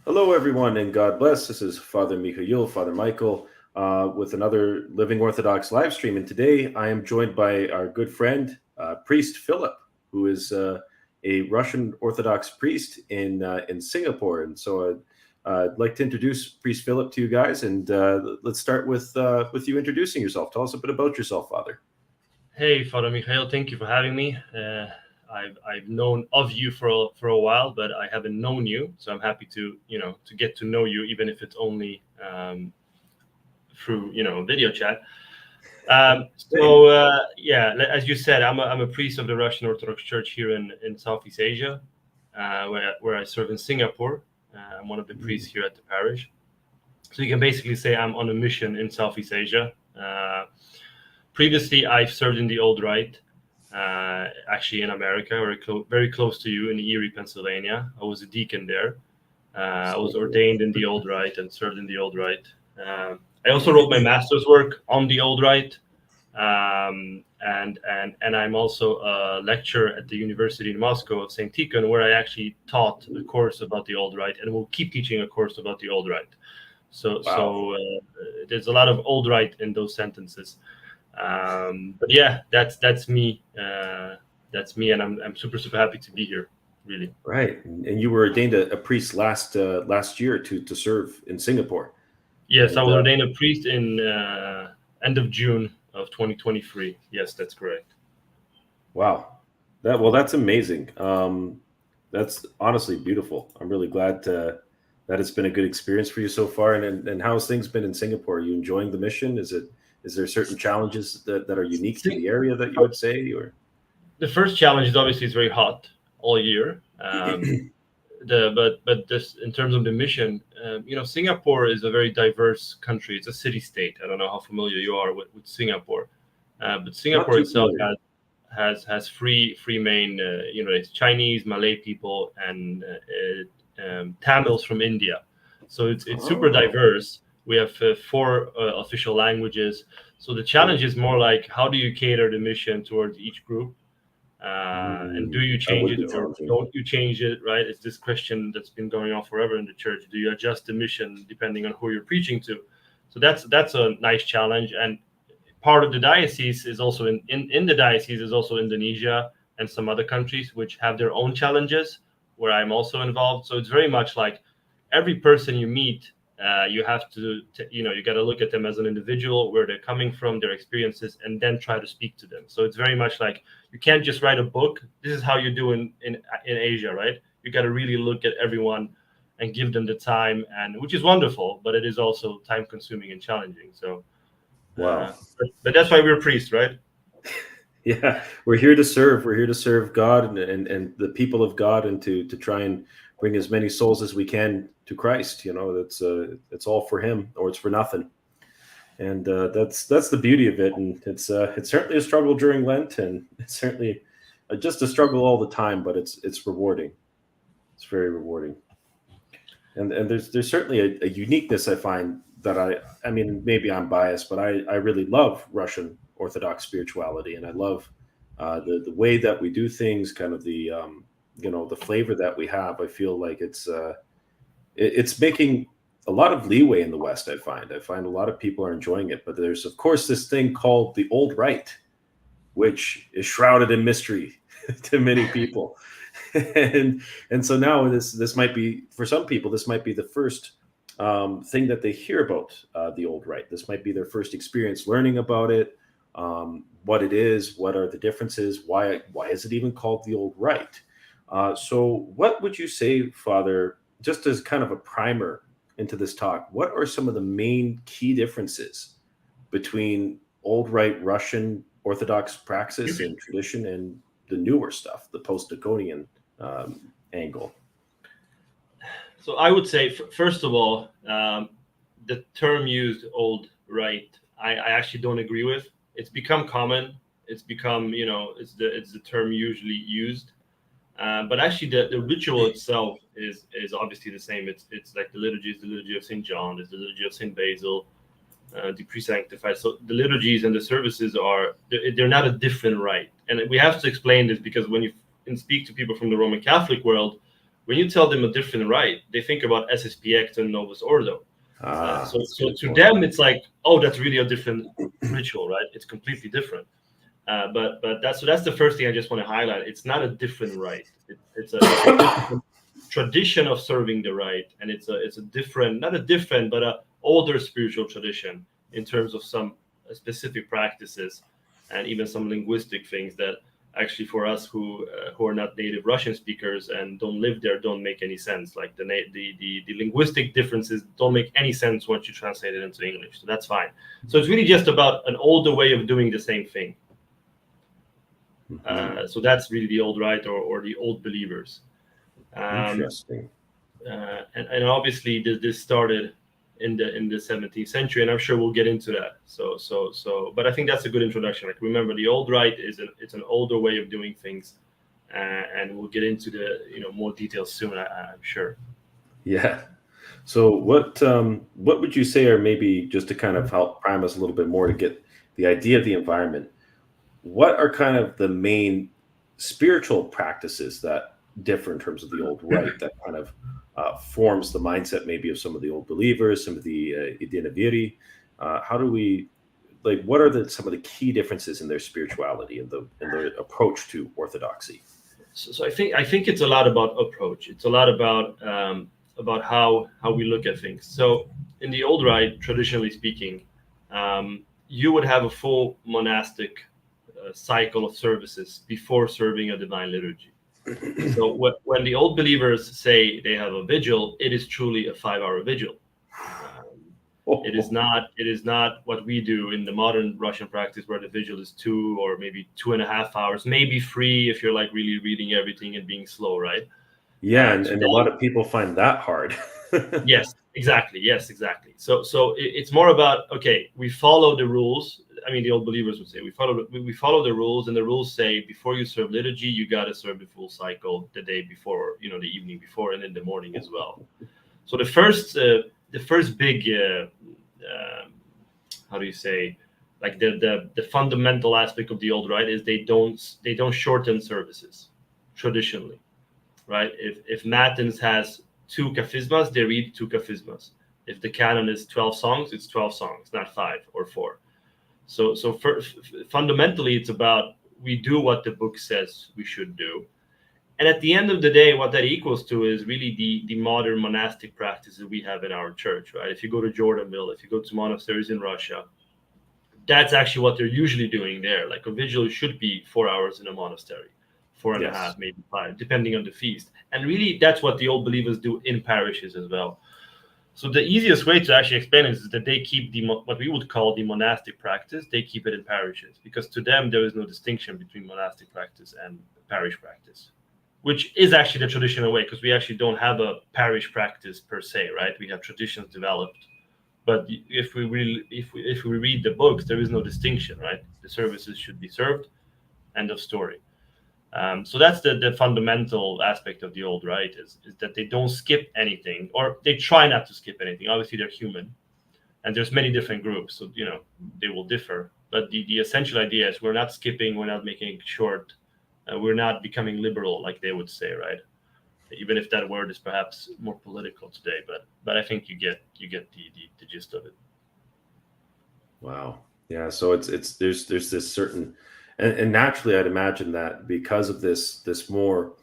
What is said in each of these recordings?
Hello, everyone, and God bless. This is Father Mikhail, Father Michael, with another Living Orthodox live stream. And today I am joined by our good friend, Priest Philip, who is a Russian Orthodox priest in Singapore. And so I'd like to introduce Priest Philip to you guys. And let's start with you introducing yourself. Tell us a bit about yourself, Father. Hey, Father Mikhail, thank you for having me. I've known of you for a while, but I haven't known you, so I'm happy to get to know you, even if it's only through video chat. Yeah, as you said, I'm a priest of the Russian Orthodox Church here in Southeast Asia, where I serve in Singapore. I'm one of the priests here at the parish, so you can basically say I'm on a mission in Southeast Asia. Previously, I've served in the Old Rite, actually in America, very close to you in Erie, Pennsylvania. I was a deacon there. I was ordained in the Old Rite and served in the Old Rite. I also wrote my master's work on the Old Rite, and I'm also a lecturer at the University in Moscow of St. Tikhon, where I actually taught a course about the Old Rite, and will keep teaching a course about the Old Rite. So there's a lot of Old Rite in those sentences. But yeah, that's me. That's me, and I'm super happy to be here. Really. Right. And you were ordained a priest last year to serve in Singapore. Yes, I And was ordained a priest in end of June of 2023. Yes, that's correct. wow. That's amazing. That's honestly beautiful. I'm really glad that it's been a good experience for you so far. And how's things been in Singapore? Are you enjoying the mission? Is there certain challenges that are unique to the area that you would say, or? The first challenge is obviously it's very hot all year. But this, in terms of the mission, Singapore is a very diverse country. It's a city state. I don't know how familiar you are with Singapore, but Not Singapore too itself familiar. has three main it's Chinese, Malay people, and Tamils from India. So it's super Oh, diverse. We have four official languages. So the challenge is more like, how do you cater the mission towards each group, and do you that change would it be or challenging. don't you change it? Right? It's this question that's been going on forever in the church. Do you adjust the mission depending on who you're preaching to? So that's a nice challenge. And part of the diocese is also in the diocese is also Indonesia and some other countries which have their own challenges, where I'm also involved. So it's very much like every person you meet, you have you got to look at them as an individual, where they're coming from, their experiences, and then try to speak to them. So it's very much like, you can't just write a book. This is how you do in Asia, right? You got to really look at everyone and give them the time, and which is wonderful, but it is also time consuming and challenging. So Wow. but that's why we're priests, right? Yeah, we're here to serve. We're here to serve God and the people of God, and to try and bring as many souls as we can to Christ. That's it's all for Him, or it's for nothing. And that's the beauty of it. And it's certainly a struggle during Lent, and it's certainly just a struggle all the time. But it's rewarding. It's very rewarding. And there's certainly a uniqueness I find that I mean, maybe I'm biased, but I really love Russian Orthodox spirituality, and I love the way that we do things, kind of the flavor that we have. I feel like it's making a lot of leeway in the West. I find a lot of people are enjoying it, but there's of course this thing called the Old Rite, which is shrouded in mystery to many people. And so now this might be, for some people, this might be the first thing that they hear about the Old Rite. This might be their first experience learning about it, what it is, what are the differences, why is it even called the Old Rite. So what would you say, Father, just as kind of a primer into this talk, what are some of the main key differences between Old Rite Russian Orthodox praxis and tradition and the newer stuff, the post-Niconian angle? So I would say, first of all, the term used, Old Rite, I actually don't agree with. It's become common. It's become, it's the term usually used. But actually, the ritual itself is obviously the same. It's like the liturgy is the liturgy of Saint John, it's the liturgy of Saint Basil, the pre-sanctified. So the liturgies and the services they're not a different rite. And we have to explain this, because when you speak to people from the Roman Catholic world, When you tell them a different rite, they think about SSPX and Novus Ordo. So That's a good to point. them, it's like, oh, that's really a different ritual, right? It's completely different. But that's the first thing I just want to highlight. It's not a different rite. It's a different tradition of serving the rite, and it's a different, not a different, but a older spiritual tradition in terms of some specific practices and even some linguistic things that actually for us who are not native Russian speakers and don't live there don't make any sense. Like the linguistic differences don't make any sense once you translate it into English. So that's fine. So it's really just about an older way of doing the same thing. So that's really the Old Rite or the Old Believers. Interesting. And obviously this started in the 17th century, and I'm sure we'll get into that. But I think that's a good introduction. Like, remember, the Old Rite it's an older way of doing things, and we'll get into the more details soon. I'm sure. Yeah. So what would you say are, maybe just to kind of help prime us a little bit more to get the idea of the environment, what are kind of the main spiritual practices that differ in terms of the Old Rite that kind of forms the mindset maybe of some of the Old Believers, some of the Idinaviri? How do we, like, what are some of the key differences in their spirituality and their approach to orthodoxy? So I think it's a lot about approach. It's a lot about how we look at things. So in the Old Rite, traditionally speaking, you would have a full monastic cycle of services before serving a divine liturgy. So when the Old Believers say they have a vigil, it is truly a 5-hour vigil. It is not what we do in the modern Russian practice, where the vigil is 2 or maybe 2.5 hours, maybe 3 if you're like really reading everything and being slow, right? Yeah, and a lot of people find that hard. Yes, exactly. Yes, exactly. So it's more about, okay, we follow the rules. I mean, the Old Believers would say we follow the rules, and the rules say before you serve liturgy, you got to serve the full cycle the day before, the evening before, and in the morning as well. So the first big how do you say, like the fundamental aspect of the Old Rite is they don't shorten services traditionally, right? If Matins has 2 kathismas, they read 2 kathismas. If the canon is 12 songs, it's 12 songs, not 5 or 4. So fundamentally, it's about we do what the book says we should do. And at the end of the day, what that equals to is really the modern monastic practices we have in our church, right? If you go to Jordanville, if you go to monasteries in Russia, that's actually what they're usually doing there. Like, a vigil should be 4 hours in a monastery, 4.5, Yes. maybe 5, depending on the feast. And really, that's what the Old Believers do in parishes as well. So the easiest way to actually explain it is that they keep what we would call the monastic practice. They keep it in parishes, because to them there is no distinction between monastic practice and parish practice, which is actually the traditional way, because we actually don't have a parish practice per se, right? We have traditions developed. But if we read the books, there is no distinction, right? The services should be served. End of story. So that's the fundamental aspect of the Old Rite is that they don't skip anything, or they try not to skip anything. Obviously, they're human, and there's many different groups, so they will differ. But the essential idea is we're not skipping, we're not making it short, we're not becoming liberal, like they would say, right? Even if that word is perhaps more political today, but I think you get the gist of it. Wow. Yeah. So there's this certain, and naturally, I'd imagine that because of this more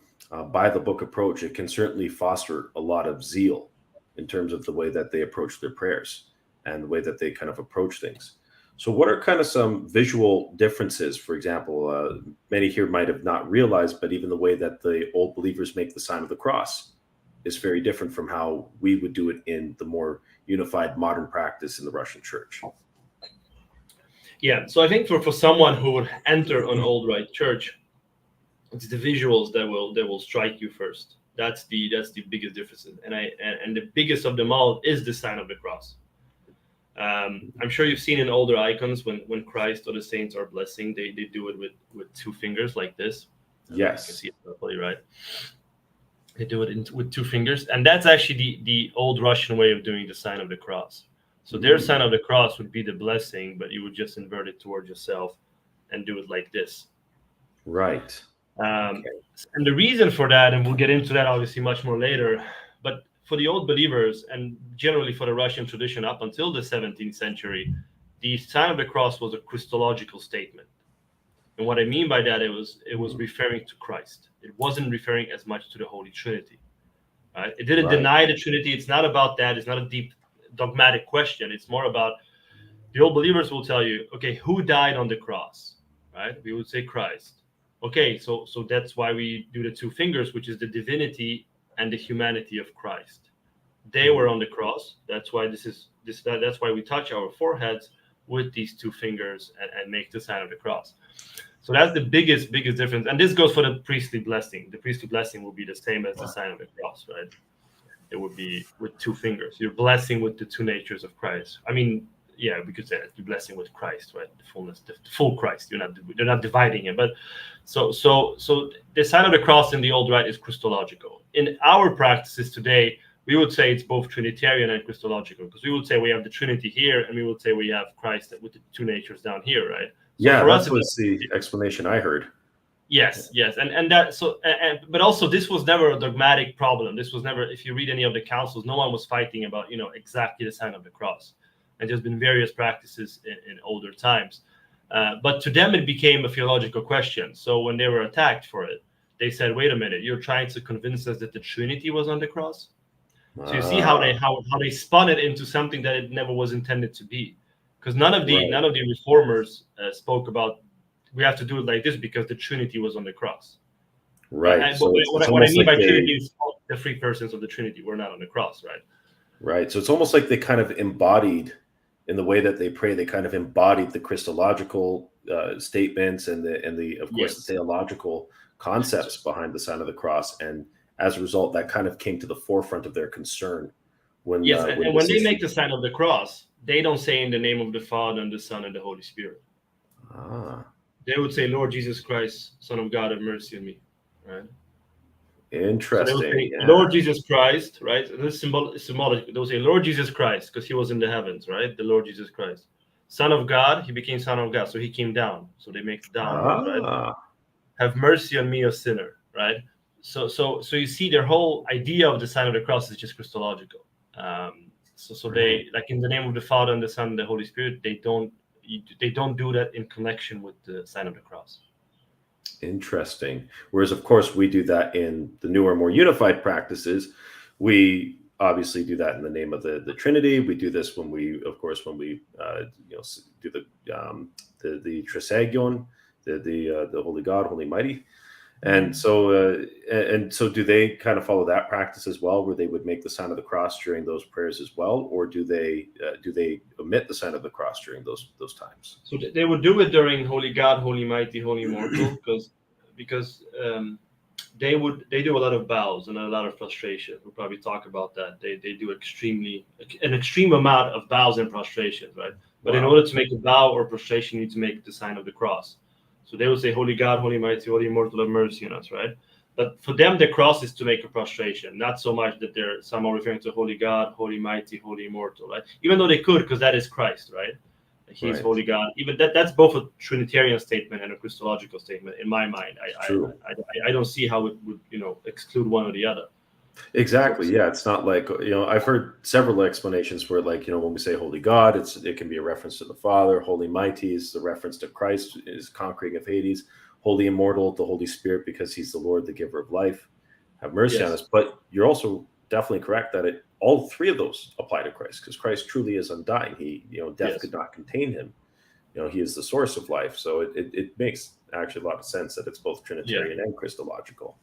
by the book approach, it can certainly foster a lot of zeal in terms of the way that they approach their prayers and the way that they kind of approach things. So, what are kind of some visual differences? For example, many here might have not realized, but even the way that the Old Believers make the sign of the cross is very different from how we would do it in the more unified modern practice in the Russian Church. Yeah, so I think for someone who would enter an Old Rite church, it's the visuals that will strike you first. That's the biggest difference, and the biggest of them all is the sign of the cross. I'm sure you've seen in older icons when Christ or the saints are blessing, they do it with 2 fingers like this. You can Yes. see it properly, right? They do it with 2 fingers, and that's actually the old Russian way of doing the sign of the cross. So their sign of the cross would be the blessing, but you would just invert it towards yourself and do it like this. Right. Um, and the reason for that, and we'll get into that obviously much more later, but for the old believers and generally for the Russian tradition up until the 17th century, the sign of the cross was a Christological statement. And what I mean by that, it was referring to Christ. It wasn't referring as much to the Holy Trinity. Right? It didn't deny the Trinity. It's not about that. It's not a deep dogmatic question. It's more about the old believers will tell you, okay, who died on the cross? Right? We would say Christ. Okay, so that's why we do the two fingers, which is the divinity and the humanity of Christ. They were on the cross. That's why that's why we touch our foreheads with these two fingers and make the sign of the cross. So that's the biggest difference. And this goes for the priestly blessing. The priestly blessing will be the same as the sign of the cross, right? It would be with two fingers. You're blessing with the two natures of Christ. I mean, yeah, we could say that you're blessing with Christ, right? The fullness, the full Christ. You're not dividing him. But so the sign of the cross in the Old Rite is Christological. In our practices today, we would say it's both Trinitarian and Christological, because we would say we have the Trinity here, and we would say we have Christ with the two natures down here, right? So yeah, that was the explanation I heard. Yes, and that but also this was never a dogmatic problem. This was never, if you read any of the councils, no one was fighting about exactly the sign of the cross. And there's been various practices in older times, but to them it became a theological question. So when they were attacked for it, they said, "Wait a minute, you're trying to convince us that the Trinity was on the cross." So you see how they spun it into something that it never was intended to be, because none of the reformers spoke about we have to do it like this because the Trinity was on the cross. Right. So what I mean by Trinity is the three persons of the Trinity were not on the cross, right? Right. So it's almost like they kind of embodied, in the way that they pray, they kind of embodied the Christological statements and the of course the theological concepts behind the sign of the cross, and as a result, that kind of came to the forefront of their concern. When when they make the sign of the cross, they don't say in the name of the Father and the Son and the Holy Spirit. They would say, "Lord Jesus Christ, Son of God, have mercy on me." Right? Interesting. So they would say, Lord Jesus Christ, right? And this is symbolic. They would say, Lord Jesus Christ, because he was in the heavens, right? The Lord Jesus Christ. Son of God, he became Son of God, so he came down. So they make downward, right? Have mercy on me, a sinner, right? So you see, their whole idea of the sign of the cross is just Christological. They, like, in the name of the Father and the Son and the Holy Spirit, they don't do that in connection with the sign of the cross. Interesting. Whereas, of course, we do that in the newer, more unified practices. We obviously do that in the name of the Trinity. We do this when we do the Trisagion, the Holy God, Holy Mighty. And so do they kind of follow that practice as well, where they would make the sign of the cross during those prayers as well, or do they omit the sign of the cross during those times? So they would do it during Holy God, Holy Mighty, Holy Immortal, because they do a lot of vows and a lot of prostration. We'll probably talk about that. They do an extreme amount of vows and prostrations, right? But in order to make a vow or prostration, you need to make the sign of the cross. So they would say, Holy God, Holy Mighty, Holy Immortal, have mercy on us, right? But for them, the cross is to make a prostration, not so much that they're somehow referring to Holy God, Holy Mighty, Holy Immortal, right? Even though they could, because that is Christ, right? He's Holy God. Even that's both a Trinitarian statement and a Christological statement in my mind. I don't see how it would exclude one or the other. Exactly. Yeah, it's not like I've heard several explanations where, like, when we say Holy God, it can be a reference to the Father. Holy Mighty is the reference to Christ, is conquering of Hades. Holy Immortal, the Holy Spirit, because he's the Lord, the giver of life. Have mercy on us. But you're also definitely correct that all three of those apply to Christ, because Christ truly is undying. He, death could not contain him. He is the source of life. So it makes actually a lot of sense that it's both Trinitarian and Christological.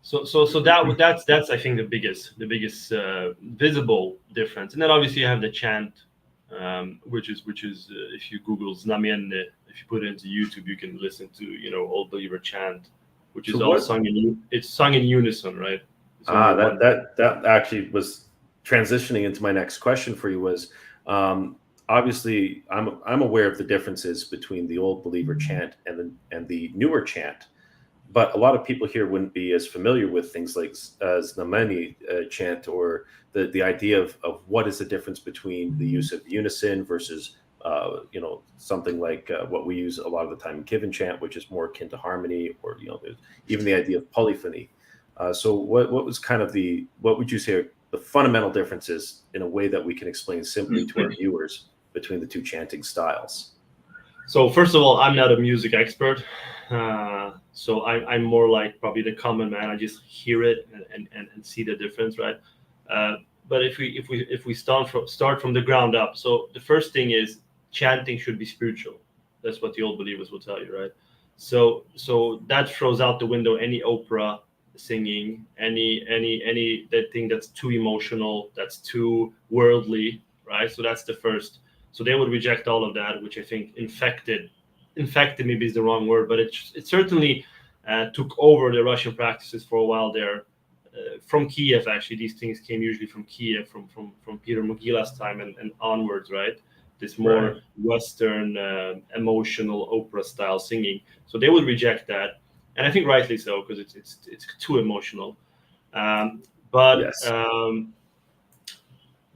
So that's I think the biggest visible difference. And then obviously you have the chant, which is if you Google Znamienne, if you put it into YouTube, you can listen to Old Believer chant, which is all sung in unison, right? That actually was transitioning into my next question for you. Was obviously I'm aware of the differences between the Old Believer chant and the newer chant, but a lot of people here wouldn't be as familiar with things like Znamienne chant, or the idea of what is the difference between the use of unison versus something like what we use a lot of the time in Kivin chant, which is more akin to harmony, or there's even the idea of polyphony. So what was kind of what would you say are the fundamental differences in a way that we can explain simply to our viewers between the two chanting styles? So first of all, I'm not a music expert, so I'm more like probably the common man. I just hear it and see the difference, right? But if we start from the ground up, so the first thing is chanting should be spiritual. That's what the old believers will tell you, right? So that throws out the window any opera singing, any that thing that's too emotional, that's too worldly, right? So that's the first. So they would reject all of that, which I think infected maybe is the wrong word, but it certainly took over the Russian practices for a while there. From Kiev, actually, these things came usually from Kiev, from Peter Mogila's time and onwards, right? This more Right. Western emotional opera style singing. So they would reject that, and I think rightly so, because it's too emotional. But Yes.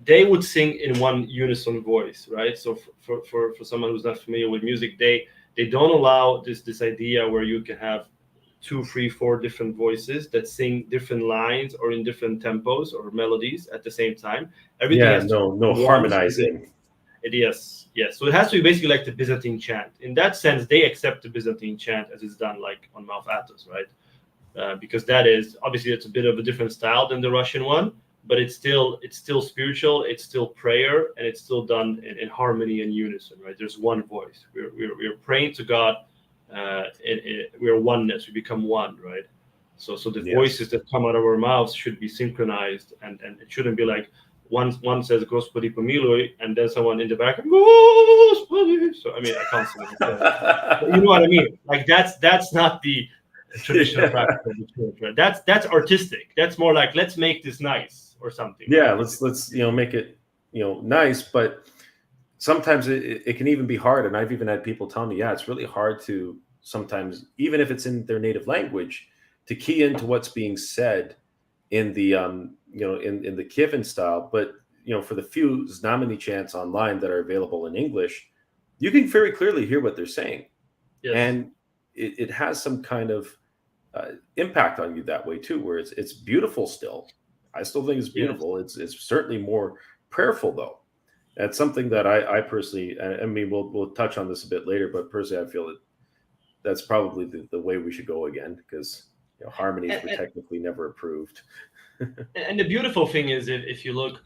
they would sing in one unison voice, right? So for someone who's not familiar with music, they don't allow this idea where you can have 2, 3, 4 different voices that sing different lines or in different tempos or melodies at the same time. Everything Yeah. has to No. be No one. harmonizing. Yes. So it has to be basically like the Byzantine chant. In that sense, they accept the Byzantine chant as it's done like on Mount Athos, right? Because that is obviously it's a bit of a different style than the Russian one, but it's still spiritual, it's still prayer, and it's still done in harmony and unison, right? There's one voice. We're praying to God, we're oneness. We become one, right? So the Yes. voices that come out of our mouths should be synchronized, and it shouldn't be like one says Gospodi pomiluj, and then someone in the back Gospodi. So I mean I can't sing it, but you know what I mean. Like that's not the traditional practice of the church, right? That's artistic. That's more like let's make this nice or something, Yeah. right? Let's make it nice, but sometimes it can even be hard. And I've even had people tell me, yeah, it's really hard to sometimes, even if it's in their native language, to key into what's being said in the in the Kievan style. But for the few Znameni chants online that are available in English, you can very clearly hear what they're saying, Yes, and it has some kind of impact on you that way too, where it's beautiful still. I still think it's yes. beautiful. It's certainly more prayerful though. That's something that I personally, I mean, we'll touch on this a bit later, but personally, I feel that that's probably the way we should go again, because harmonies were And, technically never approved. and the beautiful thing is, if you look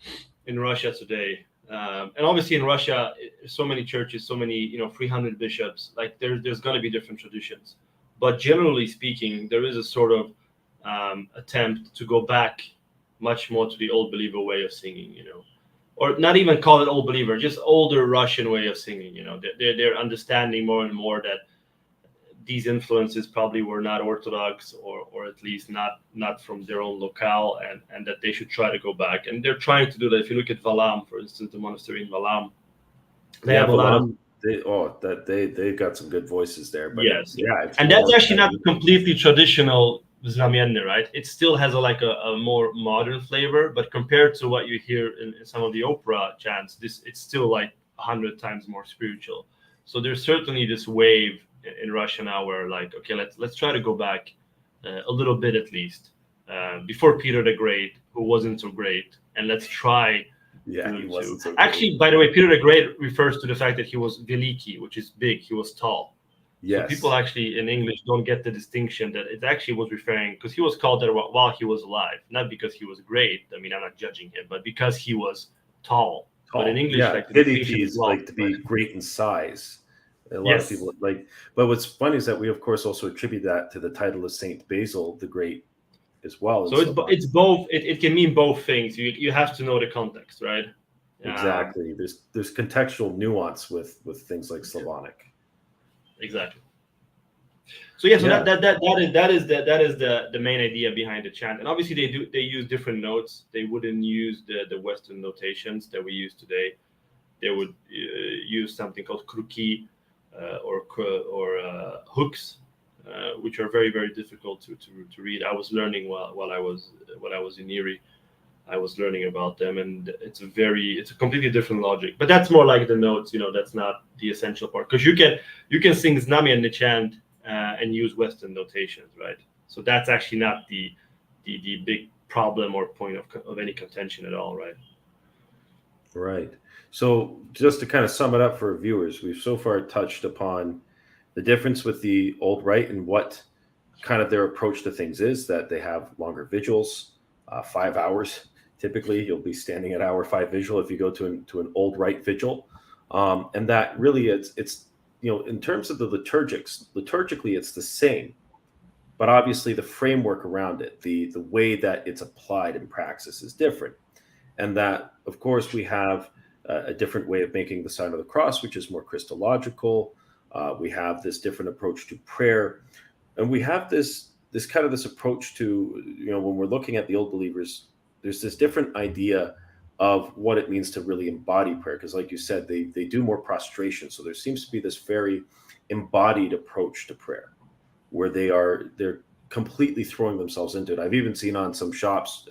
in Russia today, and obviously in Russia, so many churches, so many 300 bishops. Like there's going to be different traditions, but generally speaking, there is a sort of attempt to go back much more to the old believer way of singing. Or not even call it old believer, just older Russian way of singing. They're understanding more and more that these influences probably were not Orthodox, or at least not from their own locale, and that they should try to go back. And they're trying to do that. If you look at Valam, for instance, the monastery in Valam, they Yeah, have a lot of Valam, they've got some good voices there, but yes, yeah, it's and that's more actually kind of not completely traditional znamienny, right? It still has a more modern flavor, but compared to what you hear in some of the opera chants, it's still like 100 times more spiritual. So there's certainly this wave in Russia now where like, okay, let's try to go back a little bit at least before Peter the Great, who wasn't so great, and let's try yeah, he to wasn't so great. actually. By the way, Peter the Great refers to the fact that he was veliki, which is big. He was tall. So people Yes. actually in English don't get the distinction that it actually was referring, because he was called that while he was alive, not because he was great. I mean, I'm not judging him, but because he was tall. But in Tall. English, Yeah, like the distinction is Hidetes long, like to right? be great in size. A lot of Yes. people like, but what's funny is that we of course also attribute that to the title of Saint Basil the Great as well in So Slavonic. it's both. It can mean both things. You have to know the context, right? Um, Exactly. There's contextual nuance with things like Slavonic. exactly. So yeah, so Yeah. that is the main idea behind the chant. And obviously they use different notes. They wouldn't use the Western notations that we use today. They would use something called kruki or hooks, which are very very difficult to read. I was learning while I was in Erie. I was learning about them, and it's a completely different logic. But that's more like the notes, that's not the essential part, because you can sing Znamia and the chant and use Western notations, right? So that's actually not the big problem or point of any contention at all, right? Right. So just to kind of sum it up for viewers, we've so far touched upon the difference with the Old Rite and what kind of their approach to things is, that they have longer vigils, 5 hours. Typically, you'll be standing at hour 5 vigil if you go to an Old Rite vigil, and that really it's in terms of the liturgically it's the same, but obviously the framework around it, the way that it's applied in praxis is different, and that of course we have a different way of making the sign of the cross, which is more Christological. We have this different approach to prayer, and we have this approach to, when we're looking at the old believers, there's this different idea of what it means to really embody prayer, because like you said, they do more prostration, so there seems to be this very embodied approach to prayer where they're completely throwing themselves into it. I've even seen on some shops,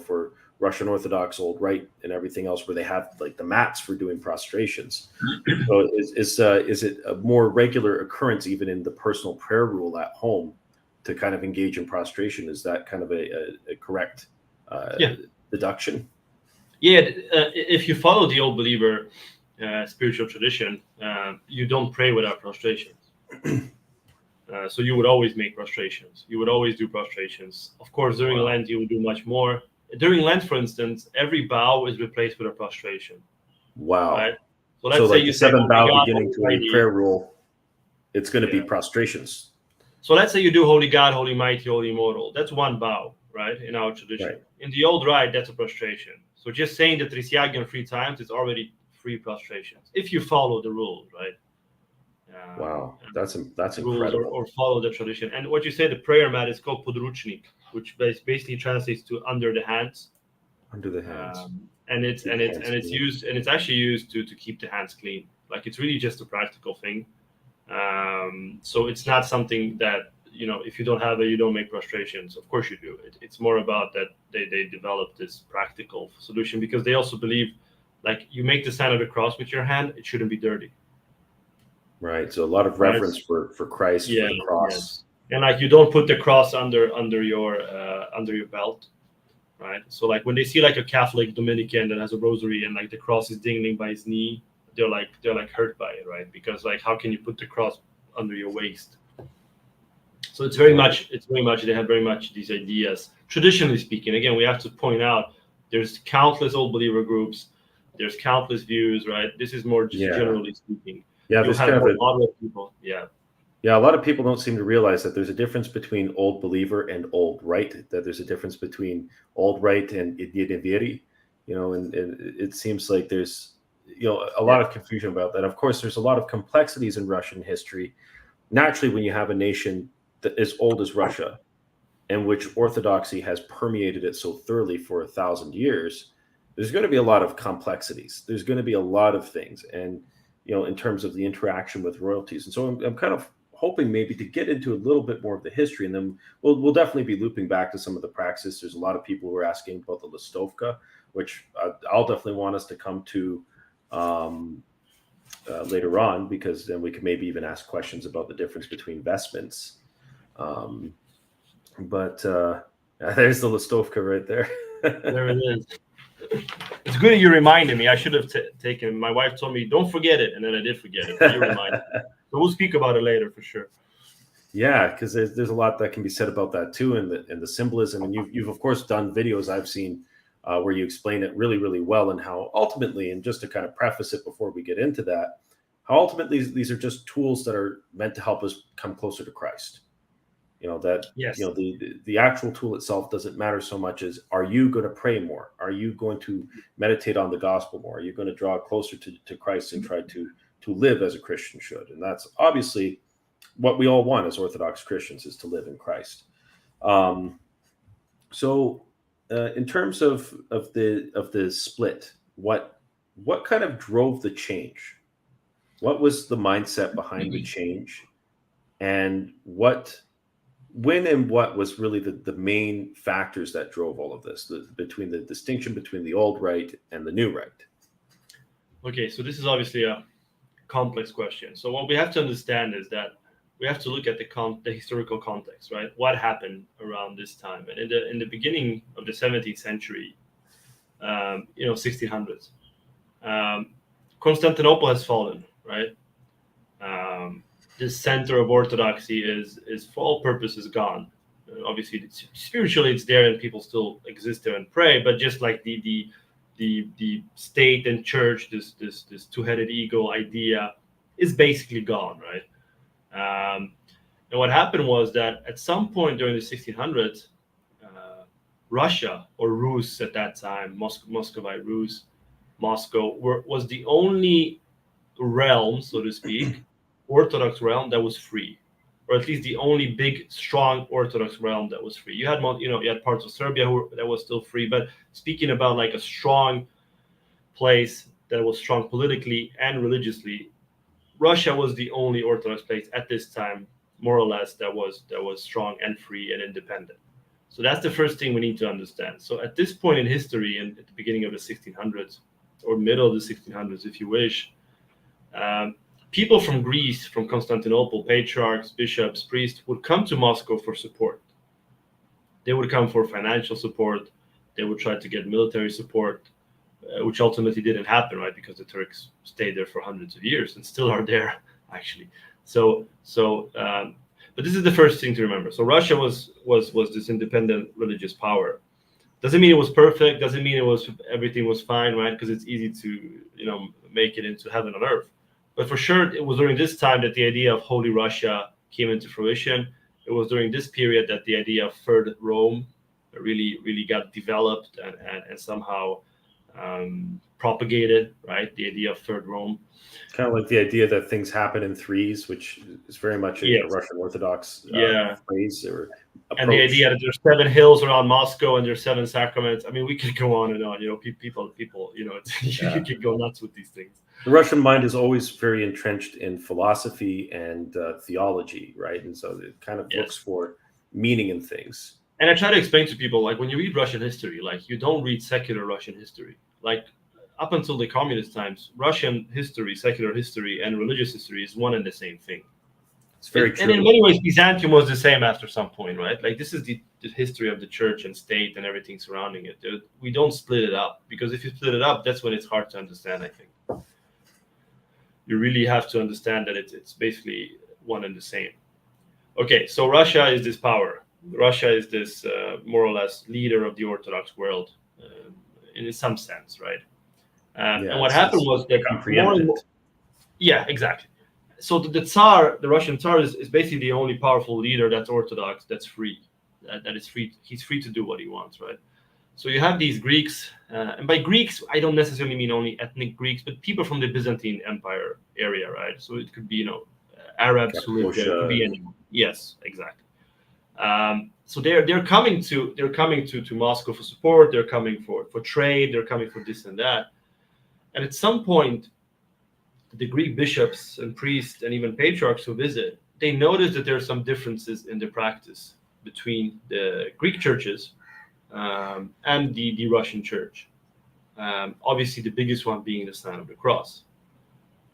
for Russian Orthodox, Old Rite, and everything else, where they have like the mats for doing prostrations. So is it a more regular occurrence even in the personal prayer rule at home to kind of engage in prostration? Is that kind of a correct deduction? Yeah, if you follow the old believer spiritual tradition, you don't pray without prostrations. So you would always make prostrations. You would always do prostrations. Of course, during Lent, you would do much more. During Lent, for instance, every bow is replaced with a prostration. Wow. Right? So let's say like you the 7 bow God, beginning to a prayer rule, it's going to be prostrations. So let's say you do Holy God, Holy Mighty, Holy Immortal. That's one bow, right, in our tradition. Right. In the Old Rite, that's a prostration. So just saying the Trisyagion 3 times is already 3 prostrations, if you follow the rules, right? Wow, that's incredible. Or follow the tradition. And what you say, the prayer mat is called podruchnik, which basically translates to under the hands. Under the hands. And it's actually used to keep the hands clean. Like, it's really just a practical thing. So it's not something that, if you don't have it, you don't make prostrations. Of course you do. It's more about that they develop this practical solution, because they also believe, like, you make the sign of the cross with your hand, it shouldn't be dirty. Right. So a lot of reverence for Christ, for the cross. Yes. And like, you don't put the cross under your belt. Right. So like, when they see like a Catholic Dominican that has a rosary and like the cross is dangling by his knee, they're like hurt by it, right? Because like, how can you put the cross under your waist? So it's very much they have very much these ideas. Traditionally speaking, again, we have to point out there's countless old believer groups, there's countless views, right? This is more just generally speaking. Yeah, there's kind of a lot of people. Yeah. Yeah, a lot of people don't seem to realize that there's a difference between Old Believer and Old Rite, that there's a difference between Old Rite and Idneveri, and it seems like there's, a lot of confusion about that. Of course, there's a lot of complexities in Russian history. Naturally, when you have a nation that as old as Russia, and which Orthodoxy has permeated it so thoroughly for 1,000 years, there's going to be a lot of complexities. There's going to be a lot of things, and in terms of the interaction with royalties. And so I'm kind of hoping maybe to get into a little bit more of the history, and then we'll definitely be looping back to some of the praxis. There's a lot of people who are asking about the Listovka, which I'll definitely want us to come to later on, because then we can maybe even ask questions about the difference between vestments. But there's the Listovka right there. There it is. It's good that you reminded me. I should have taken. My wife told me, "Don't forget it," and then I did forget it. You reminded me. So we'll speak about it later for sure. Yeah, because there's a lot that can be said about that too, and the symbolism. And you've of course done videos I've seen where you explain it really, really well, and how ultimately, and just to kind of preface it before we get into that, how ultimately these are just tools that are meant to help us come closer to Christ. The actual tool itself doesn't matter so much as, are you going to pray more? Are you going to meditate on the gospel more? Are you going to draw closer to Christ and try to live as a Christian should? And that's obviously what we all want as Orthodox Christians, is to live in Christ. So in terms of the split, what kind of drove the change? What was the mindset behind the change? And what when and what was really the main factors that drove all of this, between the distinction between the Old Rite and the New Rite? Okay, so this is obviously a complex question. So what we have to understand is that we have to look at the historical context, right? What happened around this time? And in the beginning of the 17th century, 1600s, Constantinople has fallen, right? The center of orthodoxy is for all purposes gone. Obviously, spiritually it's there and people still exist there and pray, but just like the state and church, this two-headed eagle idea is basically gone, right? And what happened was that at some point during the 1600s, Russia, or Rus at that time, Muscovite Rus, Moscow, was the only realm, so to speak, Orthodox realm that was free, or at least the only big, strong Orthodox realm that was free. You had, you had parts of Serbia that was still free, but speaking about like a strong place that was strong politically and religiously, Russia was the only Orthodox place at this time, more or less, that was strong and free and independent. So that's the first thing we need to understand. So at this point in history, and at the beginning of the 1600s, or middle of the 1600s, if you wish, people from Greece, from Constantinople, patriarchs, bishops, priests, would come to Moscow for support. They would come for financial support. They would try to get military support, which ultimately didn't happen, right? Because the Turks stayed there for hundreds of years and still are there, actually. But this is the first thing to remember. So Russia was this independent religious power. Doesn't mean it was perfect. Doesn't mean everything was fine, right? Because it's easy to make it into heaven on earth. But for sure, it was during this time that the idea of Holy Russia came into fruition. It was during this period that the idea of Third Rome really got developed and somehow propagated, right? The idea of Third Rome. Kind of like the idea that things happen in threes, which is very much a Russian Orthodox phrase or approach. And the idea that there's 7 hills around Moscow and there's 7 sacraments. I mean, we could go on and on. People. You could go nuts with these things. The Russian mind is always very entrenched in philosophy and theology, right? And so it kind of looks for meaning in things. And I try to explain to people, like, when you read Russian history, like, you don't read secular Russian history. Like, up until the communist times, Russian history, secular history, and religious history is one and the same thing. It's very true. And in many ways, Byzantium was the same after some point, right? Like, this is the history of the church and state and everything surrounding it. We don't split it up, because if you split it up, that's when it's hard to understand, I think. You really have to understand that it's basically one and the same. Okay, so Russia is this power. Russia is this more or less leader of the Orthodox world in some sense, right? And what happened was that yeah, exactly. So the Tsar, the Russian Tsar, is basically the only powerful leader that's Orthodox, that's free, that is free. He's free to do what he wants, right? So you have these Greeks, and by Greeks, I don't necessarily mean only ethnic Greeks, but people from the Byzantine Empire area, right? So it could be, Arabs who live there. It could be anyone. Yes, exactly. So they're coming to Moscow for support. They're coming for trade. They're coming for this and that. And at some point, the Greek bishops and priests and even patriarchs who visit, they notice that there are some differences in the practice between the Greek churches and the Russian church. Obviously, the biggest one being the sign of the cross.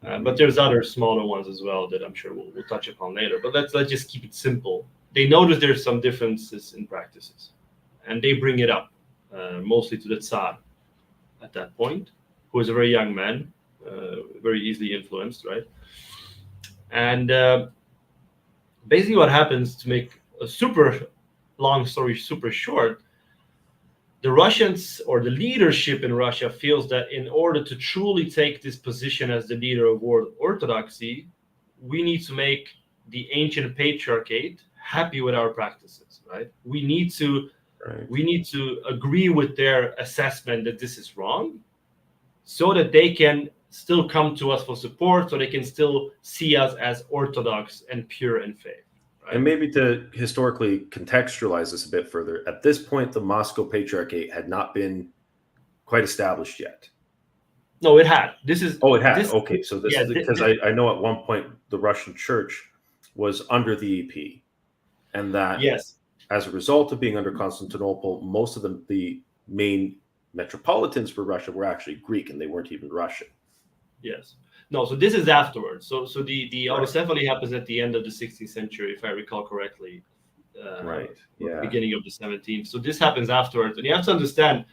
But there's other smaller ones as well that I'm sure we'll touch upon later. But let's just keep it simple. They notice there's some differences in practices, and they bring it up, mostly to the Tsar at that point, who is a very young man, very easily influenced, right? And basically what happens, to make a super long story super short, the Russians, or the leadership in Russia, feels that in order to truly take this position as the leader of world orthodoxy, we need to make the ancient patriarchate happy with our practices, right? We need to agree with their assessment that this is wrong, so that they can still come to us for support, so they can still see us as orthodox and pure in faith. Right? And maybe to historically contextualize this a bit further, at this point, the Moscow Patriarchate had not been quite established yet. No, it had. It had. Okay, so this is because I know at one point the Russian Church was under the EP. and that Yes. as a result of being under Constantinople, most of the main metropolitans for Russia were actually Greek, and they weren't even Russian. Yes. No, so this is afterwards. So the Right. autocephaly happens at the end of the 16th century, if I recall correctly. Right. Yeah. Beginning of the 17th. So this happens afterwards, and you have to understand,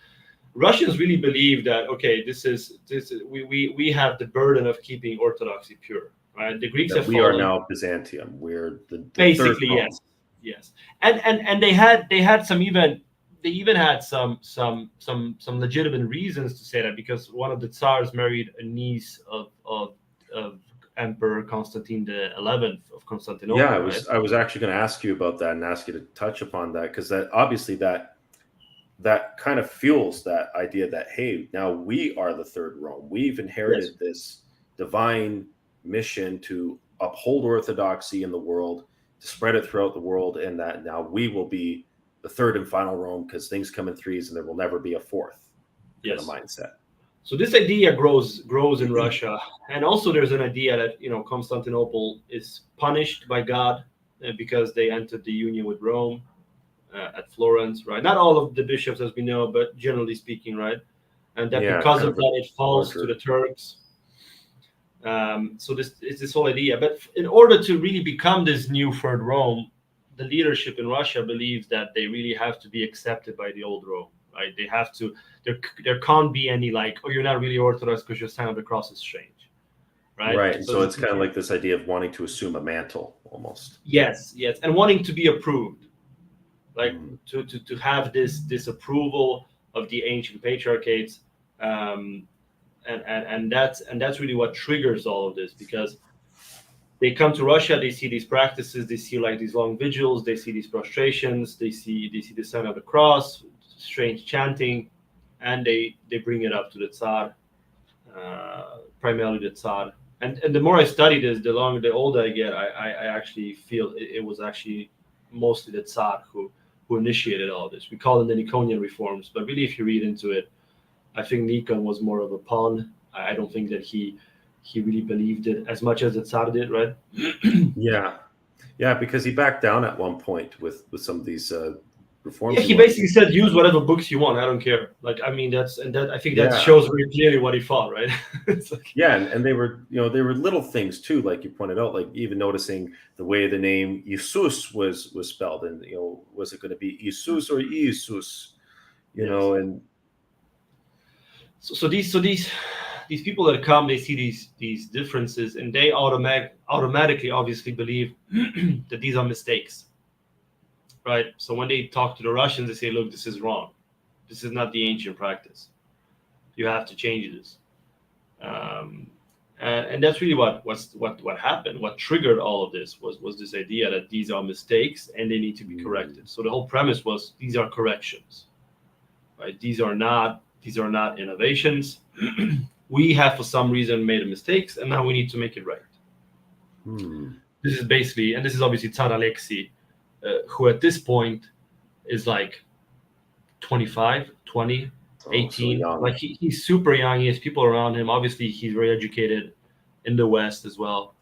Russians really believe that we have the burden of keeping Orthodoxy pure, right? The Greeks That have we are fallen. now Byzantium. We're the Basically, third Rome. yes, and they had some even had some legitimate reasons to say that, because one of the Tsars married a niece of Emperor Constantine the 11th of Constantinople. Yeah, right? I was actually going to ask you about that and ask you to touch upon that, because that obviously that kind of fuels that idea that, hey, now we are the third Rome. We've inherited this divine mission to uphold orthodoxy in the world, to spread it throughout the world, and that now we will be the third and final Rome, because things come in threes and there will never be a fourth kind of mindset. So this idea grows in Russia, and also there's an idea that Constantinople is punished by God because they entered the union with Rome at Florence, right? Not all of the bishops, as we know, but generally speaking, right? And that because of that, it falls to the Turks. So this whole idea. But in order to really become this new third Rome, the leadership in Russia believes that they really have to be accepted by the old Rome, right? They have to. There can't be any like, oh, you're not really Orthodox because your sign of the cross is strange, right? Right. So it's kind of like this idea of wanting to assume a mantle, almost. Yes, and wanting to be approved, like to have this approval of the ancient patriarchates, and that's really what triggers all of this, because they come to Russia, they see these practices, they see like these long vigils, they see these prostrations, they see the sign of the cross, strange chanting, and they bring it up to the Tsar, primarily the Tsar. And the more I study this, the older I get, I actually feel it was actually mostly the Tsar who initiated all this. We call them the Niconian reforms, but really, if you read into it, I think Nikon was more of a pawn. I don't think that he really believed it as much as the Tsar did, right? Yeah, because he backed down at one point with some of these reforms. Yeah, he basically said, use whatever books you want. I don't care. Like, I mean, I think that shows very clearly what he thought, right? It's like, yeah, and they were, they were little things too, like you pointed out, like even noticing the way the name Jesus was spelled, and was it going to be Jesus or Jesus, and so these people that come, they see these differences, and they automatically obviously believe that these are mistakes, right? So when they talk to the Russians, they say, look, this is wrong. This is not the ancient practice. You have to change this. And that's really what happened. What triggered all of this was this idea that these are mistakes and they need to be corrected. So the whole premise was, these are corrections, right? These are not innovations. We have for some reason made mistakes, and now we need to make it right. This is basically, and this is obviously Tsar Alexei, who at this point is like 25, 20, 18. So like he's super young. He has people around him. Obviously, he's very educated in the West as well.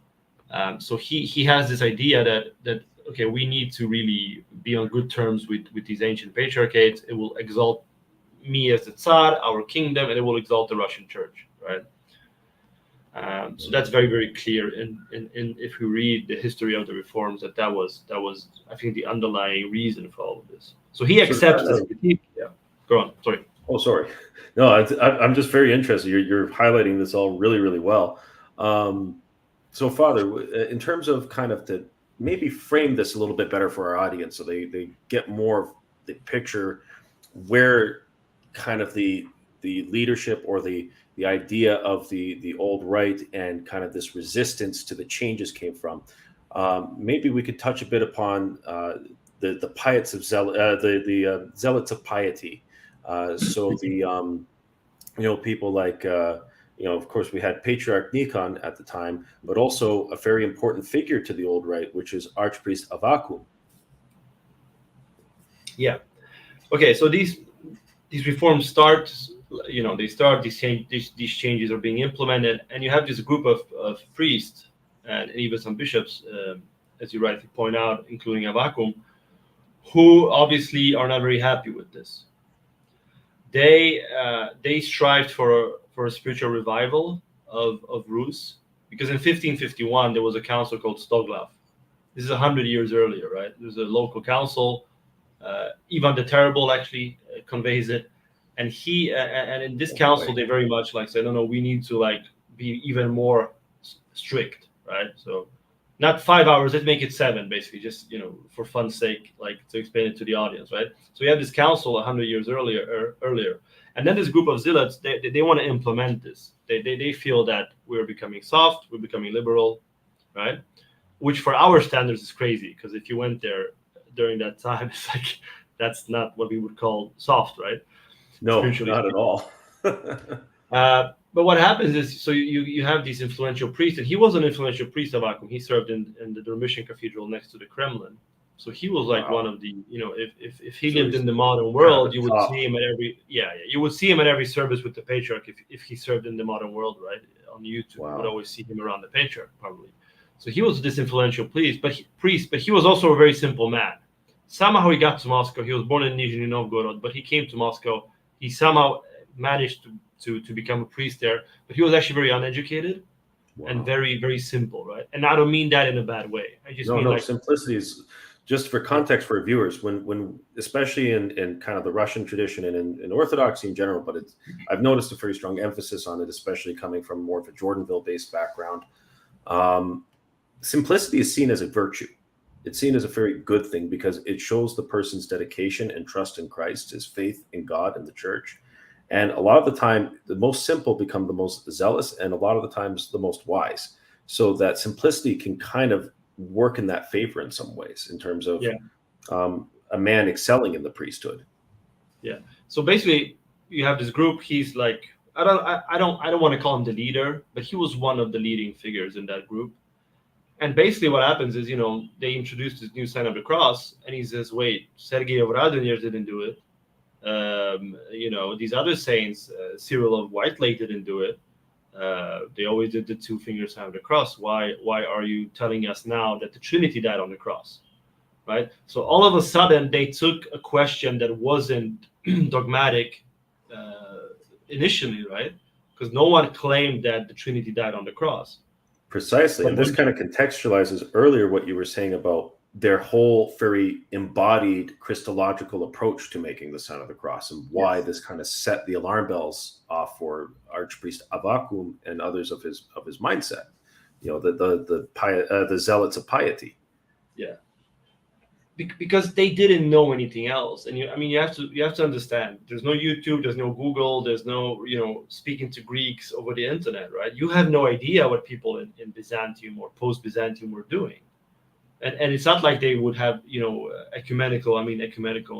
So he has this idea that okay, we need to really be on good terms with these ancient patriarchates. It will exalt me as the Tsar, our kingdom, and it will exalt the Russian Church, right? So that's very, very clear. In if we read the history of the reforms, that was I think the underlying reason for all of this. So he accepts this critique. Yeah, go on. Sorry. Oh, sorry. No, I'm just very interested. You're highlighting this all really, really well. So, Father, in terms of kind of to maybe frame this a little bit better for our audience, so they get more of the picture where kind of the leadership or the idea of the Old Rite and kind of this resistance to the changes came from. Maybe we could touch a bit upon the Piets of the Zealots of Piety. So the people like of course we had Patriarch Nikon at the time, but also a very important figure to the Old Rite, which is Archpriest Avakum. Yeah. Okay. So these reforms start. They start these changes are being implemented, and you have this group of priests and even some bishops as you rightly point out, including Avvakum, who obviously are not very happy with this. They strived for a spiritual revival of Rus, because in 1551 there was a council called Stoglav. This is 100 years earlier, right? There's a local council. Ivan the Terrible actually conveys it, and in this council they very much like say, no, we need to like be even more strict, right? So not 5 hours, let's make it 7, basically, just for fun's sake, like to explain it to the audience, right? So we have this council 100 years earlier, and then this group of zealots, they want to implement this. They feel that we're becoming soft, we're becoming liberal, right? Which for our standards is crazy, because if you went there during that time, it's like that's not what we would call soft, right? No, not at all. But what happens is, so you have these influential priests, and he was an influential priest of Akum. He served in the Dormition Cathedral next to the Kremlin. So he was like one of the, if he lived in the modern world, you would see him at you would see him at every service with the patriarch if he served in the modern world, right? On YouTube, you would always see him around the patriarch, probably. So he was this influential priest, but he was also a very simple man. Somehow he got to Moscow. He was born in Nizhny Novgorod, but he came to Moscow. He somehow managed to become a priest there, but he was actually very uneducated and very, very simple, right? And I don't mean that in a bad way. I just mean simplicity is just for context for viewers. When especially in kind of the Russian tradition and in Orthodoxy in general, but I've noticed a very strong emphasis on it, especially coming from more of a Jordanville-based background. Simplicity is seen as a virtue. It's seen as a very good thing because it shows the person's dedication and trust in Christ, his faith in God and the church. And a lot of the time, the most simple become the most zealous, and a lot of the times the most wise. So that simplicity can kind of work in that favor in some ways, in terms of a man excelling in the priesthood. Yeah. So basically, you have this group. He's like, I don't want to call him the leader, but he was one of the leading figures in that group. And basically, what happens is, they introduced this new sign of the cross, and he says, "Wait, Sergei of Radonezh didn't do it. These other saints, Cyril of White Lake didn't do it. They always did the 2 finger sign of the cross. Why are you telling us now that the Trinity died on the cross?" Right? So all of a sudden, they took a question that wasn't dogmatic initially, right? Because no one claimed that the Trinity died on the cross. Precisely. And this kind of contextualizes earlier what you were saying about their whole very embodied Christological approach to making the sign of the cross, and why this kind of set the alarm bells off for Archpriest Avvakum and others of his mindset. The Zealots of Piety. Yeah, because they didn't know anything else, and you have to understand. There's no YouTube, there's no Google, there's no speaking to Greeks over the internet, right? You have no idea what people in Byzantium or post-Byzantium were doing. And it's not like they would have, ecumenical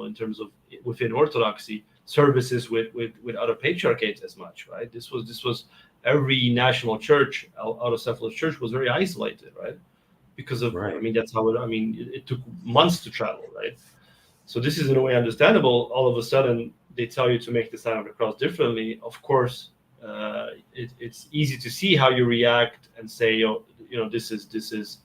in terms of within Orthodoxy services with other patriarchates as much, right? This was every national church, autocephalous church, was very isolated, right? Because of, that's how it took months to travel, right? So this is in a way understandable. All of a sudden, they tell you to make the sign of the cross differently. Of course, it's easy to see how you react and say, this is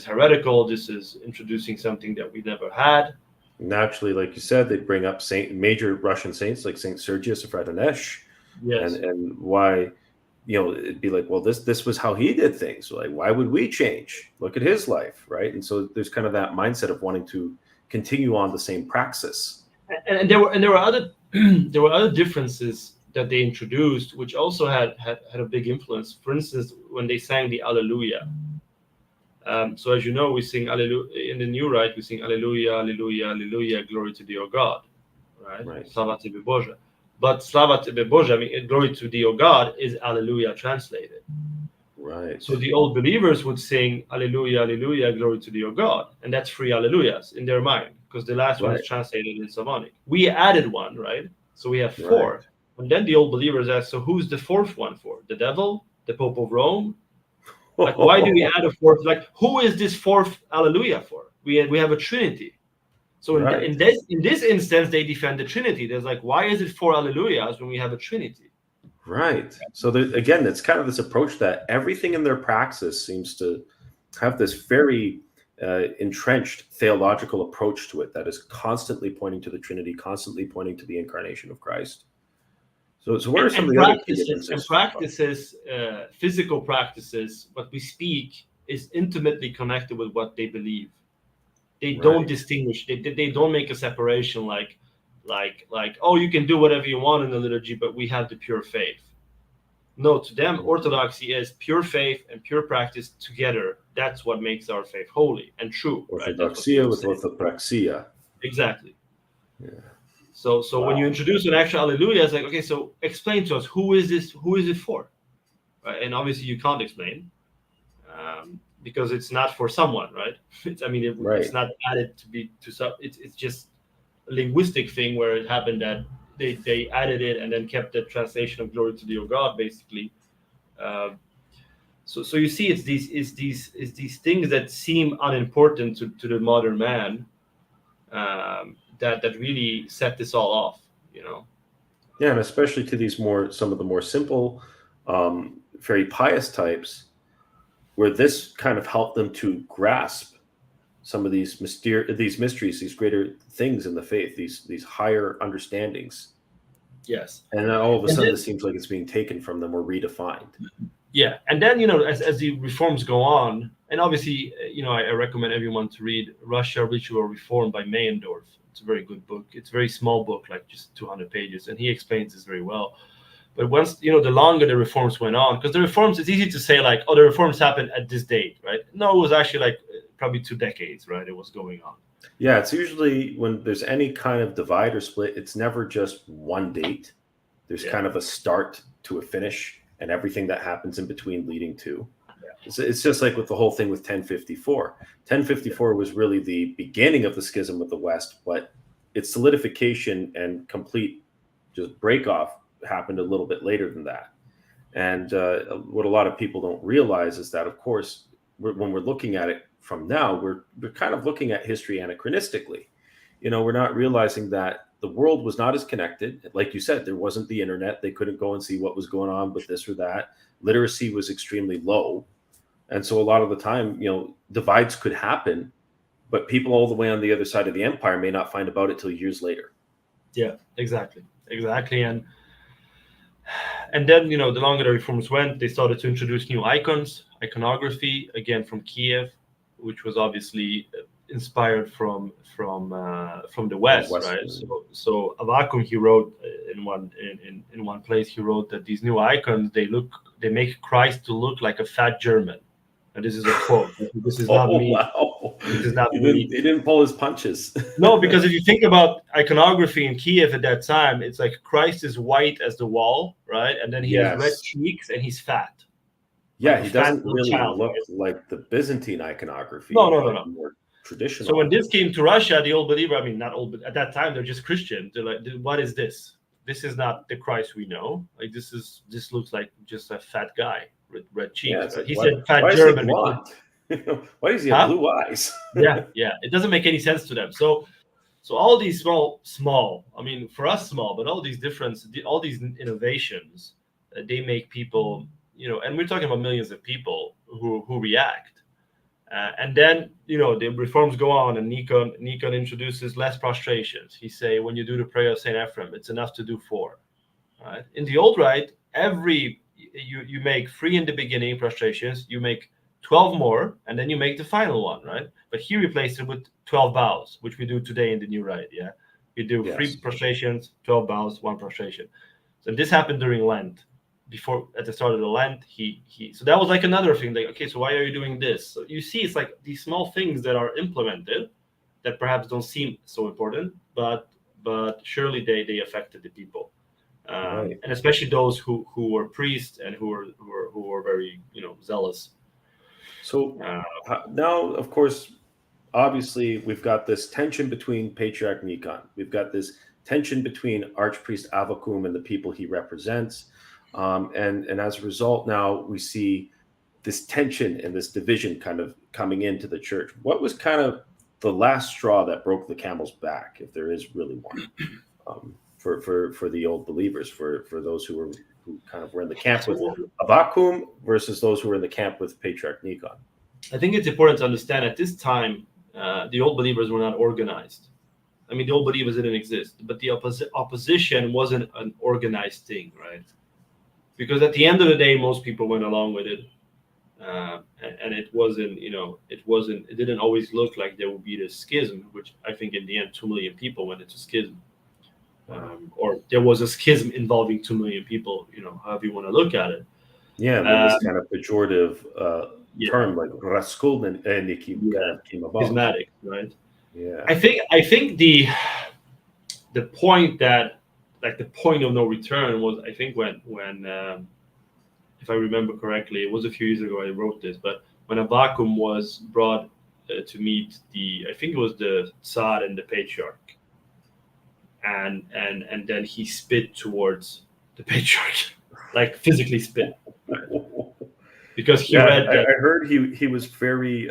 heretical. This is introducing something that we never had. Naturally, like you said, they'd bring up major Russian saints like Saint Sergius of Radonezh, and why, it'd be like, well, this was how he did things. Like, why would we change? Look at his life, right? And so there's kind of that mindset of wanting to continue on the same praxis. And there were other differences that they introduced, which also had a big influence. For instance, when they sang the Alleluia. So as you know, we sing Alleluia in the New Rite. We sing Alleluia, Alleluia, Alleluia, glory to thee, O God, right? Slava tebe Bože. But Slava tebe Bože, glory to thee, O God, is Alleluia translated. Right. So the old believers would sing Alleluia, Alleluia, glory to thee, O God, and that's 3 Alleluias in their mind, because the last one is translated in Slavonic. We added one, right? So we have 4. Right. And then the old believers ask, so who's the 4th one for? The devil? The Pope of Rome? Like, why do we add a 4th? Like, who is this 4th Alleluia for? We have a Trinity. So in this instance, they defend the Trinity. There's like, why is it 4 Alleluias when we have a Trinity? Right. So again, it's kind of this approach that everything in their praxis seems to have this very entrenched theological approach to it that is constantly pointing to the Trinity, constantly pointing to the incarnation of Christ. So what are some of the other key differences? And practices, physical practices, what we speak is intimately connected with what they believe. They don't distinguish. They don't make a separation like, oh, you can do whatever you want in the liturgy, but we have the pure faith. No, to them, orthodoxy is pure faith and pure practice together. That's what makes our faith holy and true. Orthodoxia with orthopraxia. Exactly. Yeah. So when you introduce an extra Alleluia, it's like, okay, so explain to us, who is this? Who is it for? Right? And obviously you can't explain because it's not for someone, right? It's not added to be to some. It's just a linguistic thing where it happened that they added it and then kept the translation of glory to thee, O God, basically. So you see, it's these things that seem unimportant to the modern man that really set this all off, Yeah, and especially to some of the more simple, very pious types, where this kind of helped them to grasp some of these mysteries, these greater things in the faith, these higher understandings. Yes. And then all of a sudden, it seems like it's being taken from them or redefined. Yeah, and then as the reforms go on, and obviously I recommend everyone to read Russia Ritual Reform by Meyendorff. It's a very good book. It's a very small book, like just 200 pages, and he explains this very well. But once the longer the reforms went on, because the reforms, it's easy to say like, oh, the reforms happened at this date, right? No, it was actually like probably 2 decades, right? It was going on. Yeah, it's usually when there's any kind of divide or split, it's never just one date. There's kind of a start to a finish, and everything that happens in between leading to. Yeah. It's just like with the whole thing with 1054. 1054 was really the beginning of the schism with the West, but its solidification and complete just break off happened a little bit later than that. And what a lot of people don't realize is that, of course, when we're looking at it from now, we're kind of looking at history anachronistically. We're not realizing that the world was not as connected. Like you said, there wasn't the internet. They couldn't go and see what was going on with this or that. Literacy was extremely low. And so a lot of the time, divides could happen, but people all the way on the other side of the empire may not find about it till years later. Yeah, exactly. And then, the longer the reforms went, they started to introduce new iconography, again from Kiev, which was obviously inspired from the West, right? So Avvakum, he wrote in one place, he wrote that these new icons, they make Christ to look like a fat German. And this is a quote. This is not me. Wow. This is not me. He didn't pull his punches. No, because if you think about iconography in Kiev at that time, it's like Christ is white as the wall, right? And then he has red cheeks and he's fat. Yeah, he doesn't really look like the Byzantine iconography. No. More traditional. So when this came to Russia, the old believer, not old, but at that time they're just Christian. They're like, what is this? This is not the Christ we know. Like this looks like just a fat guy with red cheeks. Yeah, he said fat German. Why does he have blue eyes? Yeah. It doesn't make any sense to them. So all these small, for us small, but all these innovations, they make people, and we're talking about millions of people who react. And then, the reforms go on, and Nikon introduces less prostrations. He say, when you do the prayer of St. Ephraim, it's enough to do 4. Right? In the Old Rite, you make 3 in the beginning prostrations, you make 12 more, and then you make the final one, right? But he replaced it with 12 bows, which we do today in the new Rite. Yeah, we do 3 prostrations, 12 bows, 1 prostration. So this happened during Lent. Before, at the start of the Lent, so that was like another thing. Like, okay, so why are you doing this? So you see, it's like these small things that are implemented that perhaps don't seem so important, but surely they affected the people, and especially those who were priests and who were very zealous. So now, of course, obviously, we've got this tension between Patriarch Nikon. We've got this tension between Archpriest Avvakum and the people he represents. And as a result, now we see this tension and this division kind of coming into the church. What was kind of the last straw that broke the camel's back, if there is really one, for the old believers, for those who kind of were in the camp with Avvakum versus those who were in the camp with Patriarch Nikon? I think it's important to understand at this time, the old believers were not organized. I mean, the old believers didn't exist, but the opposition wasn't an organized thing, right? Because at the end of the day, most people went along with it, and it wasn't, it didn't always look like there would be this schism, which I think in the end, 2 million people went into schism, or there was a schism involving 2 million people, however you want to look at it. Yeah, and then this kind of pejorative Yeah, term like raskolniki kind yeah, of came about. schismatic, right? Yeah. I think the point that, like, the point of no return was, I think, when if I remember correctly, it was a few years ago I wrote this, but when Avvakum was brought to meet I think it was the Tsar and the Patriarch, and then he spit towards the Patriarch, like physically spit, right? Because he Yeah, read that. I heard he was very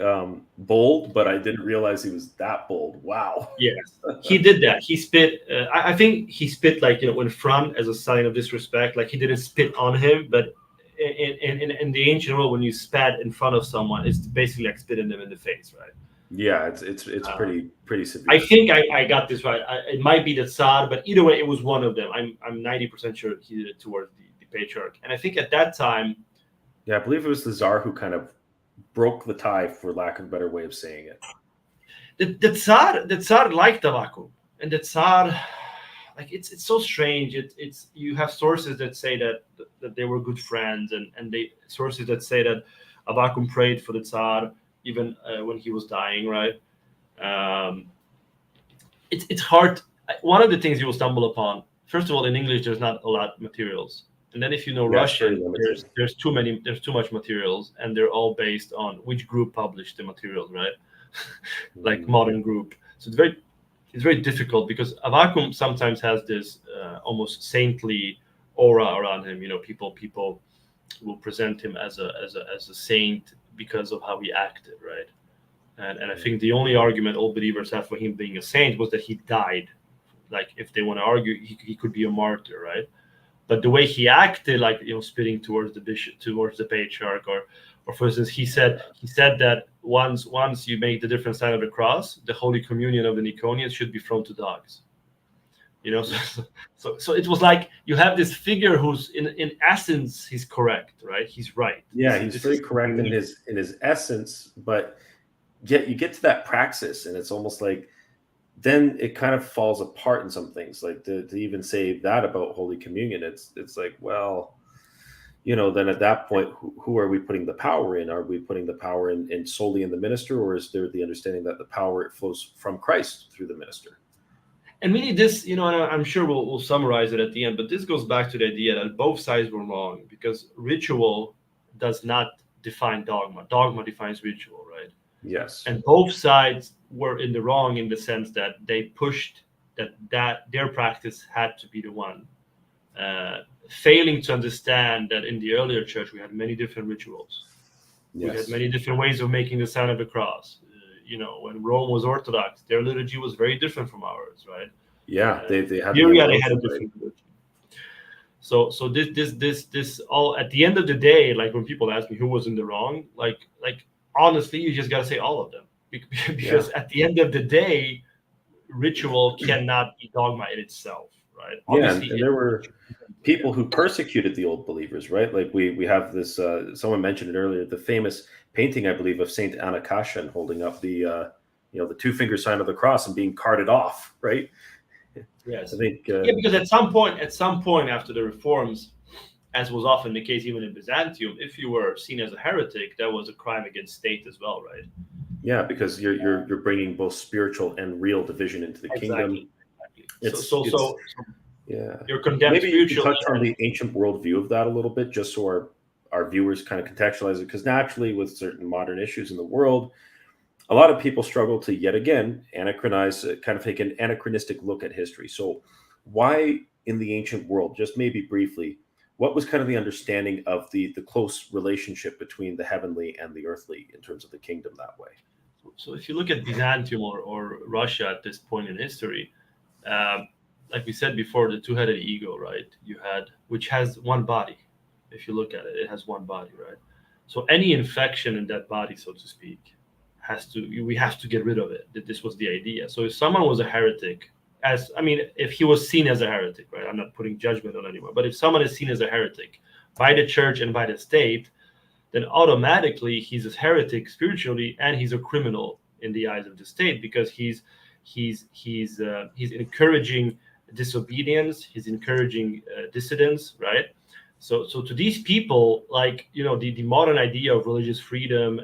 bold, but I didn't realize he was that bold. Wow. Yes, he did that. He spit. I think he spit, like, in front as a sign of disrespect. Like, he didn't spit on him, but in the ancient world, when you spat in front of someone, it's basically like spitting them in the face, right? Yeah, it's Uh, pretty I severe. think I got this right. It might be the Tsar, but either way, it was one of them. I'm 90% sure he did it towards the Patriarch, and I think at that time, Yeah, I believe it was the Tsar who kind of broke the tie, for lack of a better way of saying it. the Tsar liked Avvakum, and the Tsar, like, it's so strange. It's you have sources that say that they were good friends, and they sources that say that Avvakum prayed for the Tsar even when he was dying, right? Um, it's hard. One of the things you will stumble upon, first of all, in English, there's not a lot of materials, and then if you know Yeah, it's very Russian, limited. there's too much materials, and they're all based on which group published the materials, right? Like, Mhm. modern group. So it's very difficult, because Avakum sometimes has this almost saintly aura around him. People will present him as a saint because of how he acted, right? And I think the only argument all believers have for him being a saint was that he died. Like, if they want to argue, he could be a martyr, right? But the way he acted, like, spitting towards the bishop, towards the Patriarch, or for instance, he said that once you make the different sign of the cross, the Holy Communion of the Niconians should be thrown to dogs. So it was like, you have this figure who's in essence, he's correct, right? He's right. Yeah, he's This very is correct in his essence, but yet you get to that praxis, and it's almost like then it kind of falls apart in some things. Like to even say that about Holy Communion, it's like, well, then at that point, who are we putting the power in? Are we putting the power in solely in the minister, or is there the understanding that the power flows from Christ through the minister? And really, this, and I'm sure we'll summarize it at the end, but this goes back to the idea that both sides were wrong, because ritual does not define dogma. Dogma defines ritual, right? Yes. And both sides were in the wrong, in the sense that they pushed that their practice had to be the one, failing to understand that in the earlier church we had many different rituals. We had Yes. many different ways of making the sign of the cross. When Rome was Orthodox, their liturgy was very different from ours, right? Yeah, they had the Syria, they had a ambrosia, right? different liturgy. So this all, at the end of the day, like, when people ask me who was in the wrong, like honestly, you just gotta say all of them, because Yeah. at the end of the day, ritual cannot be dogma in itself, right? Yeah, Obviously, and there were people who persecuted the old believers, right? Like we have this. Someone mentioned it earlier. The famous painting, I believe, of Saint Anna holding up the two finger sign of the cross and being carted off, right? I yes, think. yeah, because at some point after the reforms, as was often the case even in Byzantium, if you were seen as a heretic, that was a crime against state as well, right? Yeah, because you're bringing both spiritual and real division into the kingdom. Exactly. So It's so it's so, so yeah. you're condemned Maybe you can spiritually, touch on and the ancient worldview of that a little bit, just so our viewers kind of contextualize it. Because naturally, with certain modern issues in the world, a lot of people struggle to yet again anachronize, kind of take an anachronistic look at history. So, why in the ancient world, just maybe briefly, what was kind of the understanding of the close relationship between the heavenly and the earthly in terms of the kingdom that way? so if you look at Byzantium or Russia at this point in history, um, like we said before, the two-headed ego, right? Which has one body. If you look at it, it has one body, right? So any infection in that body, so to speak, we have to get rid of it. That this was the idea. So if someone was a heretic, if he was seen as a heretic, right? I'm not putting judgment on anyone, but if someone is seen as a heretic by the church and by the state, then automatically he's a heretic spiritually, and he's a criminal in the eyes of the state, because he's encouraging disobedience, he's encouraging dissidence, right? So to these people, like, the modern idea of religious freedom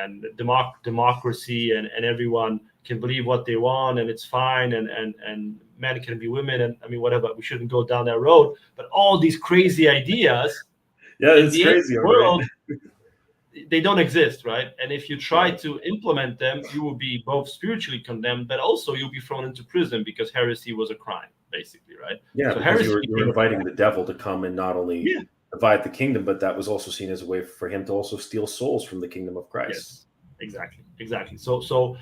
and democracy, and everyone can believe what they want, and it's fine, and men can be women, and whatever, we shouldn't go down that road. But all these crazy ideas, Yeah, in it's the crazy, ancient right? world, they don't exist, right? And if you try to implement them, you will be both spiritually condemned, but also you'll be thrown into prison, because heresy was a crime, basically, right? Yeah, So because heresy you were became a inviting crime. the devil to come and not only Yeah. divide the kingdom, but that was also seen as a way for him to also steal souls from the kingdom of Christ. Yes, exactly. So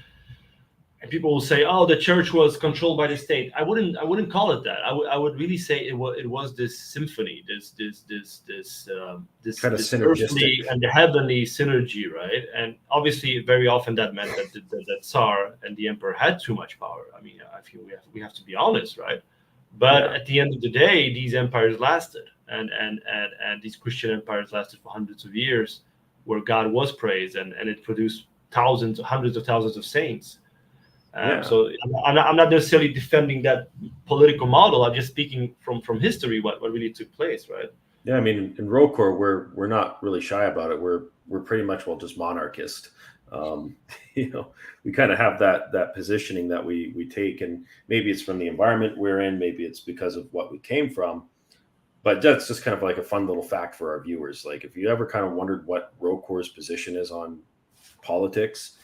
and people will say, "Oh, the church was controlled by the state." I wouldn't call it that. I would really say it was this symphony, this Kind of synergistic. earthly and the heavenly synergy, right? And obviously, very often that meant that the Tsar and the emperor had too much power. I feel we have to be honest, right? But Yeah. at the end of the day, these empires lasted, and these Christian empires lasted for hundreds of years, where God was praised, and it produced thousands, hundreds of thousands of saints. Yeah. So I'm not necessarily defending that political model. I'm just speaking from history, what really took place, right? Yeah, in Rokor, we're not really shy about it. We're pretty much just monarchist. We kind of have that positioning that we take, and maybe it's from the environment we're in, maybe it's because of what we came from. But that's just kind of like a fun little fact for our viewers. Like, if you ever kind of wondered what Rokor's position is on politics,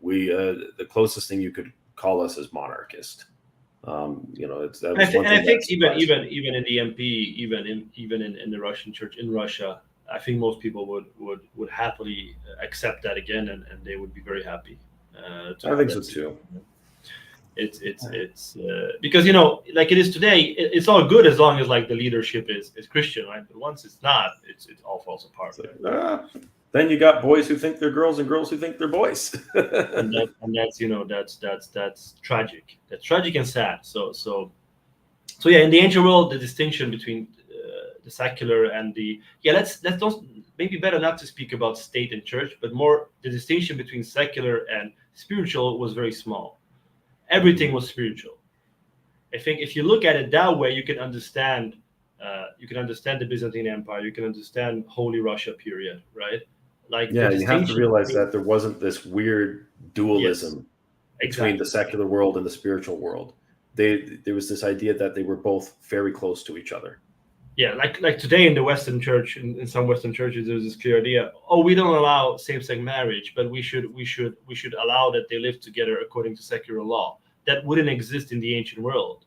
the closest thing you could call us is monarchist. It's that was one And I thing think that surprised me. even in the MP, even in the Russian church in Russia, I think most people would happily accept that again, and they would be very happy. To I have think so that too. It's because, like it is today, it's all good as long as, like, the leadership is Christian, right? But once it's not, it all falls apart. It's like, then you got boys who think they're girls and girls who think they're boys. And that's tragic. That's tragic and sad. So yeah, in the ancient world, the distinction between the secular and the let's don't, maybe better not to speak about state and church, but more the distinction between secular and spiritual was very small. Everything was spiritual. I think if you look at it that way, you can understand the Byzantine Empire, you can understand Holy Russia period, right? Like, the Yeah, you have to distinction realize between, that there wasn't this weird dualism between exactly. the secular world and the spiritual world. There was this idea that they were both very close to each other. Yeah, like today in the Western church, in some Western churches, there's this clear idea. Oh, we don't allow same-sex marriage, but we should allow that they live together according to secular law. That wouldn't exist in the ancient world,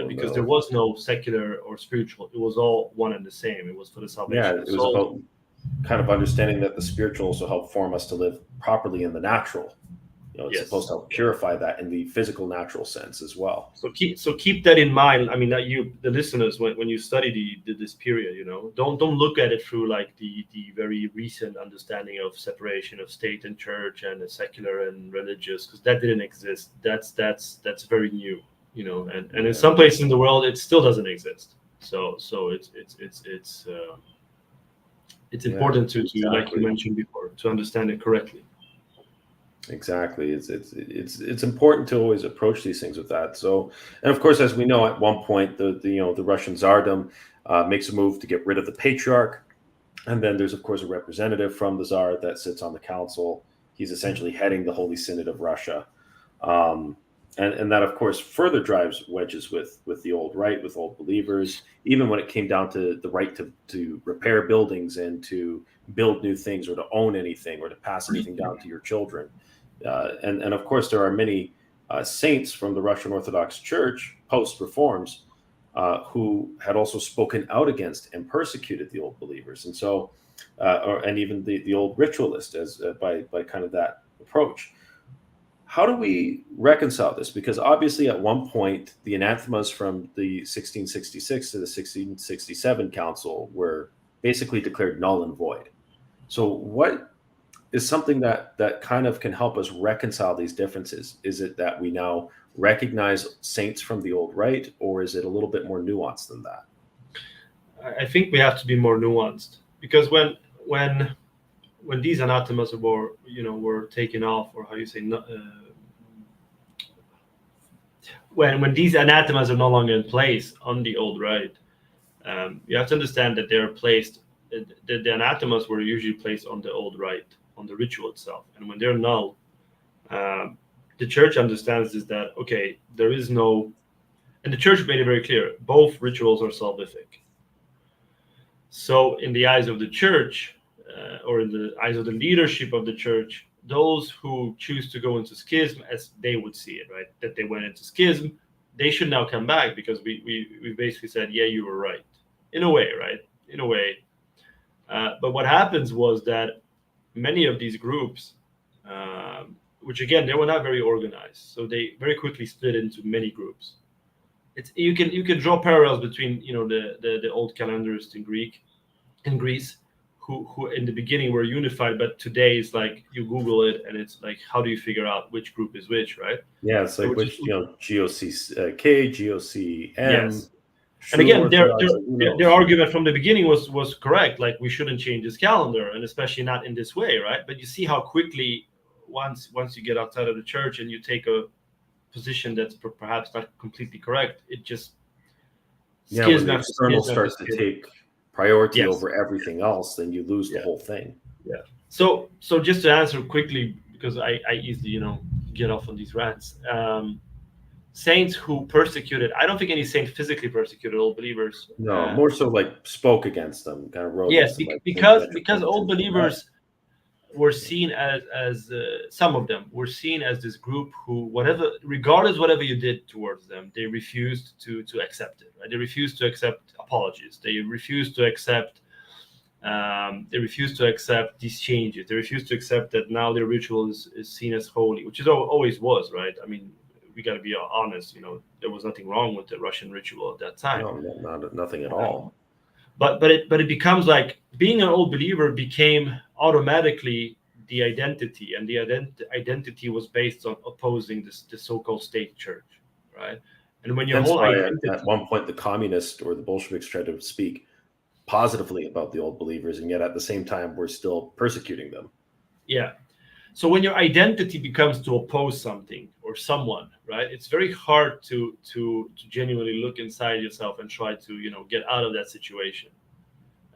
because there was no secular or spiritual. It was all one and the same. It was for the salvation Yeah, of it was souls. about kind of understanding that the spiritual also helped form us to live properly in the natural. It's Yes. supposed to help purify that in the physical, natural sense as well. So keep that in mind. That the listeners, when you study this period, don't look at it through, like, the very recent understanding of separation of state and church and the secular and religious, because that didn't exist. That's very new, and in some places in the world it still doesn't exist. So it's important to like you mentioned before, to understand it correctly. Exactly. It's important to always approach these things with that. So, and of course, as we know, at one point, the Russian Tsardom makes a move to get rid of the patriarch, and then there's, of course, a representative from the Tsar that sits on the council. He's essentially heading the Holy Synod of Russia, and that, of course, further drives wedges with the Old Rite, with Old Believers. Even when it came down to the right to repair buildings and to build new things, or to own anything, or to pass anything down to your children. And of course, there are many saints from the Russian Orthodox Church post-reforms who had also spoken out against and persecuted the Old Believers, and so, and even the old ritualist by kind of that approach. How do we reconcile this? Because obviously, at one point, the anathemas from the 1666 to the 1667 council were basically declared null and void. So what is something that kind of can help us reconcile these differences? Is it that we now recognize saints from the Old Rite, or is it a little bit more nuanced than that? I think we have to be more nuanced, because when these anathemas were taken off, or how you say, when these anathemas are no longer in place on the Old Rite, you have to understand that they're placed. The anathemas were usually placed on the Old Rite, on the ritual itself, and when they're null, the church understands is that, okay, there is no, and the church made it very clear, both rituals are salvific. So in the eyes of the church, or in the eyes of the leadership of the church, those who choose to go into schism, as they would see it, right, that they went into schism, they should now come back, because we basically said, yeah, you were right, in a way, right, in a way. But what happens was that many of these groups, which again, they were not very organized, so they very quickly split into many groups. You can draw parallels between the old calendarists in Greece, who in the beginning were unified, but today is like you Google it and it's like, how do you figure out which group is which, right? Yeah, it's like which GOCK, GOCM. Yes. And True again, Orthodox, who their knows? argument from the beginning was correct. Like, we shouldn't change this calendar, and especially not in this way, right? But you see how quickly once you get outside of the church and you take a position that's perhaps not completely correct, it just Yeah, when the schism after external schism after starts to schism. take priority Yes. over everything else, then you lose the Yeah. whole thing. Yeah. So just to answer quickly, because I easily get off on these rants. Saints who persecuted, I don't think any saint physically persecuted old believers. No, more so like spoke against them, kind of wrote Yes, against them. Like because old believers were seen as some of them were seen as this group who, whatever you did towards them, they refused to accept it. Right? They refused to accept apologies. They refused to accept. They refused to accept these changes. They refused to accept that now their ritual is seen as holy, which is always was, right? I mean, we got to be honest. There was nothing wrong with the Russian ritual at that time. No, nothing at all. But it becomes like being an old believer became automatically the identity, and the identity was based on opposing the so-called state church, right? And when your Hence whole why identity, at one point the communists or the Bolsheviks tried to speak positively about the old believers, and yet at the same time we're still persecuting them. yeah. So when your identity becomes to oppose something or someone, right? It's very hard to genuinely look inside yourself and try to get out of that situation.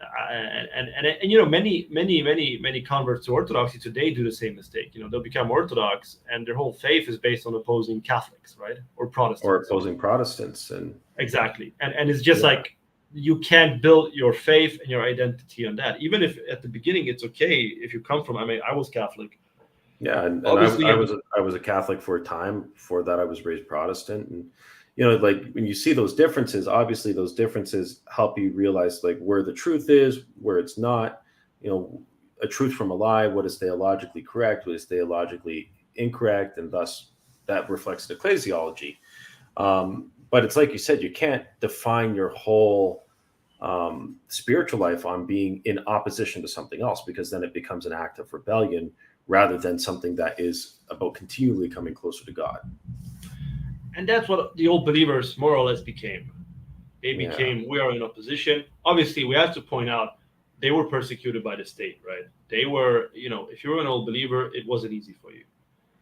And many converts to Orthodoxy today do the same mistake. They'll become Orthodox, and their whole faith is based on opposing Catholics, right, or Protestants, or opposing Protestants, and exactly. And it's just like, you can't build your faith and your identity on that. Even if at the beginning it's okay if you come from. I mean, I was Catholic. Yeah, and I was a Catholic for a time. Before that, I was raised Protestant, and like when you see those differences, obviously those differences help you realize like where the truth is, where it's not. A truth from a lie. What is theologically correct? What is theologically incorrect? And thus that reflects the ecclesiology. But it's like you said, you can't define your whole spiritual life on being in opposition to something else, because then it becomes an act of rebellion rather than something that is about continually coming closer to God. And that's what the old believers more or less became. They became, we are in opposition. Obviously, we have to point out they were persecuted by the state, right? They were, if you were an old believer, it wasn't easy for you.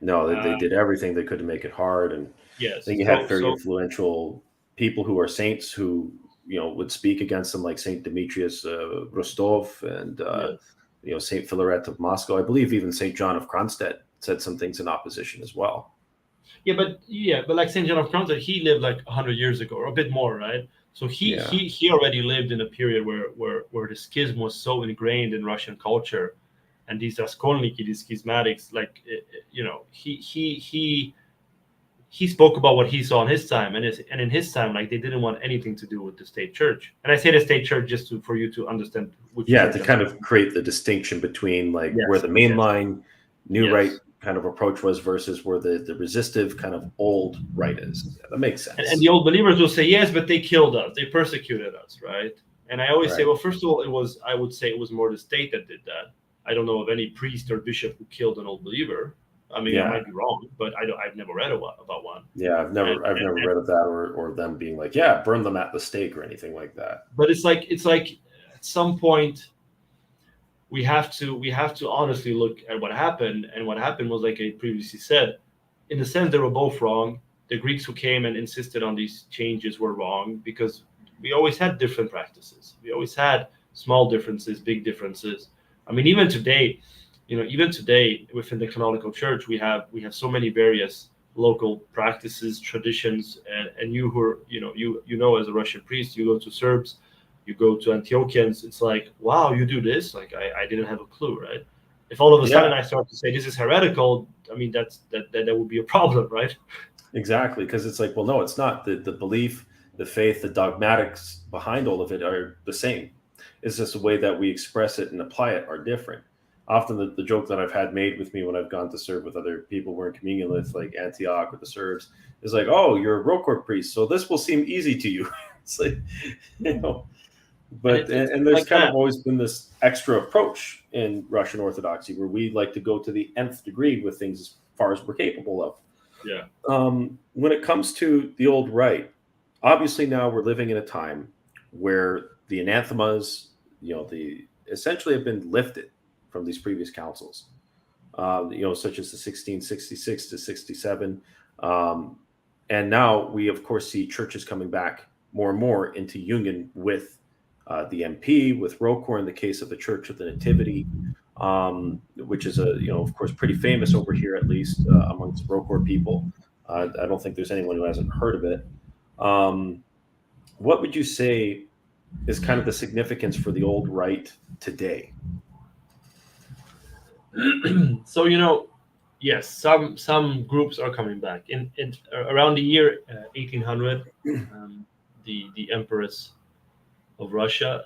No, they did everything they could to make it hard. And yes, then you had very influential people who are saints who, would speak against them, like Saint Demetrius Rostov and Saint Philaret of Moscow. I believe even Saint John of Kronstadt said some things in opposition as well. Yeah, but like Saint John of Kronstadt, he lived like 100 years ago, or a bit more, right? So he already lived in a period where the schism was so ingrained in Russian culture, and these Raskolniki, these schismatics, like he spoke about what he saw in his time, and in his time, like, they didn't want anything to do with the state church. And I say the state church just for you to understand which. Yeah, to kind of create the distinction between like where the mainline new Rite kind of approach was versus where the resistive kind of old Rite is. Yeah, that makes sense. And the old believers will say, yes, but they killed us, they persecuted us, right? And I always say, well, first of all, I would say it was more the state that did that. I don't know of any priest or bishop who killed an old believer. I mean, I might be wrong, but I've never read about one. Yeah, I've never read of that, or them being like, yeah, burn them at the stake or anything like that. But it's like at some point we have to honestly look at what happened, and what happened was, like I previously said, in a sense they were both wrong. The Greeks who came and insisted on these changes were wrong, because we always had different practices. We always had small differences, big differences. I mean, even today, within the canonical church, we have so many various local practices, traditions, and you who are, as a Russian priest, you go to Serbs, you go to Antiochians, it's like, wow, you do this? Like, I didn't have a clue, right? If all of a sudden I start to say this is heretical, I mean, that would be a problem, right? Exactly, because it's like, well, no, it's not. The belief, the faith, the dogmatics behind all of it are the same. It's just the way that we express it and apply it are different. Often the joke that I've had made with me when I've gone to serve with other people we're in communion with, like Antioch or the Serbs, is like, oh, you're a Rokor priest, so this will seem easy to you. It's like, but and there's like kind of always been this extra approach in Russian Orthodoxy where we like to go to the nth degree with things as far as we're capable of. Yeah. When it comes to the Old Rite, obviously now we're living in a time where the anathemas, the essentially have been lifted from these previous councils, such as the 1666 to 67. And now we, of course, see churches coming back more and more into union with the MP, with Rokor in the case of the Church of the Nativity, which is of course, pretty famous over here, at least amongst Rokor people. I don't think there's anyone who hasn't heard of it. What would you say is kind of the significance for the Old Rite today? So, yes, some groups are coming back. In around the year 1800, the Empress of Russia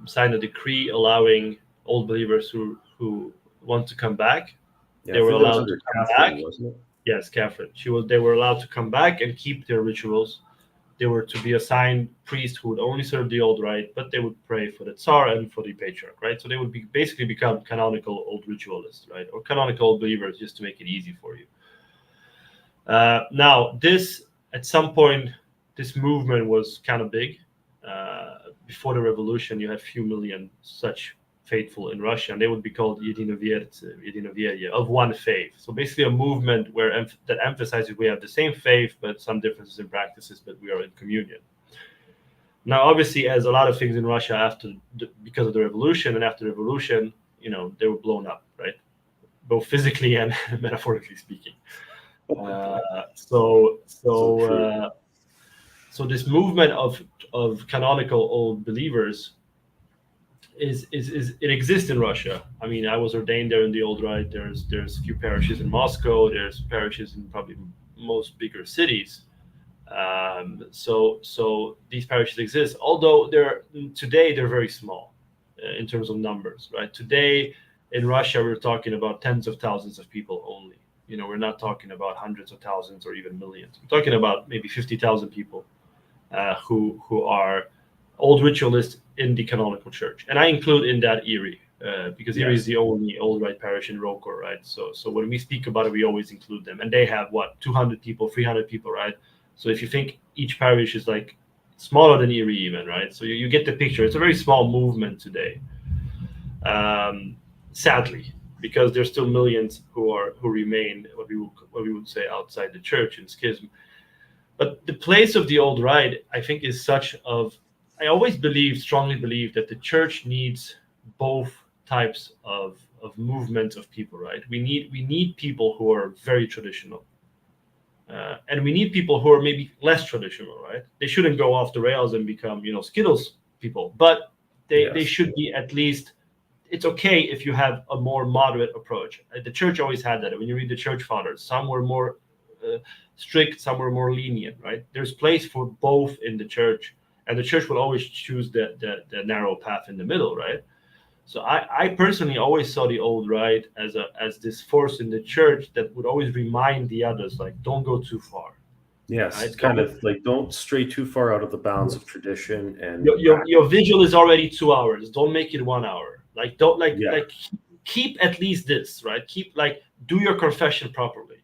signed a decree allowing old believers who want to come back. Yeah, they were allowed to come back. Wasn't it? Yes, Catherine. They were allowed to come back and keep their rituals. They were to be assigned priests who would only serve the Old Rite, but they would pray for the Tsar and for the Patriarch, right? So they would basically become canonical old ritualists, right? Or canonical old believers, just to make it easy for you. Now, at some point, this movement was kind of big. Before the revolution, you had a few million such faithful in Russia, and they would be called Yedinovierye, of one faith. So basically a movement that emphasizes we have the same faith, but some differences in practices, but we are in communion. Now, obviously, as a lot of things in Russia because of the revolution, and after the revolution, they were blown up, right? Both physically and metaphorically speaking. So this movement of canonical old believers it exists in Russia. I mean, I was ordained there in the Old Rite. There's a few parishes in Moscow. There's parishes in probably most bigger cities. So these parishes exist, although today they're very small in terms of numbers, right? Today in Russia, we're talking about tens of thousands of people only. We're not talking about hundreds of thousands or even millions. We're talking about maybe 50,000 people who are old ritualists in the canonical church, and I include in that Erie because Erie is the only Old Rite parish in Rokor, right? So when we speak about it, we always include them, and they have 200 people, 300 people, right? So if you think each parish is like smaller than Erie even, right? So you get the picture. It's a very small movement today, sadly, because there's still millions who remain what we would say outside the church in schism. But the place of the Old Rite, I think, is I always strongly believe that the church needs both types of movements of people, right? We need people who are very traditional, and we need people who are maybe less traditional, right? They shouldn't go off the rails and become, Skittles people, but they should be at least. It's okay if you have a more moderate approach. The church always had that. When you read the church fathers, some were more strict, some were more lenient, right? There's place for both in the church. And the church will always choose the narrow path in the middle, right? So I personally always saw the Old Rite as this force in the church that would always remind the others, like, don't go too far. Yes, right? It's kind of like don't stray too far out of the bounds of tradition. And your vigil is already 2 hours. Don't make it 1 hour. Like don't Yeah. like keep at least this, right? Keep like do your confession properly.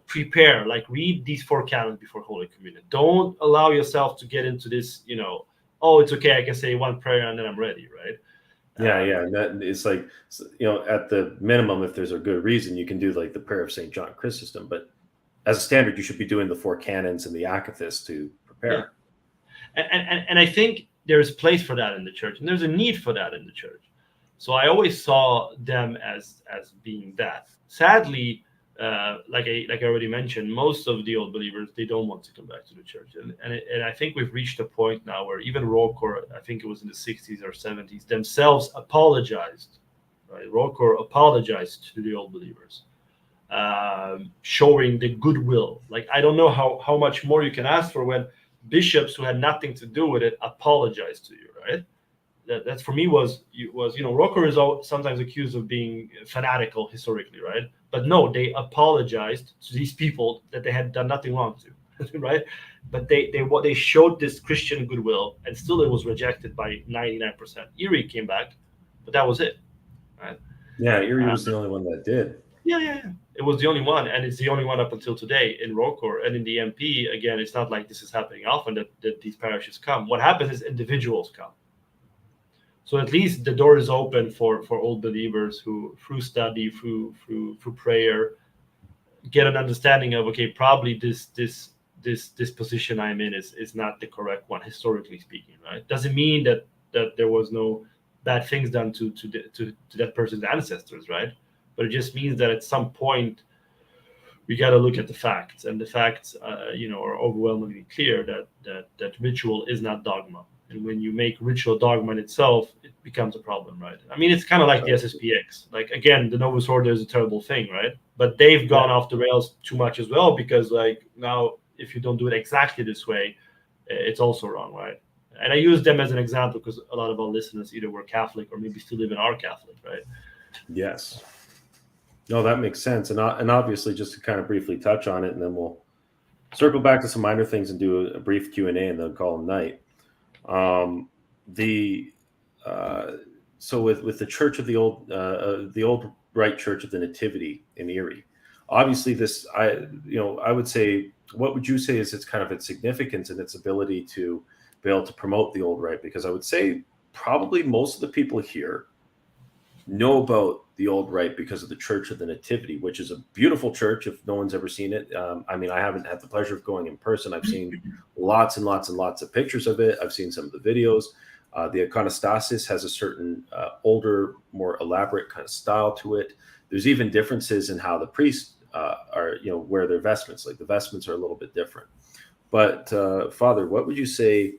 Prepare, like read these 4 canons before Holy Communion. Don't allow yourself to get into this, oh, it's okay, I can say one prayer and then I'm ready, right? Yeah, yeah, and that it's like, at the minimum, if there's a good reason, you can do like the prayer of Saint John Chrysostom, but as a standard, you should be doing the 4 canons and the akathist to Yeah. prepare. And I think there's place for that in the church, and there's a need for that in the church. So I always saw them as being that. Sadly, like I already mentioned, most of the old believers, they don't want to come back to the church, and I think we've reached a point now where even Rokor, I think it was in the 60s or 70s, themselves apologized. Right, Rokor apologized to the old believers, showing the goodwill. Like I don't know how much more you can ask for when bishops who had nothing to do with it apologized to you, right? That for me was Rokor is sometimes accused of being fanatical historically, right? But no, they apologized to these people that they had done nothing wrong to, right? But they showed this Christian goodwill, and still it was rejected by 99%. Erie came back, but that was it, right? Yeah, Erie was the only one that did. Yeah. It was the only one, and it's the only one up until today in Rokor. And in the MP, again, it's not like this is happening often that these parishes come. What happens is individuals come. So at least the door is open for old believers who, through study, through prayer, get an understanding of, okay, probably this position I'm in is not the correct one, historically speaking, right? Doesn't mean that there was no bad things done to that person's ancestors, right? But it just means that at some point we got to look at the facts, and the facts, are overwhelmingly clear that ritual is not dogma. And when you make ritual dogma in itself, it becomes a problem, right? I mean, it's kind of like the SSPX. Like again, the Novus Ordo is a terrible thing, right? But they've gone off the rails too much as well, because like now, if you don't do it exactly this way, it's also wrong, right? And I use them as an example because a lot of our listeners either were Catholic or maybe still even are Catholic, right? Yes. No, that makes sense. And obviously, just to kind of briefly touch on it, and then we'll circle back to some minor things and do a brief Q&A and then call it night. So with the Church of the Old Rite Church of the Nativity in Erie, obviously I would say, what would you say is its significance and its ability to be able to promote the Old Rite? Because I would say probably most of the people here know about the Old Rite because of the Church of the Nativity, which is a beautiful church if no one's ever seen it. I mean, I haven't had the pleasure of going in person. I've seen lots and lots and lots of pictures of it. I've seen some of the videos. The iconostasis has a certain older, more elaborate kind of style to it. There's even differences in how the priests wear their vestments. Like the vestments are a little bit different. But Father, what would you say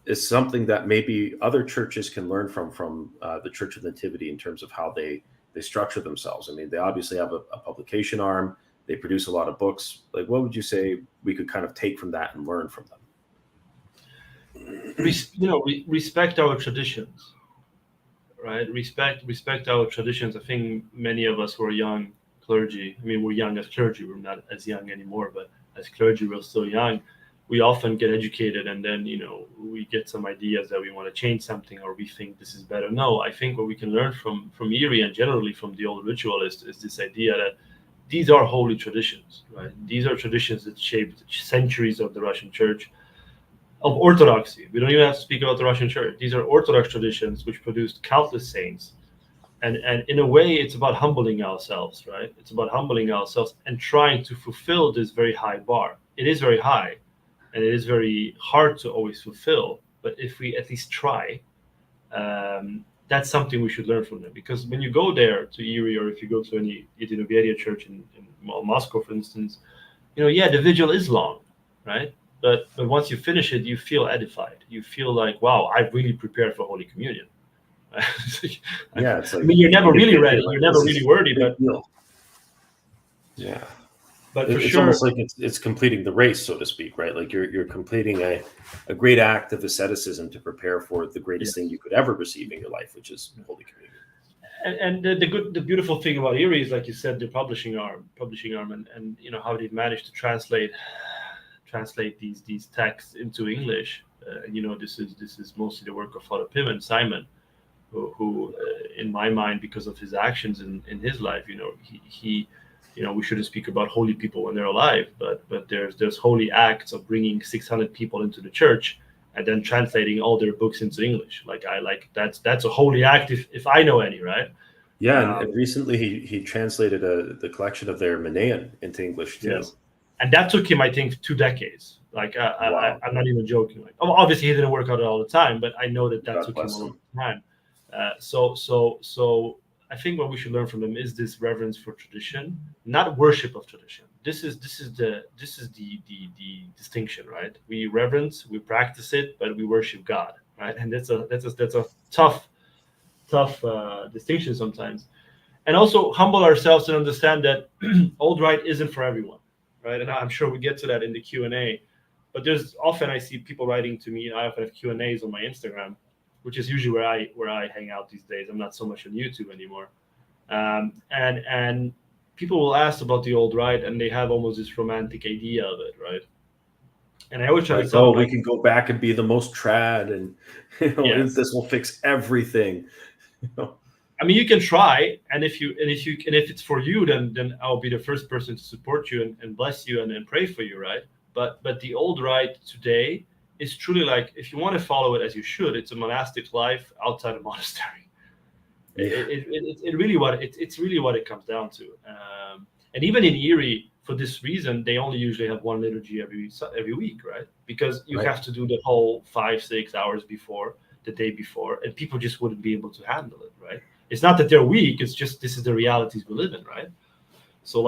is something that maybe other churches can learn from the Church of Nativity in terms of how they structure themselves? I mean, they obviously have a publication arm. They produce a lot of books. Like, what would you say we could kind of take from that and learn from them? Respect our traditions, right? Respect our traditions. I think many of us who are young clergy, I mean, we're young as clergy. We're not as young anymore, but as clergy, we're still young. We often get educated, and then we get some ideas that we want to change something, or we think this is better. No, I think what we can learn from Erie and generally from the old ritualist is this idea that these are holy traditions, right? These are traditions that shaped centuries of the Russian Church, of Orthodoxy. We don't even have to speak about the Russian Church. These are Orthodox traditions which produced countless saints, and in a way, it's about humbling ourselves, right? It's about humbling ourselves and trying to fulfill this very high bar. It is very high. And it is very hard to always fulfill, but if we at least try, that's something we should learn from them. Because when you go there to Erie, or if you go to any Edinoveria church in Moscow, for instance, the vigil is long, right? But once you finish it, you feel edified. You feel like, wow, I've really prepared for Holy Communion. Yeah, it's like, I mean, you're never really ready. You're never really worthy, but yeah. But it's sure, almost like it's completing the race, so to speak, right? Like you're completing a great act of asceticism to prepare for the greatest thing you could ever receive in your life, which is Holy Communion. And the beautiful thing about Erie is, like you said, the publishing arm, and how they've managed to translate these texts into English. This is mostly the work of Father Pim and Simon, who in my mind, because of his actions in his life, he we shouldn't speak about holy people when they're alive, but there's holy acts of bringing 600 people into the church and then translating all their books into English. That's a holy act if I know any, right? Yeah, and recently he translated the collection of their Manean into English too. Yes, and that took him, I think, 2 decades. Wow. I'm not even joking. Obviously, he didn't work on it all the time, but I know that God took him bless a him. long time. So I think what we should learn from him is this reverence for tradition, not worship of tradition. This is the distinction, right? We reverence, we practice it, but we worship God, right? And that's a tough distinction sometimes. And also humble ourselves and understand that Old Rite isn't for everyone, right? And I'm sure we get to that in the Q&A. But there's often I see people writing to me. I often have Q&As on my Instagram, which is usually where I hang out these days. I'm not so much on YouTube anymore. And people will ask about the Old Rite, and they have almost this romantic idea of it, right? And I always try to tell them, we can go back and be the most trad, and yes. this will fix everything. I mean, you can try, and if it's for you, then I'll be the first person to support you and bless you and pray for you, right? But the Old Rite today is truly like, if you want to follow it as you should, it's a monastic life outside a monastery. Yeah. It's really what it comes down to. And even in Erie, for this reason, they only usually have one liturgy every week, right? Because you have to do the whole 5-6 hours before, the day before, and people just wouldn't be able to handle it, right? It's not that they're weak; it's just this is the realities we live in, right? So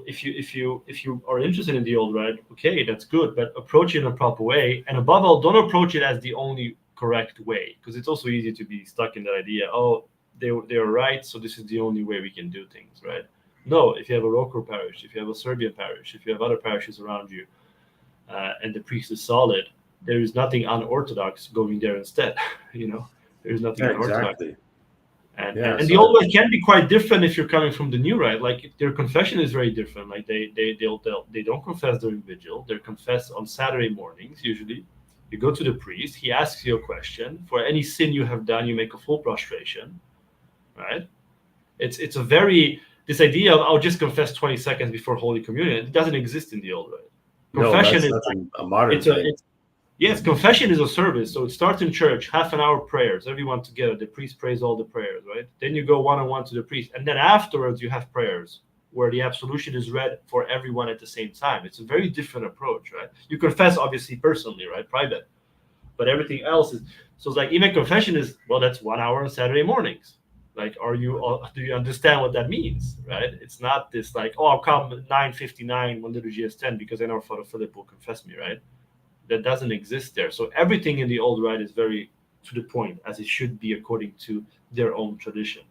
if you are interested in the Old Rite, okay, that's good, but approach it in a proper way, and above all, don't approach it as the only correct way, because it's also easy to be stuck in that idea. Oh, they're right, so this is the only way we can do things, right? No, if you have a local parish, if you have a Serbian parish, if you have other parishes around you, and the priest is solid, there is nothing unorthodox going there instead. There's nothing unorthodox. Exactly. And the Old Rite can be quite different if you're coming from the New Rite. Like their confession is very different. Like they don't confess during vigil. They confess on Saturday mornings usually. You go to the priest. He asks you a question. For any sin you have done, you make a full prostration. Right? It's a very this idea of I'll just confess 20 seconds before Holy Communion. It doesn't exist in the Old Rite. Confession that's a modern thing. Yes, confession is a service. So it starts in church, half an hour prayers, everyone together. The priest prays all the prayers, right? Then you go one-on-one to the priest. And then afterwards, you have prayers where the absolution is read for everyone at the same time. It's a very different approach, right? You confess, obviously, personally, right? Private. But everything else is... So it's like even confession is, well, that's 1 hour on Saturday mornings. Like, do you understand what that means, right? It's not this like, oh, I'll come at 9:59 when liturgy is 10 because I know Father Philip will confess me, right? That doesn't exist there. So everything in the Old Rite is very to the point, as it should be according to their own tradition.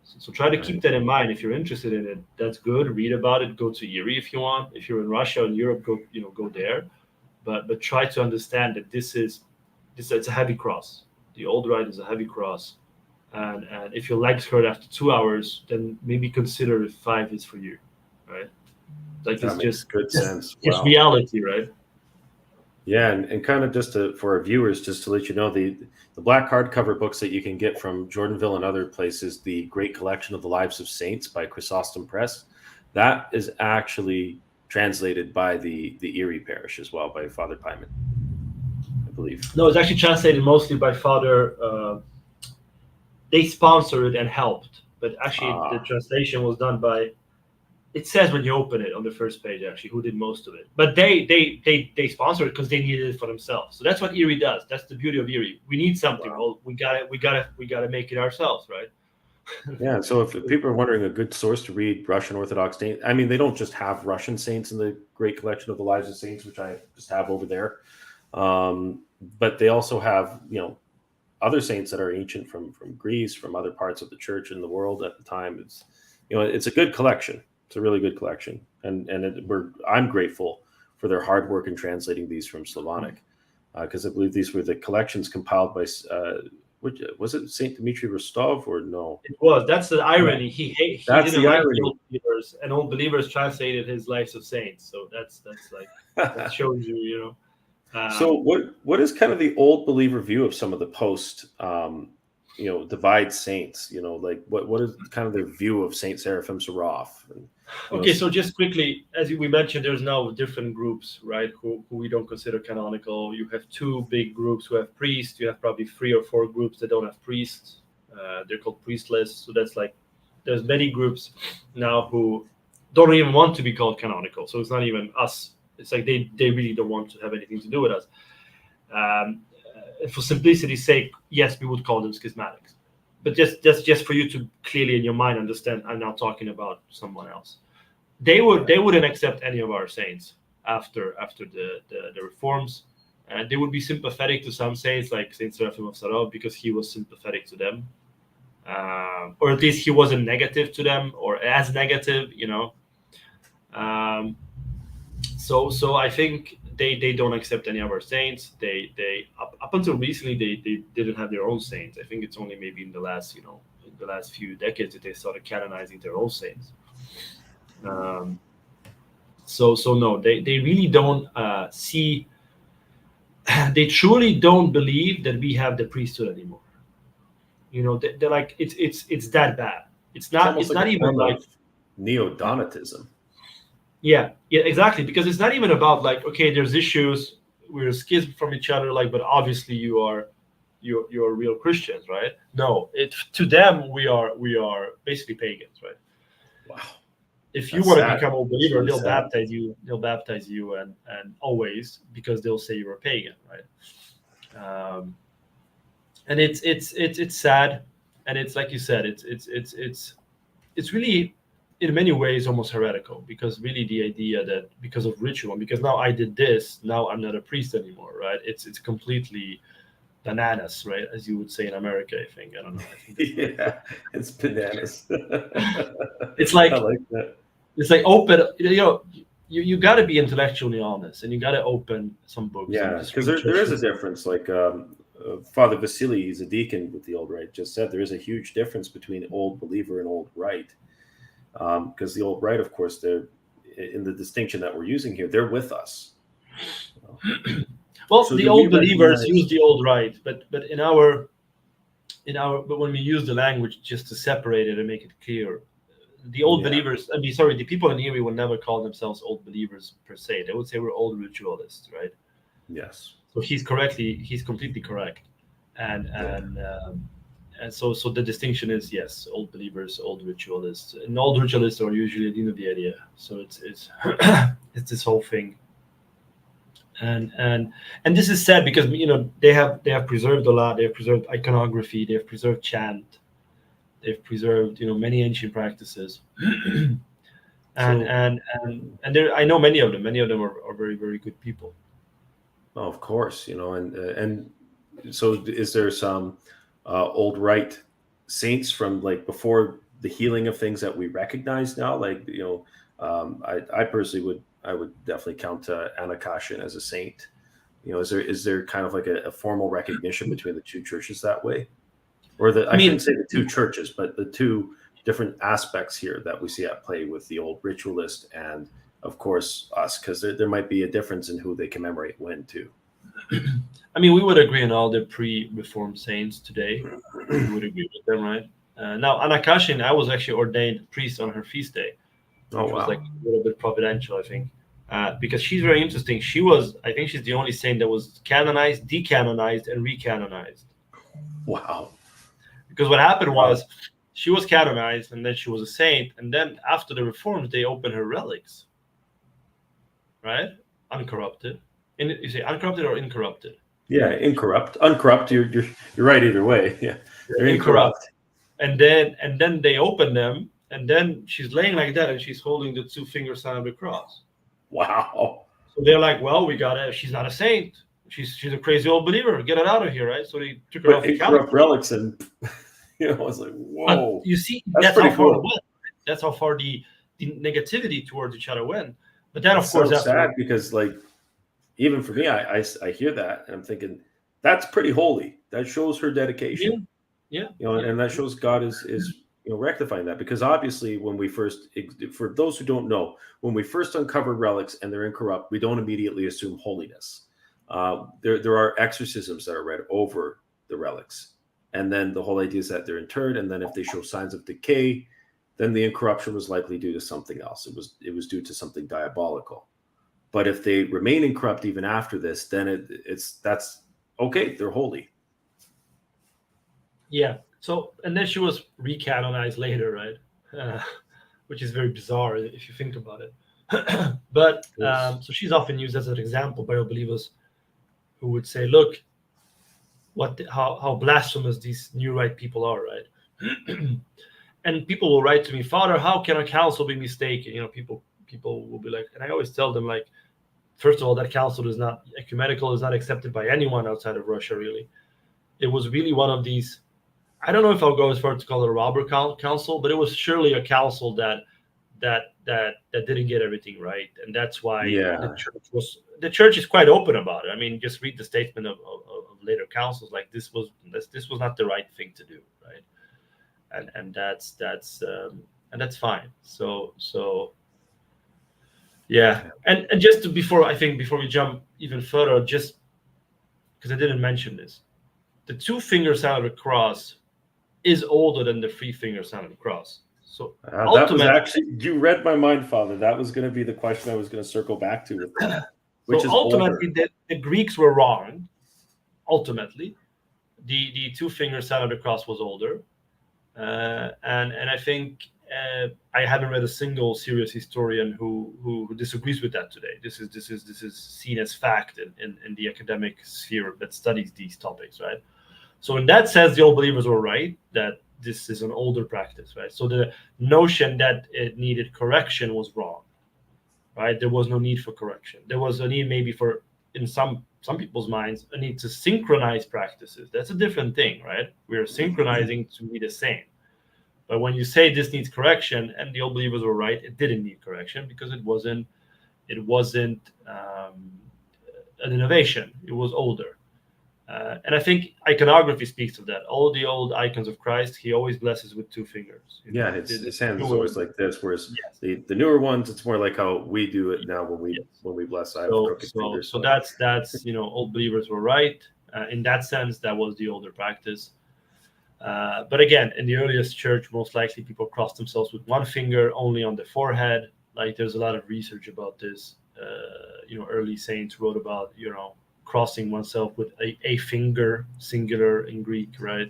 So try to keep that in mind. If you're interested in it, that's good. Read about it. Go to Erie if you want. If you're in Russia and Europe, go there. But try to understand that it's a heavy cross. The Old Rite is a heavy cross, and if your legs hurt after 2 hours, then maybe consider if 5 is for you, right? Like that it's makes good sense. It's reality, right? Yeah, and kind of just for our viewers, just to let you know, the black hardcover books that you can get from Jordanville and other places, the Great Collection of the Lives of Saints by Chrysostom Press, that is actually translated by the Erie Parish as well, by Father Pyman, I believe. No, it's actually translated mostly by Father. They sponsored it and helped, but actually the translation was done by. It says when you open it on the first page actually who did most of it, but they sponsored it because they needed it for themselves. So that's what Erie does. That's the beauty of Erie. We need something. Wow. Well, we gotta make it ourselves, right? Yeah. So if people are wondering a good source to read Russian Orthodox saints, I mean, they don't just have Russian saints in the Great Collection of the Lives of Saints, which I just have over there, but they also have other saints that are ancient from Greece, from other parts of the church in the world at the time. It's a good collection. It's a really good collection, and I'm grateful for their hard work in translating these from Slavonic, because I believe these were the collections compiled by was it Saint Dmitry Rostov or no? It was. That's the irony. He that's didn't the like irony. the Old Believers, and Old Believers translated his Lives of Saints. So that's like that shows you, So what is kind of the old believer view of some of the post divide saints? Like what is kind of their view of Saint Seraphim Saraf? And, Okay, so just quickly, as we mentioned, there's now different groups, right, who we don't consider canonical. You have two big groups who have priests. You have probably 3 or 4 groups that don't have priests. They're called priestless. So that's like, there's many groups now who don't even want to be called canonical. So it's not even us. It's like they really don't want to have anything to do with us. For simplicity's sake, yes, we would call them schismatics. But just for you to clearly in your mind understand, I'm now talking about someone else. They wouldn't accept any of our saints after the reforms. They would be sympathetic to some saints like Saint Seraphim of Sarov because he was sympathetic to them, or at least he wasn't negative to them or as negative, So I think they don't accept any of our saints. They up until recently they didn't have their own saints. I think it's only maybe in the last few decades that they started canonizing their own saints. So no, they really don't see. They truly don't believe that we have the priesthood anymore. They're like it's that bad. It's not even like neo-Donatism. Yeah, exactly. Because it's not even about like, okay, there's issues, we're schismed from each other, like, but obviously you're real Christians, right? No, to them we are basically pagans, right? Wow. If you want to become a believer, really they'll baptize you and always, because they'll say you're a pagan, right? And it's sad, and it's like you said, it's really in many ways almost heretical, because really the idea that because of ritual, because now I did this, now I'm not a priest anymore, right? It's completely bananas, right? As you would say in America, I think. I don't know. Yeah, it's bananas. It's like, I like that. It's like open, you got to be intellectually honest, and you got to open some books. Yeah, because there is a difference. Like Father Vasily, he's a deacon with the Old Rite, just said there is a huge difference between Old Believer and Old Rite. Because the Old Rite, of course, they're in the distinction that we're using here, they're with us. Well, So the Old Believers use the Old Rite, but when we use the language just to separate it and make it clear, the Old Believers, the people in Erie will never call themselves Old Believers per se. They would say we're Old Ritualists, right? Yes. So he's completely correct, and so the distinction is, yes, Old Believers, Old Ritualists, and Old Ritualists are usually at the end of the idea. So it's it's this whole thing, and this is sad because they have preserved a lot. They have preserved iconography. They have preserved chant. They've preserved many ancient practices, and there, I know many of them. Many of them are very, very good people. Oh, of course, and so is there some Old Rite saints from like before the healing of things that we recognize now? Like I personally would definitely count Anna Kashin as a saint. Is there kind of like a formal recognition between the two churches that way? Or I shouldn't say the two churches, but the two different aspects here that we see at play with the Old Ritualist and, of course, us, because there might be a difference in who they commemorate when, too. I mean, we would agree on all the pre-Reformed saints today. We would agree with them, right? Now, Anna Kashin, I was actually ordained priest on her feast day, which was like a little bit providential, I think, because she's very interesting. I think she's the only saint that was canonized, decanonized, and recanonized. Wow. Because what happened was she was canonized and then she was a saint. And then after the reforms, they opened her relics, right? Uncorrupted. You say uncorrupted or incorrupted? Yeah, incorrupt. Uncorrupt, you're right either way. Yeah, they're incorrupt. And then they open them, and then she's laying like that, and she's holding the 2-finger sign of the cross. Wow. So they're like, well, she's not a saint. She's a crazy old believer. Get it out of here, right? So they took her off the calendar. Relics, and I was like, whoa. But you see, that's how far it went. That's how far the negativity towards each other went. But then, of course, that's sad because, like, even for me, I hear that and I'm thinking that's pretty holy. That shows her dedication. Yeah. And that shows God is rectifying that, because obviously when we first, for those who don't know, when we first uncover relics and they're incorrupt, we don't immediately assume holiness. there are exorcisms that are read over the relics, and then the whole idea is that they're interred, and then if they show signs of decay, then the incorruption was likely due to something else. It was due to something diabolical. But if they remain incorrupt even after this, then that's okay. They're holy. Yeah. So, and then she was recanonized later, right? Which is very bizarre if you think about it. But Yes. so she's often used as an example by believers who would say, "Look, how blasphemous these new right people are," right? And people will write to me, "Father, how can a council be mistaken?" People will be like, and I always tell them, like, first of all, that council is not ecumenical, is not accepted by anyone outside of Russia. Really, it was really one of these. I don't know if I'll go as far to call it a robber council, but it was surely a council that didn't get everything right, and that's why Yeah. the church is quite open about it. I mean, just read the statement of later councils. Like, this was not the right thing to do, right? And that's fine. So yeah, and just before we jump even further, just because I didn't mention this, the 2-finger sign of the cross is older than the 3-finger sign of the cross. So That was ultimately, actually, you read my mind, Father. That was going to be the question I was going to circle back to with that, which is older. the Greeks were wrong. Ultimately, the 2-finger sign of the cross was older, and I think I haven't read a single serious historian who disagrees with that today. This is seen as fact in the academic sphere that studies these topics, right? So in that sense, the old believers were right that this is an older practice, right? So the notion that it needed correction was wrong, right? There was no need for correction. There was a need maybe for, in some people's minds, a need to synchronize practices. That's a different thing, right? We are synchronizing to be the same. But when you say this needs correction, and the old believers were right, it didn't need correction because it wasn't an innovation. It was older. And I think iconography speaks of that. All the old icons of Christ, he always blesses with 2 fingers. Yeah, his hand is always like this, whereas Yes. the newer ones, it's more like how we do it now when Yes. we bless. I have crooked fingers. So that's old believers were right. In that sense, that was the older practice. But again, in the earliest church, most likely people crossed themselves with 1 finger only on the forehead. Like, there's a lot of research about this. Early saints wrote about crossing oneself with a finger, singular in Greek, right?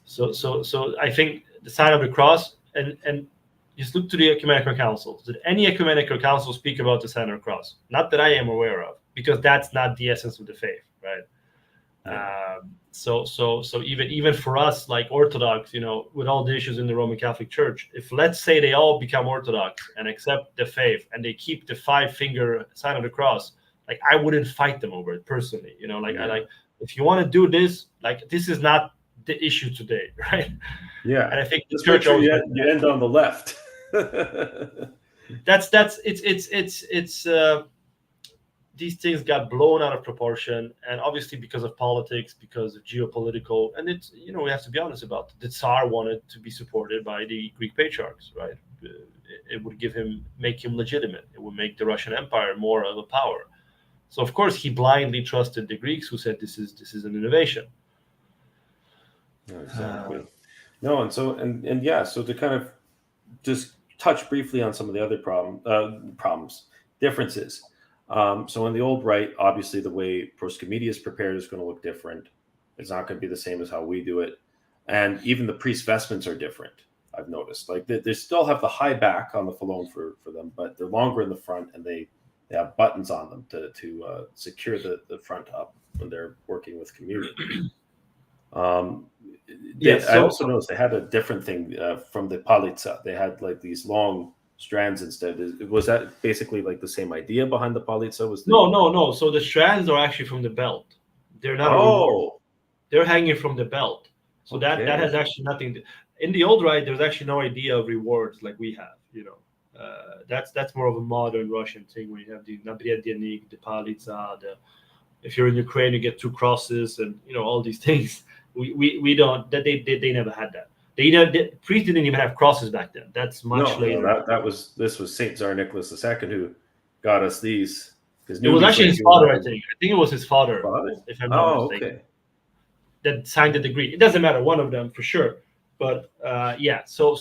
So I think the sign of the cross, and just look to the ecumenical councils. Did any ecumenical council speak about the sign of the cross? Not that I am aware of, because that's not the essence of the faith, right? Yeah. So even for us, like Orthodox, with all the issues in the Roman Catholic Church, if, let's say, they all become Orthodox and accept the faith and they keep the 5-finger sign of the cross, like, I wouldn't fight them over it personally. I if you want to do this, like, this is not the issue today, right? Yeah. And I think the Just church make sure always you end on the left. it's these things got blown out of proportion, and obviously because of politics, because of geopolitical, and it's we have to be honest about it. The Tsar wanted to be supported by the Greek patriarchs, right? It would make him legitimate. It would make the Russian Empire more of a power. So of course he blindly trusted the Greeks, who said this is an innovation. Exactly. No, and yeah, so to kind of just touch briefly on some of the other differences. So in the Old Rite, obviously the way proscomedia is prepared is going to look different. It's not going to be the same as how we do it, and even the priest's vestments are different. I've noticed, like they still have the high back on the phylone for them, but they're longer in the front, and they have buttons on them to secure the front up when they're working with communion. I also noticed they had a different thing from the palitsa. They had like these long strands instead. Was that basically like the same idea behind the palitsa? No. So the strands are actually from the belt. They're not a reward. They're hanging from the belt. So that has actually nothing to, in the Old Rite, there's actually no idea of rewards like we have. That's more of a modern Russian thing, where you have the nabriedyanik, the palitsa, if you're in Ukraine, you get 2 crosses, and all these things. We don't. That they never had that. The priests didn't even have crosses back then. That's much later. This was Saint Tsar Nicholas II who got us these It was actually his father, I think. I think it was his father, if I'm not mistaken, okay. that signed the degree. It doesn't matter, one of them for sure. But yeah, so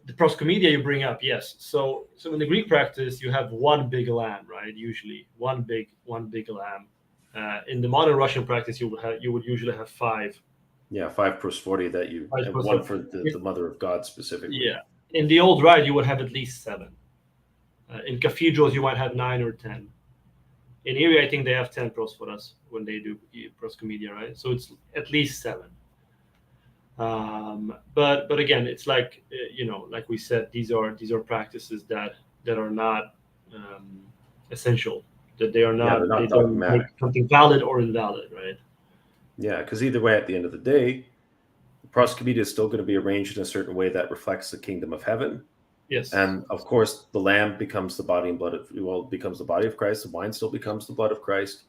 the proscomedia you bring up, yes. So in the Greek practice, you have one big lamb, right? Usually one big lamb. In the modern Russian practice, you would usually have five. Yeah, 5 prosphori that you have one for the Mother of God specifically. Yeah. In the Old Rite, you would have at least 7. In cathedrals, you might have 9 or 10. In Erie, I think they have 10 prosphoras when they do proscomedia, right? So it's at least 7. But again, it's like like we said, these are practices that are not essential. That they are not. They're not they don't make dogmatic. something valid or invalid, right? Yeah, because either way, at the end of the day, the proscomedia is still going to be arranged in a certain way that reflects the kingdom of heaven. Yes. And of course, the lamb becomes the body and blood of becomes the body of Christ. The wine still becomes the blood of Christ.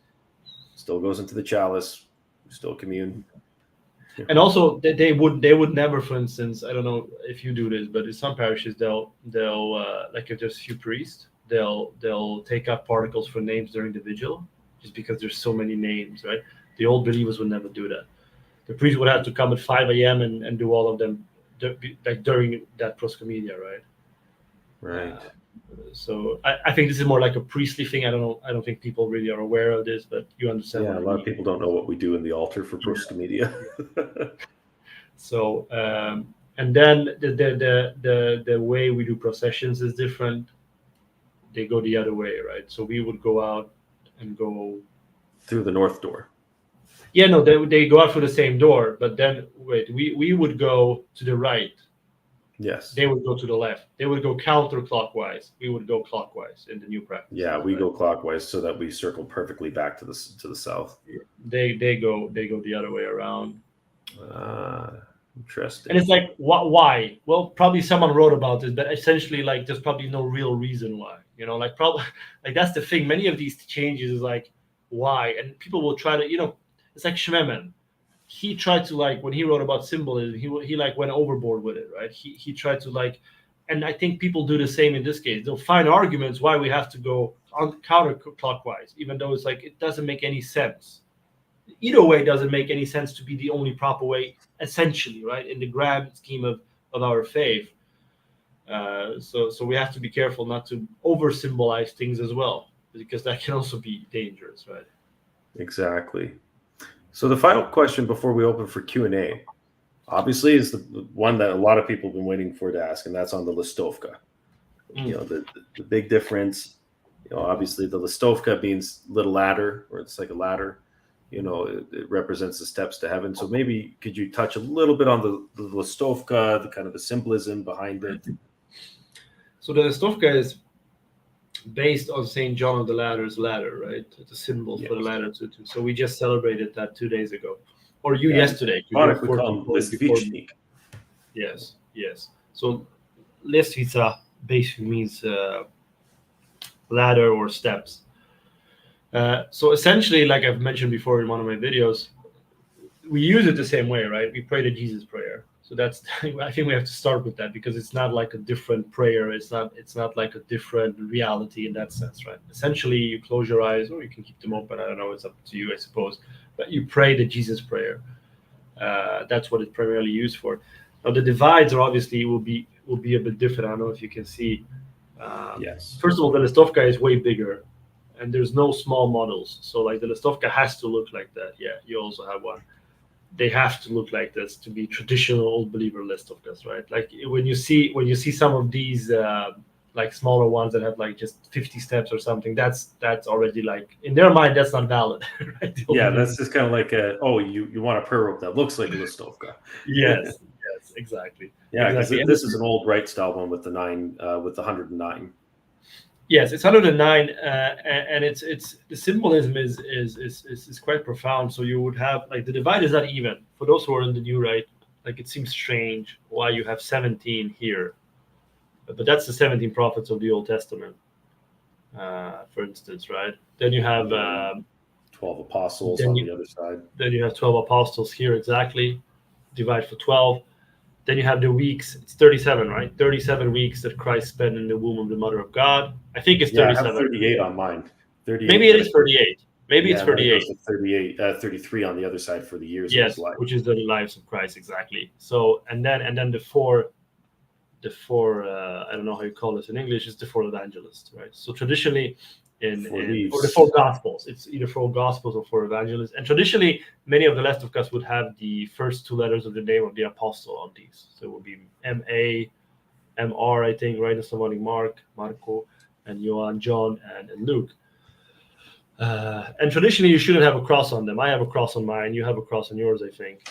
Still goes into the chalice. We still commune. And also, they would never, for instance, I don't know if you do this, but in some parishes they'll like if there's a few priests, they'll take up particles for names during the vigil, just because there's so many names, right? The old believers would never do that. The priest would have to come at 5 a.m. and do all of them, like during that proscomedia, right? Right. So I think this is more like a priestly thing. I don't think people really are aware of this, but you understand. Yeah, a lot of people don't know what we do in the altar for proscomedia. So and then the way we do processions is different. They go the other way, right? So we would go out and go through the north door. Yeah, no, they go out through the same door, but then we would go to the right. Yes. They would go to the left. They would go counterclockwise. We would go clockwise in the new practice. Yeah, we go clockwise so that we circle perfectly back to the south. They go the other way around. Interesting. And it's like, why? Well, probably someone wrote about this, but essentially, like, there's probably no real reason why. Like probably, like that's the thing. Many of these changes is like, why? And people will try to, it's like Schmemann. He tried to, like, when he wrote about symbolism, he like went overboard with it, right? He tried to, like, and I think people do the same in this case. They'll find arguments why we have to go counterclockwise, even though it's like it doesn't make any sense. Either way, it doesn't make any sense to be the only proper way, essentially, right? In the grand scheme of our faith. So we have to be careful not to over symbolize things as well, because that can also be dangerous, right? Exactly. So the final question before we open for Q&A, obviously, is the one that a lot of people have been waiting for to ask, and that's on the listovka. The big difference, obviously the listovka means little ladder, or it's like a ladder. It represents the steps to heaven. So maybe could you touch a little bit on the listovka, the kind of the symbolism behind it? So the listovka is based on St. John of the Ladder's ladder, right? It's a symbol for the ladder. So we just celebrated that 2 days ago, or yesterday. We call him Listvichnik. Yes. So Listvica basically means ladder or steps. So essentially, like I've mentioned before in one of my videos, we use it the same way, right? We pray the Jesus prayer. So that's, I think we have to start with that, because it's not like a different prayer. It's not like a different reality in that sense, right? Essentially, you close your eyes, or you can keep them open. I don't know. It's up to you, I suppose. But you pray the Jesus prayer. That's what it's primarily used for. Now the divides are obviously will be a bit different. I don't know if you can see. Yes. First of all, the listovka is way bigger, and there's no small models. So like the listovka has to look like that. Yeah, you also have one. They have to look like this to be traditional old believer listovkas, right? Like when you see some of these like smaller ones that have like just 50 steps or something, that's already, like, in their mind, that's not valid, right? Yeah, that's just kind of like you want a prayer rope that looks like a listovka. Yes, exactly. Yeah, because exactly. this is an Old Rite style one with the 109. Yes, it's 109, and it's the symbolism is quite profound. So you would have, like, the divide is not even. For those who are in the new rite, like, it seems strange why you have 17 here, but that's the 17 prophets of the Old Testament, for instance, right? Then you have 12 apostles on the other side. Then you have 12 apostles here, exactly. Divide for 12. Then you have the weeks. It's 37, right? 37 weeks that Christ spent in the womb of the Mother of God. I think it's Yeah, I have 37. 38 on mine. 38. Maybe it is 38. Maybe it's Yeah, and then it 38. goes to 38, 33 on the other side for the years of his Yes, life. which is the lives of Christ, exactly. So and then the four I don't know how you call it in English, is the four evangelists, right? So traditionally Four or leaves. the four gospels, it's either four gospels or four evangelists. And traditionally many of the left of us would have the first two letters of the name of the apostle on these. So it would be M-A, M-R, I think, right? So Mark, Marco, and Johann, John, and Luke. And traditionally you shouldn't have a cross on them. I have a cross on mine, you have a cross on yours, I think.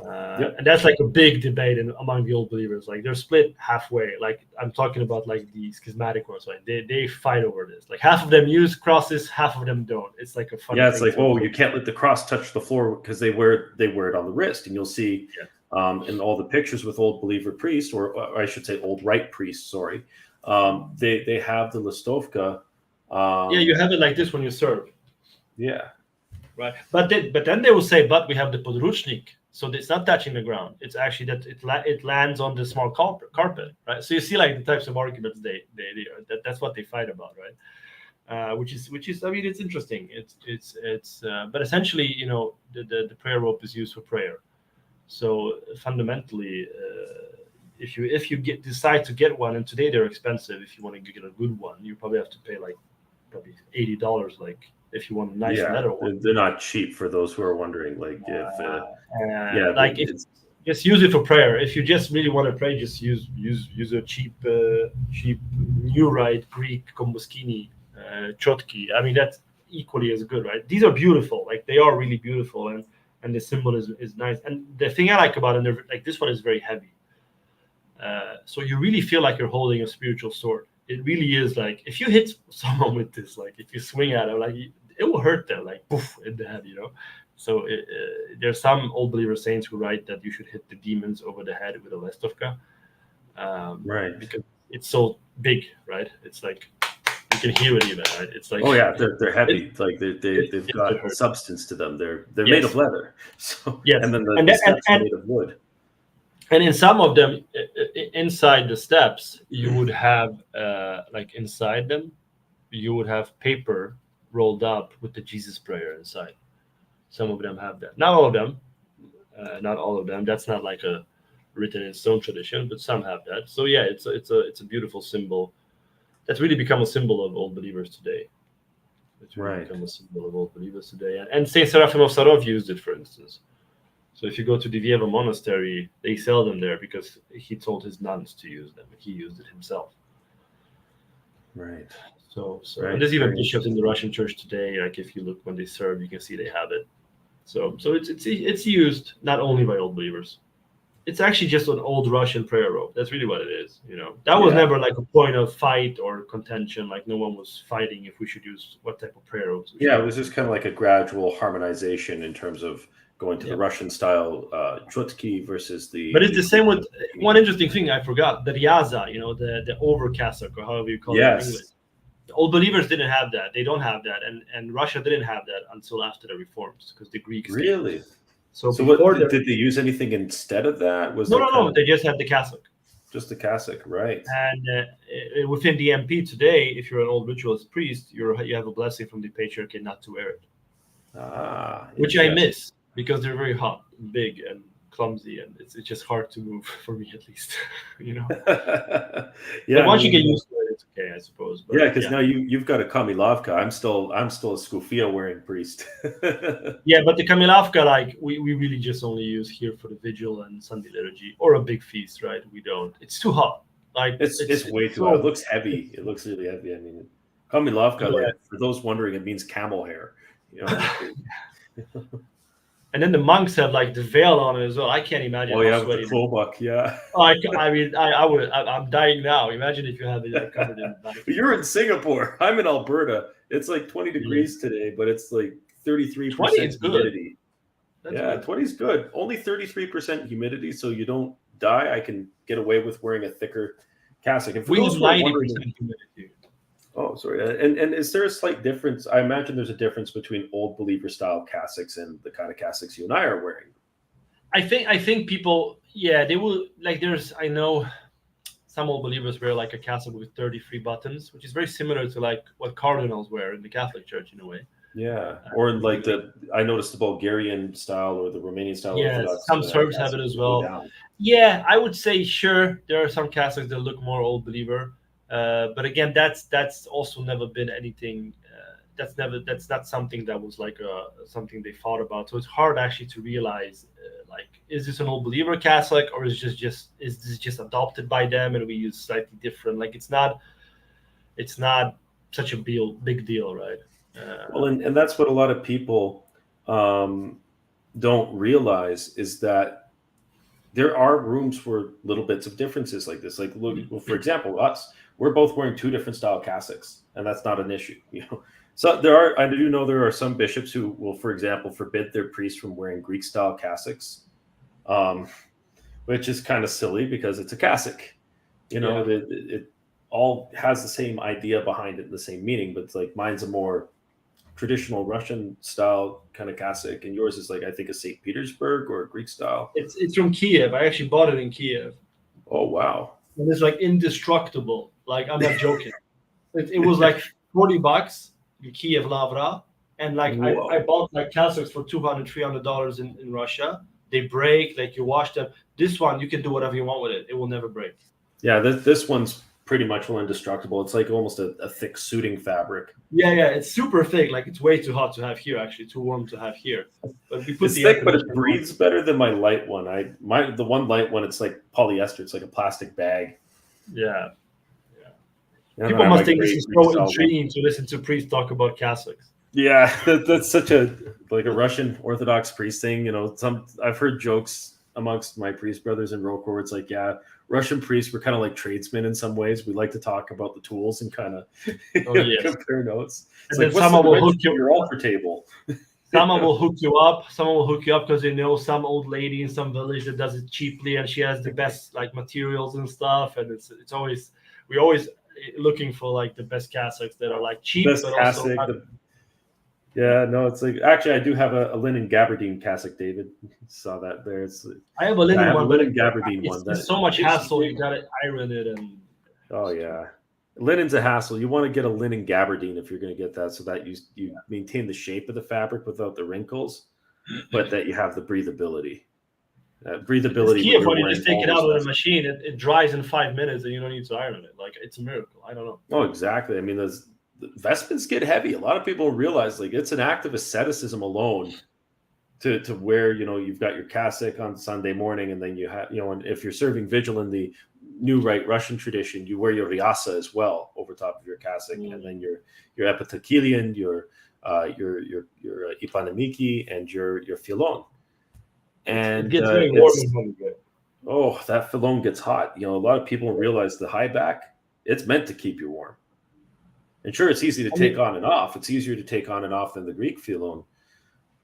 Yep. And that's like a big debate among the old believers. Like they're split halfway. Like I'm talking about like the schismatic ones. Like they fight over this. Like half of them use crosses, half of them don't. It's like a funny Yeah, it's thing. like, oh, you can't let the cross touch the floor because they wear it on the wrist, and you'll see in all the pictures with old believer priests, or I should say old Rite priests. Sorry, they have the listovka. Yeah, you have it like this when you serve. Yeah. Right, but then they will say, but we have the podruchnik, so it's not touching the ground. It's actually that it lands on the small carpet, right? So you see like the types of arguments they that's what they fight about, right? Which is I mean it's interesting. It's but essentially, you know, the prayer rope is used for prayer. So fundamentally, if you decide to get one, and today they're expensive. If you want to get a good one, you probably have to pay like probably $80, like. If you want a nice leather one. They're not cheap, for those who are wondering. Like like just use it for prayer. If you just really want to pray, just use a cheap New Rite Greek Kombuskini Chotki. I mean that's equally as good, right? These are beautiful. Like they are really beautiful, and the symbol is nice. And the thing I like about it, like this one is very heavy. So you really feel like you're holding a spiritual sword. It really is like if you hit someone with this, like if you swing at it, like it will hurt them, like poof in the head, you know. So there's some old believer saints who write that you should hit the demons over the head with a lestovka, right, because it's so big, right? It's like you can hear it even, right? It's like oh yeah, they're heavy. Like they've got substance to them. They're made of leather. So and then the steps are made of wood. And in some of them, inside the steps, you would have like inside them, you would have paper rolled up with the Jesus prayer inside. Some of them have that. Not all of them. Not all of them. That's not like a written in stone tradition, but some have that. So yeah, it's a beautiful symbol. That's really become a symbol of old believers today. It's really become a symbol of old believers today. And Saint Seraphim of Sarov used it, for instance. So if you go to the Divieva monastery, they sell them there because he told his nuns to use them. He used it himself. Right. So and there's even bishops in the Russian church today. Like if you look when they serve, you can see they have it. So it's used not only by old believers. It's actually just an old Russian prayer rope. That's really what it is. You know, that was never like a point of fight or contention. Like no one was fighting if we should use what type of prayer ropes. Yeah, it was just kind of like a gradual harmonization in terms of going to the Russian style chutki versus the. But it's the same with one interesting thing I forgot, the ryaza, you know, the over cassock or however you call it in English. The old believers didn't have that. They don't have that, and Russia didn't have that until after the reforms because the Greeks really. Did. So what did they use anything instead of that? Was no. They just had the cassock. Just the cassock, right? And within the MP today, if you're an old ritualist priest, you have a blessing from the patriarch not to wear it. Which I miss because they're very hot, and big, and clumsy, and it's just hard to move for me at least. You know. But once you get used to it, it's okay, I suppose. But, because now you've got a kamilavka. I'm still a skufia wearing priest. Yeah, but the kamilavka, like we really just only use here for the vigil and Sunday liturgy or a big feast, right? We don't. It's too hot. Like it's way too hot. It looks heavy. It looks really heavy. I mean, kamilavka, like, for those wondering, it means camel hair. You know. And then the monks have like the veil on it as well. I can't imagine. Oh yeah, with the klobuk, yeah. I mean, I'm dying now. Imagine if you have it covered in. You're in Singapore. I'm in Alberta. It's like 20 degrees today, but it's like 33% humidity. Yeah, 20 is good. Only 33% humidity, so you don't die. I can get away with wearing a thicker cassock. And for those who are wondering, humidity. Oh, sorry. And is there a slight difference? I imagine there's a difference between old believer style cassocks and the kind of cassocks you and I are wearing. I think people, Yeah, they will like. I know some old believers wear like a cassock with 33 buttons, which is very similar to like what cardinals wear in the Catholic Church in a way. Yeah, or like I noticed the Bulgarian style or the Romanian style Yes, Orthodox some Serbs have it cassocks as that go well. down. Yeah, I would say sure there are some Catholics that look more old believer, but again, that's also never been anything. That's not something that was like something they thought about. So it's hard actually to realize like is this an old believer Catholic or is this just adopted by them and we use slightly different. Like it's not such a big deal, right? Well, and that's what a lot of people um, don't realize is that there are rooms for little bits of differences like this. Like, look, well, for example, us, we're both wearing two different style cassocks, and that's not an issue. So I do know there are some bishops who will, for example, forbid their priests from wearing Greek style cassocks, um, which is kind of silly because it's a cassock. Yeah. It all has the same idea behind it, the same meaning, but it's like mine's a more traditional Russian style kind of cassock, and yours is like I think a St. Petersburg or a Greek style. It's from Kiev. I actually bought it in Kiev. Oh wow! And it's like indestructible. Like I'm not joking. It was like $40, the Kiev Lavra, and like I Whoa! bought like cassocks for $200-300 in Russia. They break, like you wash them. This one you can do whatever you want with it. It will never break. Yeah, this one's pretty much indestructible. It's like almost a thick suiting fabric. Yeah, it's super thick. Like it's way too hot to have here. Actually, too warm to have here. But we put It's the air thick, but it conditioner on. breathes better than my light one. The one light one, it's like polyester. It's like a plastic bag. Yeah. And People I must have a think this great is Greek so style one. intriguing to listen to priests talk about cassocks. Yeah, that's such a like a Russian Orthodox priest thing. I've heard jokes amongst my priest brothers in Roco where it's like, yeah, Russian priests were kind of like tradesmen in some ways. We like to talk about the tools and kind of Oh yes. compare notes. It's And like, then what's the someone will dimension hook of you. your altar table? Someone will hook you up. Someone will hook you up because they know some old lady in some village that does it cheaply, and she has the best like materials and stuff. And it's always we always looking for like the best cassocks that are like cheap, Best but also cassock. not, Yeah, no, it's like actually I do have a linen gabardine cassock, David. Saw that there. I have a I linen have a one, but linen gabardine one it's that so much it's hassle. You gotta iron it and. oh yeah. Linen's a hassle. You want to get a linen gabardine if you're going to get that, so that you maintain the shape of the fabric without the wrinkles, but that you have the breathability. It's Breathability when Kiev you're when you wearing just take all it those out with a vestments. machine. It dries in 5 minutes, and you don't need to iron it. Like it's a miracle. I don't know. Oh, exactly. I mean, the vestments get heavy. A lot of people realize like it's an act of asceticism alone to wear. You've got your cassock on Sunday morning, and then you have and if you're serving vigil in the New Rite Russian tradition, you wear your riasa as well over top of your cassock, and then your epitaphilion, your ipanamiki, and your filon. It And gets very warm it's in home. that filon gets hot. A lot of people realize the high back, it's meant to keep you warm. And sure, it's easy to take on and off. It's easier to take on and off than the Greek filon,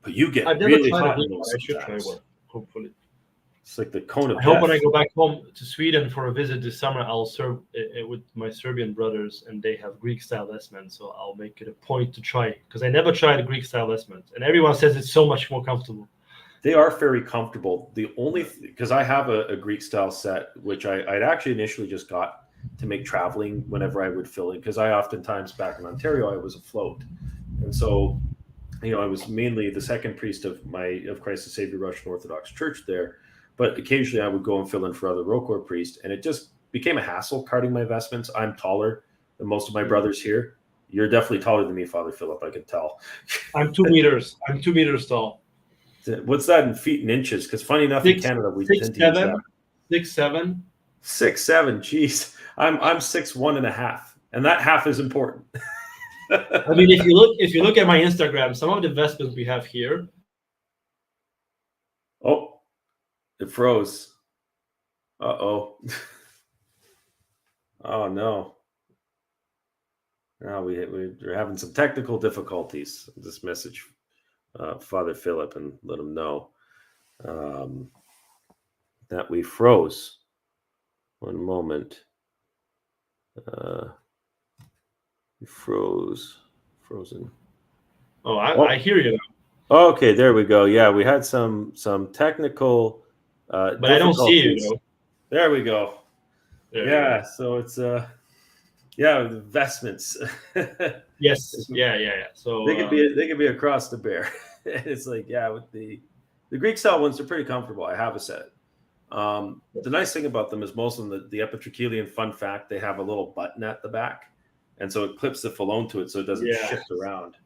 but you get I've never really tried a hot in Greek one. those I should try sometimes. one. Hopefully. It's like the cone of I hope when I death. go back home to Sweden for a visit this summer, I'll serve it with my Serbian brothers, and they have Greek style vestments. So I'll make it a point to try it because I never tried a Greek style vestment, and everyone says it's so much more comfortable. They are very comfortable. The only because I have a Greek style set, which I'd actually initially just got to make traveling whenever I would fill in, because I oftentimes back in Ontario I was afloat, and so I was mainly the second priest of Christ the Savior Russian Orthodox Church there, but occasionally I would go and fill in for other Rokor priests, and it just became a hassle carting my vestments. I'm taller than most of my brothers here. You're definitely taller than me, Father Philip. I can tell. I'm 2 meters. I'm 2 meters tall. What's that in feet and inches? Because funny enough, in Canada we tend to use that. 6'7". 6'7". Jeez, I'm 6'1.5", and that half is important. I mean, if you look at my Instagram, some of the vestments we have here. Oh, it froze. Uh-oh. Oh no. Now we're having some technical difficulties. This message, Father Philip, and let him know that we froze. One moment. We frozen. I hear you now. Okay, there we go. Yeah, we had some technical But I don't see you though. There we go. There you Yeah, go. so it's the vestments. Yes. Yeah. So They could be across the bear. It's like, yeah, with the Greek style ones are pretty comfortable. I have a set. The nice thing about them is most of them, the epitrachelion, fun fact, they have a little button at the back, and so it clips the phylone to it, so it doesn't yeah. shift around.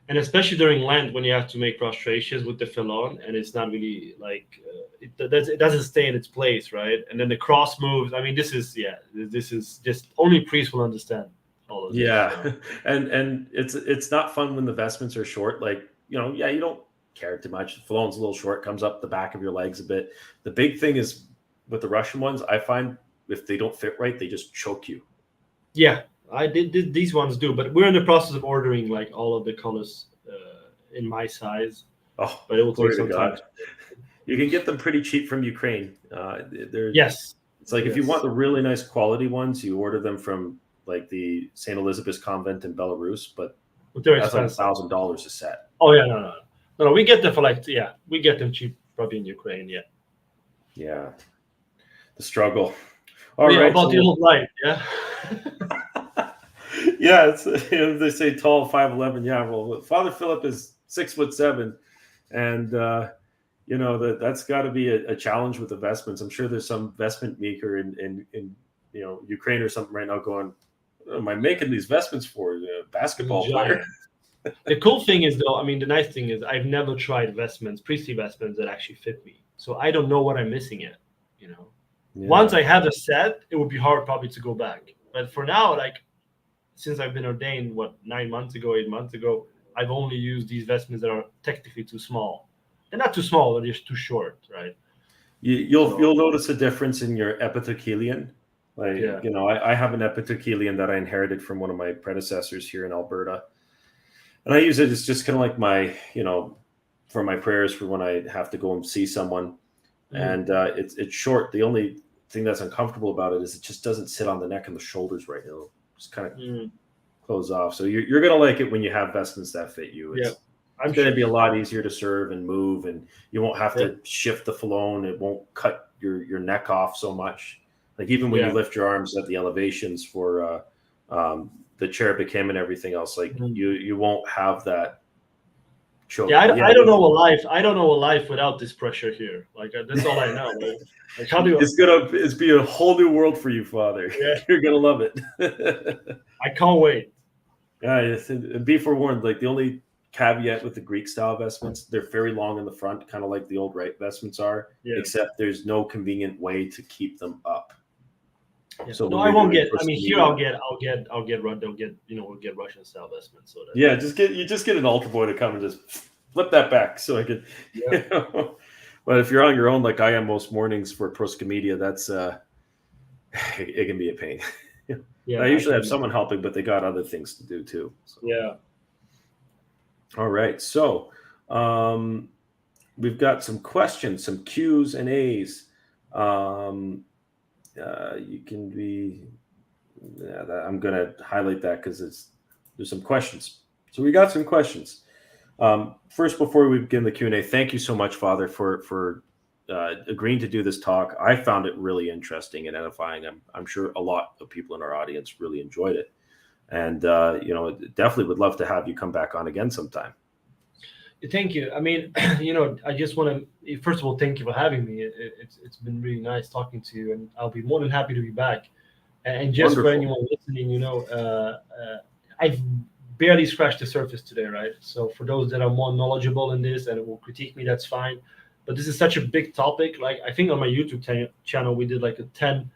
And especially during Lent when you have to make prostrations with the phelon, and it's not really like it doesn't stay in its place, right? And then the cross moves. I mean, this is just only priests will understand all of this. Yeah, So. and it's not fun when the vestments are short. Like, you don't care too much. The phylone's a little short, comes up the back of your legs a bit. The big thing is with the Russian ones, I find if they don't fit right, they just choke you. Yeah, I did these ones do, but we're in the process of ordering like all of the colors in my size. Oh, but it will take some time. You can get them pretty cheap from Ukraine. Yes. It's like if you want the really nice quality ones, you order them from like the St. Elizabeth's convent in Belarus, but they're that's expensive. like $1,000 a set. Oh yeah, no. We get them for we get them cheap probably in Ukraine. Yeah. The struggle. All right. About the Old Rite, yeah. Yeah, it's they say tall, 5'11". Yeah, well, Father Philip is 6'7", and that's got to be a challenge with the vestments. I'm sure there's some vestment maker in Ukraine or something right now going, what am I making these vestments for? Basketball player. The cool thing is, though, I mean, the nice thing is I've never tried vestments, priestly vestments that actually fit me. So I don't know what I'm missing yet. Yeah. Once I have a set, it would be hard probably to go back. But for now, since I've been ordained, 8 months ago, I've only used these vestments that are technically too small. They're not too small, they're just too short, right? You'll notice a difference in your epitrachelion. I have an epitrachelion that I inherited from one of my predecessors here in Alberta. And I use it as just kind of like my, for my prayers for when I have to go and see someone. And it's short. The only thing that's uncomfortable about it is it just doesn't sit on the neck and the shoulders right. It'll just kind of close off. So you're going to like it when you have vestments that fit you. It's going to be a lot easier to serve and move, and you won't have to shift the phelone. It won't cut your neck off so much. Like even when you lift your arms at the elevations for the cherubic hymn and everything else, like you won't have that choke. I don't know a life without this pressure here. That's all I know. Like how do it's be a whole new world for you, Father. Yeah. You're gonna love it. I can't wait. Yeah, and be forewarned. Like the only caveat with the Greek style vestments, they're very long in the front, kind of like the Old Rite vestments are. Yeah. Except there's no convenient way to keep them up. Yeah. So I won't get. I mean, here we'll get Russian style vestments. So just get an altar boy to come and just flip that back so I could. Yeah. But if you're on your own, like I am most mornings for proscomedia, that's it can be a pain. Yeah, I usually have someone helping, but they got other things to do too. So. Yeah. All right, so we've got some questions, some Q's and A's. You can be. I'm going to highlight that because there's some questions. So we got some questions. First, before we begin the Q&A, thank you so much, Father, for agreeing to do this talk. I found it really interesting and edifying. I'm sure a lot of people in our audience really enjoyed it, and definitely would love to have you come back on again sometime. Thank you. I mean, I just want to first of all thank you for having me. It's been really nice talking to you, and I'll be more than happy to be back. And just for anyone listening, I've barely scratched the surface today, right? So for those that are more knowledgeable in this and will critique me, that's fine. But this is such a big topic. Like I think on my YouTube channel, we did like 10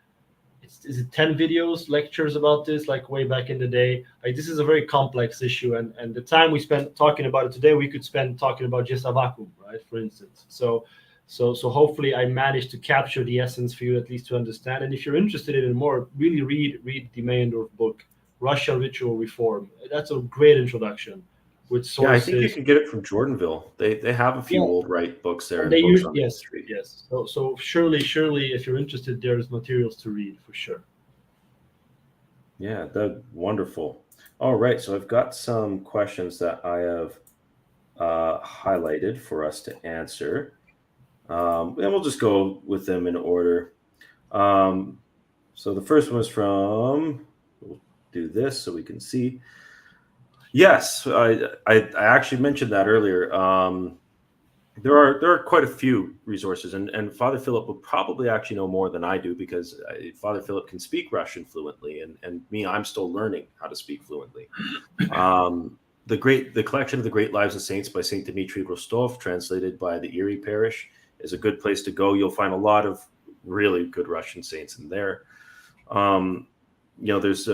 videos, lectures about this, like way back in the day. Like this is a very complex issue. And the time we spent talking about it today, we could spend talking about just a vacuum, right? For instance. So hopefully I managed to capture the essence for you, at least to understand. And if you're interested in it more, really read the Meyendorff book, Russian Ritual Reform. That's a great introduction with sources. Yeah, I think you can get it from Jordanville. They have a few Old Rite books there. They use yes. So surely, if you're interested, there's materials to read for sure. Yeah, that's wonderful. All right, so I've got some questions that I have highlighted for us to answer. And we'll just go with them in order. So the first one is from, we'll do this so we can see. Yes, I actually mentioned that earlier. There are quite a few resources, and Father Philip will probably actually know more than I do, because Father Philip can speak Russian fluently, and me, I'm still learning how to speak fluently. The collection of the Great Lives of Saints by Saint Dmitry Rostov, translated by the Erie Parish, is a good place to go. You'll find a lot of really good Russian saints in there. There's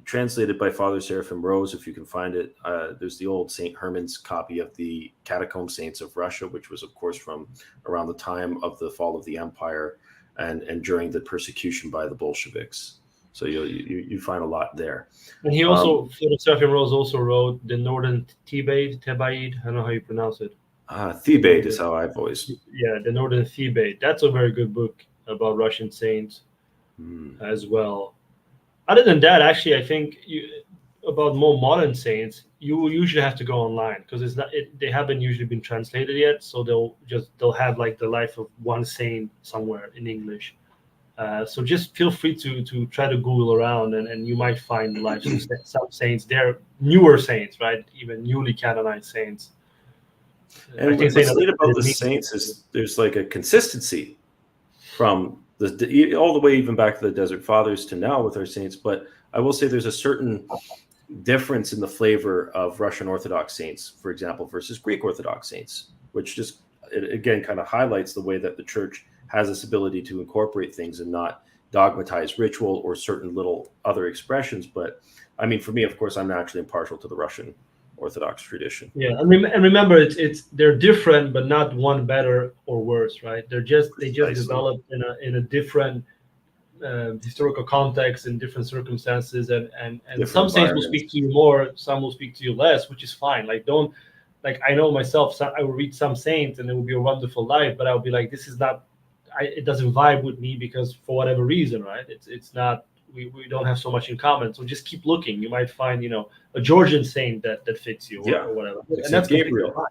translated by Father Seraphim Rose, if you can find it. There's the old St. Herman's copy of the Catacomb Saints of Russia, which was, of course, from around the time of the fall of the empire and during the persecution by the Bolsheviks. So you find a lot there. And he also, Father Seraphim Rose also wrote the Northern Thebaid. I don't know how you pronounce it. Thebaid is how I've always. Yeah, the Northern Thebaid. That's a very good book about Russian saints as well. Other than that, actually, I think about more modern saints, you will usually have to go online, because they haven't usually been translated yet. So they'll have like the life of one saint somewhere in English. So just feel free to try to Google around, and you might find the lives of some saints. They're newer saints, right? Even newly canonized saints. And what's neat about the saints is there's like a consistency from all the way even back to the Desert Fathers to now with our saints. But I will say there's a certain difference in the flavor of Russian Orthodox saints, for example, versus Greek Orthodox saints, which just, it again, kind of highlights the way that the church has this ability to incorporate things and not dogmatize ritual or certain little other expressions. But I mean, for me, of course, I'm naturally impartial to the Russian Orthodox tradition. Yeah, and remember, they're different, but not one better or worse, right? They just developed in a different historical context, in different circumstances, and some saints will speak to you more, some will speak to you less, which is fine. I know myself, I will read some saints and it will be a wonderful life, but I'll be like, this is not, it doesn't vibe with me, because for whatever reason, right? It's not. We don't have so much in common, so just keep looking. You might find, a Georgian saint that fits you, or whatever. Like and that's Gabriel.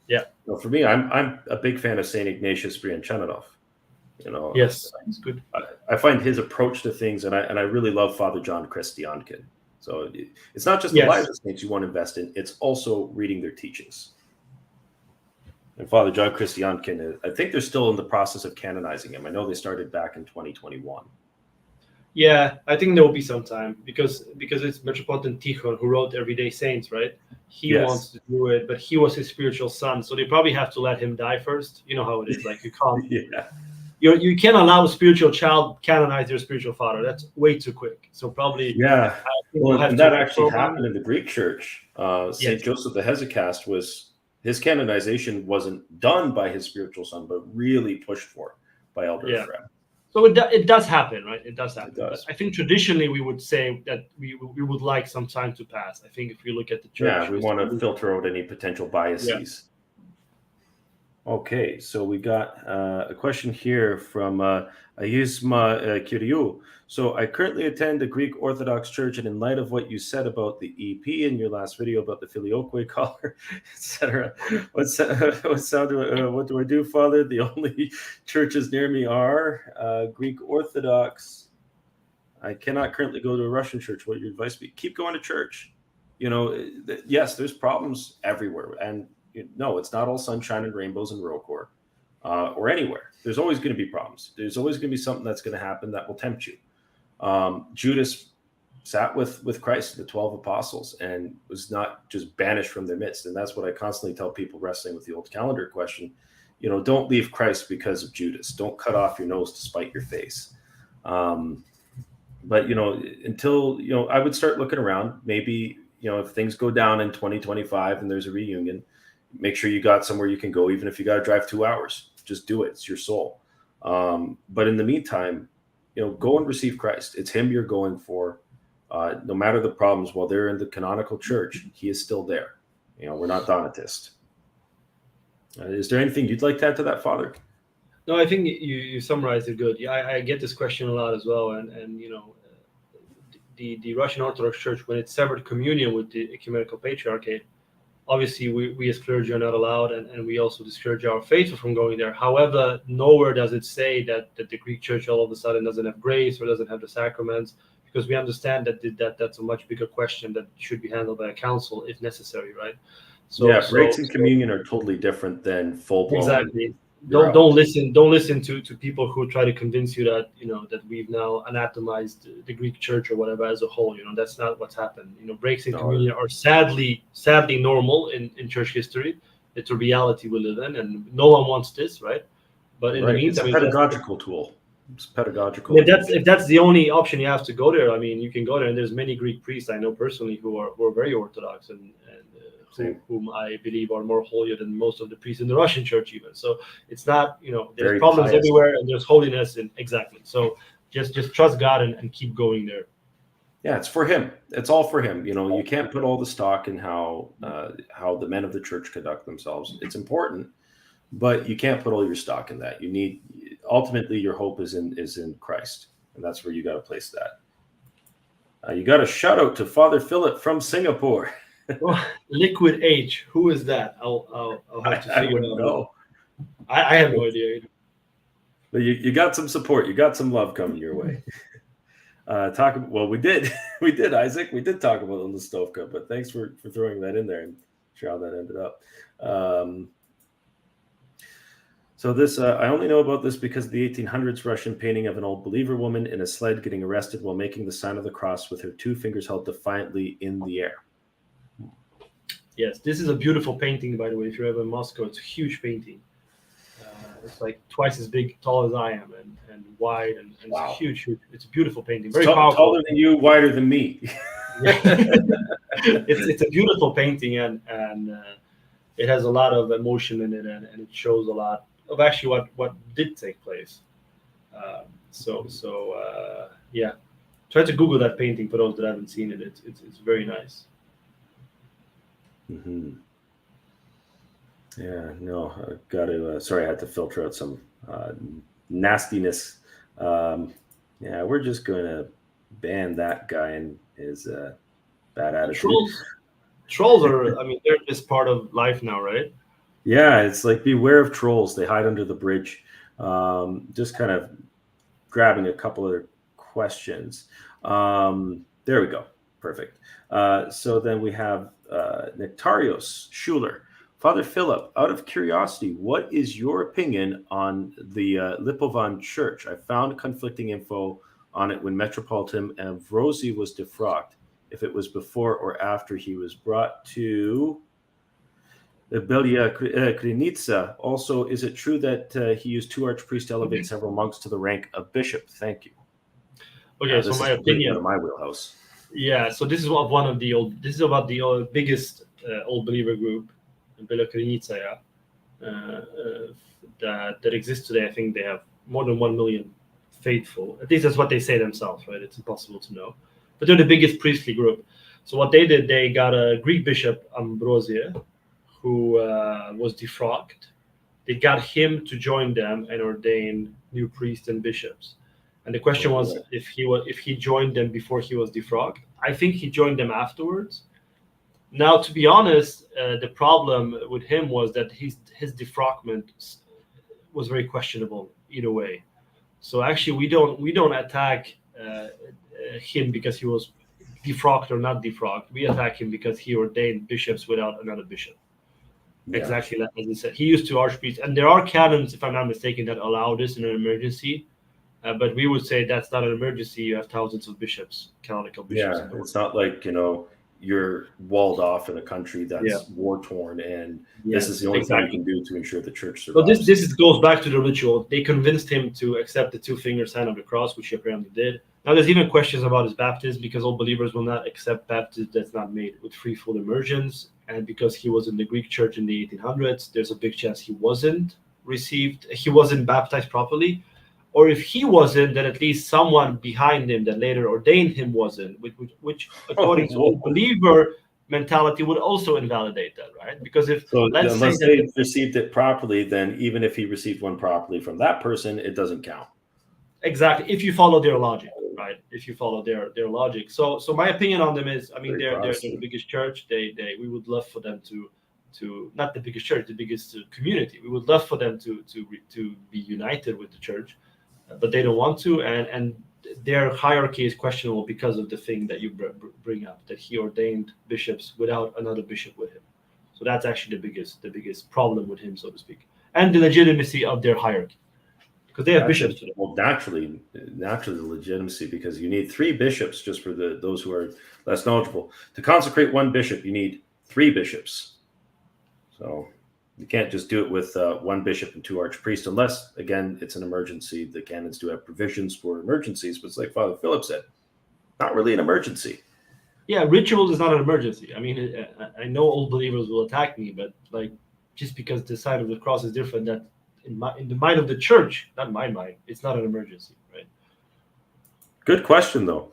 Yeah. Well, for me, I'm a big fan of Saint Ignatius Brianchanov. Yes, it's good. I find his approach to things, and I really love Father John Christiankin. So it's not just the lives of saints you want to invest in; it's also reading their teachings. And Father John Christiankin, I think they're still in the process of canonizing him. I know they started back in 2021. Yeah, I think there will be some time, because it's Metropolitan Tikhon who wrote Everyday Saints, right? He wants to do it, but he was his spiritual son, so they probably have to let him die first. You know how it is. Like, you can't. You can't allow a spiritual child canonize their spiritual father. That's way too quick. So probably. Yeah. And that actually happened in the Greek Church. Saint Joseph the Hesychast his canonization wasn't done by his spiritual son, but really pushed for by Elder Ephraim. So it does happen, right? It does happen. It does. I think traditionally we would say that we would like some time to pass. I think if you look at the church, we want to filter out any potential biases. Okay, so we got a question here from Ayusma Kiryu. So I currently attend a Greek Orthodox church, and in light of what you said about the EP in your last video about the filioque collar, etc., what do I do, Father? The only churches near me are Greek Orthodox. I cannot currently go to a Russian church. What your advice be? Keep going to church. Yes, there's problems everywhere, and no, it's not all sunshine and rainbows and ROCOR or anywhere. There's always going to be problems. There's always going to be something that's going to happen that will tempt you. Judas sat with Christ, the 12 apostles, and was not just banished from their midst. And that's what I constantly tell people wrestling with the old calendar question. Don't leave Christ because of Judas. Don't cut off your nose to spite your face. But, until, I would start looking around. Maybe, if things go down in 2025 and there's a reunion, make sure you got somewhere you can go, even if you got to drive 2 hours. Just do it. It's your soul. But in the meantime, go and receive Christ. It's him you're going for. No matter the problems, while they're in the canonical church, he is still there. We're not Donatist. Is there anything you'd like to add to that, Father? No, I think you summarized it good. Yeah, I get this question a lot as well. And the Russian Orthodox Church, when it severed communion with the Ecumenical Patriarchate, obviously we as clergy are not allowed, and we also discourage our faithful from going there. However, nowhere does it say that the Greek church all of a sudden doesn't have grace or doesn't have the sacraments, because we understand that that's a much bigger question that should be handled by a council if necessary, right? Yeah, breaks in communion are totally different than full-blown. Exactly. You're out. Don't listen to people who try to convince you that that we've now anathemized the Greek church or whatever as a whole. That's not what's happened. Breaks in No. communion are sadly normal in church history. It's a reality we live in, and no one wants this, right? But in the meantime, it's a pedagogical tool. It's pedagogical. If that's the only option you have to go there, I mean, you can go there, and there's many Greek priests I know personally who are very Orthodox and whom I believe are more holier than most of the priests in the Russian church even. So it's not, there's Very problems pious. everywhere, and there's holiness exactly. So just trust God and keep going there. Yeah, it's for him. It's all for him. You can't put all the stock in how the men of the church conduct themselves. It's important, but you can't put all your stock in that. Ultimately your hope is in Christ, and that's where you got to place that. You got a shout out to Father Philip from Singapore. Oh, Liquid H, who is that? I'll have to figure it out. Know. I have no idea. But you got some support. You got some love coming your way. We did, Isaac. We did talk about the Listovka, but thanks for throwing that in there and sure how that ended up. So this, I only know about this because of the 1800s Russian painting of an old believer woman in a sled getting arrested while making the sign of the cross with her two fingers held defiantly in the air. Yes, this is a beautiful painting, by the way. If you're ever in Moscow, it's a huge painting. It's like twice as big, tall as I am, and wide, and wow. It's huge. It's a beautiful painting. Very powerful. Taller than you, wider than me. It's a beautiful painting, and it has a lot of emotion in it, and it shows a lot of actually what did take place. Yeah, try to Google that painting for those that haven't seen it. It's very nice. Mm-hmm. Yeah, no, I got to. Sorry, I had to filter out some nastiness. Yeah, we're just going to ban that guy and his bad attitude. Trolls are. I mean, they're just part of life now, right? Yeah, it's like beware of trolls. They hide under the bridge. Just kind of grabbing a couple of questions. There we go. Perfect. So then we have Nectarios Schuler. Father Philip, out of curiosity, what is your opinion on the Lipovan Church? I found conflicting info on it when Metropolitan Ambrosi was defrocked, if it was before or after he was brought to Belia Krynica. Also, is it true that he used two archpriests to elevate several monks to the rank of bishop? Thank you. Okay, so my opinion of my wheelhouse. Yeah, so this is about the biggest old believer group, Belia Krynica, that exists today. I think they have more than 1 million faithful. At least that's what they say themselves, right? It's impossible to know. But they're the biggest priestly group. So what they did, they got a Greek bishop, Ambrosia, who was defrocked. They got him to join them and ordain new priests and bishops. And the question was if he joined them before he was defrocked. I think he joined them afterwards. Now, to be honest, the problem with him was that his defrockment was very questionable either way. So actually, we don't attack him because he was defrocked or not defrocked. We attack him because he ordained bishops without another bishop. Yeah. Exactly as he said. He used two archpriests, and there are canons, if I'm not mistaken, that allow this in an emergency. But we would say that's not an emergency. You have thousands of bishops, canonical bishops. Yeah, it's not like, you're walled off in a country that's war-torn, and this is the only thing you can do to ensure the church survives. But this goes back to the ritual. They convinced him to accept the two-finger sign of the cross, which he apparently did. Now, there's even questions about his baptism, because all believers will not accept baptism that's not made with free full immersions. And because he was in the Greek church in the 1800s, there's a big chance he wasn't baptized properly. Or if he wasn't, then at least someone behind him that later ordained him wasn't, which according to old believer mentality would also invalidate that, right? Because unless they received it properly, then even if he received one properly from that person, it doesn't count. Exactly, if you follow their logic, right? If you follow their logic. So my opinion on them is, I mean, they're the biggest church. We would love for them to not the biggest church, the biggest community. We would love for them to be united with the church, but they don't want to, and their hierarchy is questionable because of the thing that you bring up, that he ordained bishops without another bishop with him. So that's actually the biggest problem with him, so to speak, and the legitimacy of their hierarchy, because they have bishops today. Well, naturally the legitimacy, because you need 3 bishops, just for those who are less knowledgeable. To consecrate one bishop, you need 3 bishops. So you can't just do it with 1 bishop and 2 archpriests, unless, again, it's an emergency. The canons do have provisions for emergencies, but it's like Father Philip said, not really an emergency. Yeah, ritual is not an emergency. I mean, I know old believers will attack me, but like, just because the sign of the cross is different, that in the mind of the church, not my mind, it's not an emergency, right? Good question, though.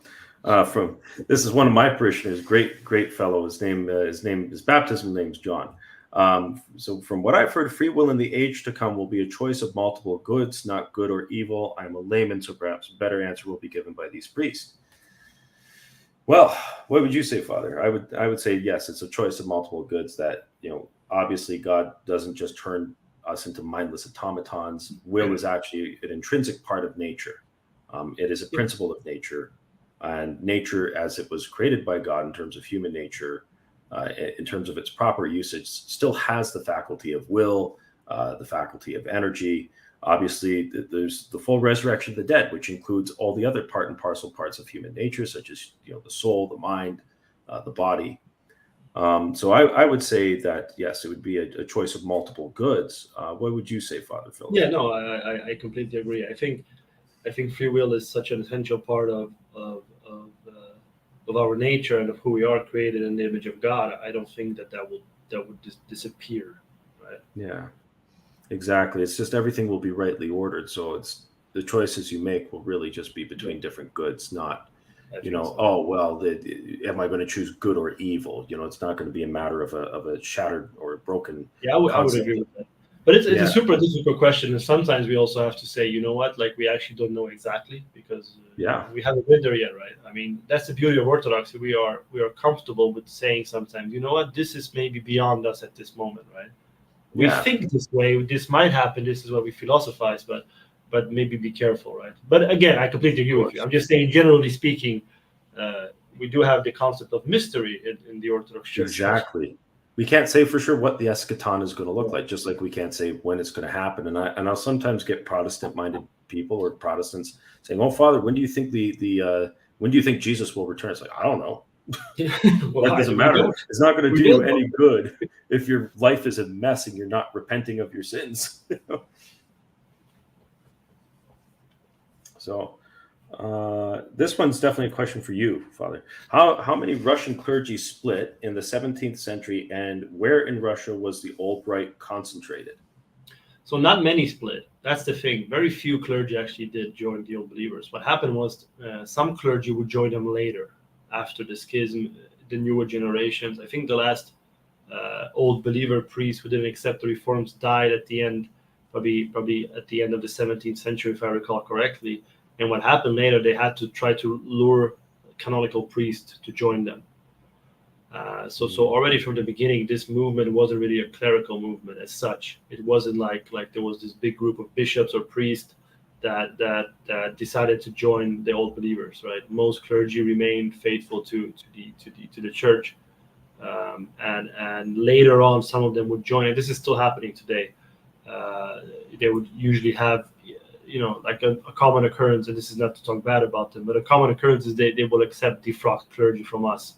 This is one of my parishioners, great fellow. His baptismal name's John. So from what I've heard, free will in the age to come will be a choice of multiple goods, not good or evil. I'm a layman, so perhaps a better answer will be given by these priests. Well, what would you say, Father? I would say yes, it's a choice of multiple goods. That, obviously God doesn't just turn us into mindless automatons. Will is actually an intrinsic part of nature. It is a principle of nature, and nature, as it was created by God in terms of human nature, in terms of its proper usage, still has the faculty of will, the faculty of energy. Obviously, there's the full resurrection of the dead, which includes all the other part and parcel parts of human nature, such as the soul, the mind, the body. So I would say that yes, it would be a choice of multiple goods. What would you say, Father Philip? Yeah, no, I completely agree. I think free will is such an essential part of our nature and of who we are, created in the image of God. I don't think that would disappear, right? Yeah, exactly. It's just everything will be rightly ordered. So it's the choices you make will really just be between different goods, not oh well, am I going to choose good or evil? It's not going to be a matter of a shattered or a broken. Yeah, I would agree with that. But it's a super difficult question, and sometimes we also have to say, you know what, like, we actually don't know exactly, because we haven't been there yet, right? I mean, that's the beauty of Orthodoxy. We are comfortable with saying sometimes, you know what, this is maybe beyond us at this moment, right? We think this way, this might happen, this is what we philosophize, but maybe be careful, right? But again, I completely agree with you. I'm just saying, generally speaking, we do have the concept of mystery in the Orthodox Church. Exactly. We can't say for sure what the eschaton is going to look like, just like we can't say when it's going to happen. And I'll sometimes get Protestant-minded people or Protestants saying, "Oh, Father, when do you think when do you think Jesus will return?" It's like, I don't know. Well, that doesn't matter. It's not going to do you any good if your life is a mess and you're not repenting of your sins. So this one's definitely a question for you, Father. How many Russian clergy split in the 17th century, and where in Russia was the Old Rite concentrated? So not many split. That's the thing. Very few clergy actually did join the Old Believers. What happened was some clergy would join them later, after the Schism, the newer generations. I think the last Old Believer priest who didn't accept the reforms died at the end, probably at the end of the 17th century, if I recall correctly. And what happened later, they had to try to lure canonical priests to join them. So already from the beginning, this movement wasn't really a clerical movement as such. It wasn't like there was this big group of bishops or priests that decided to join the Old Believers, right? Most clergy remained faithful to the church, and later on, some of them would join. And this is still happening today. They would usually have, like a common occurrence, and this is not to talk bad about them, but a common occurrence is they will accept defrocked clergy from us.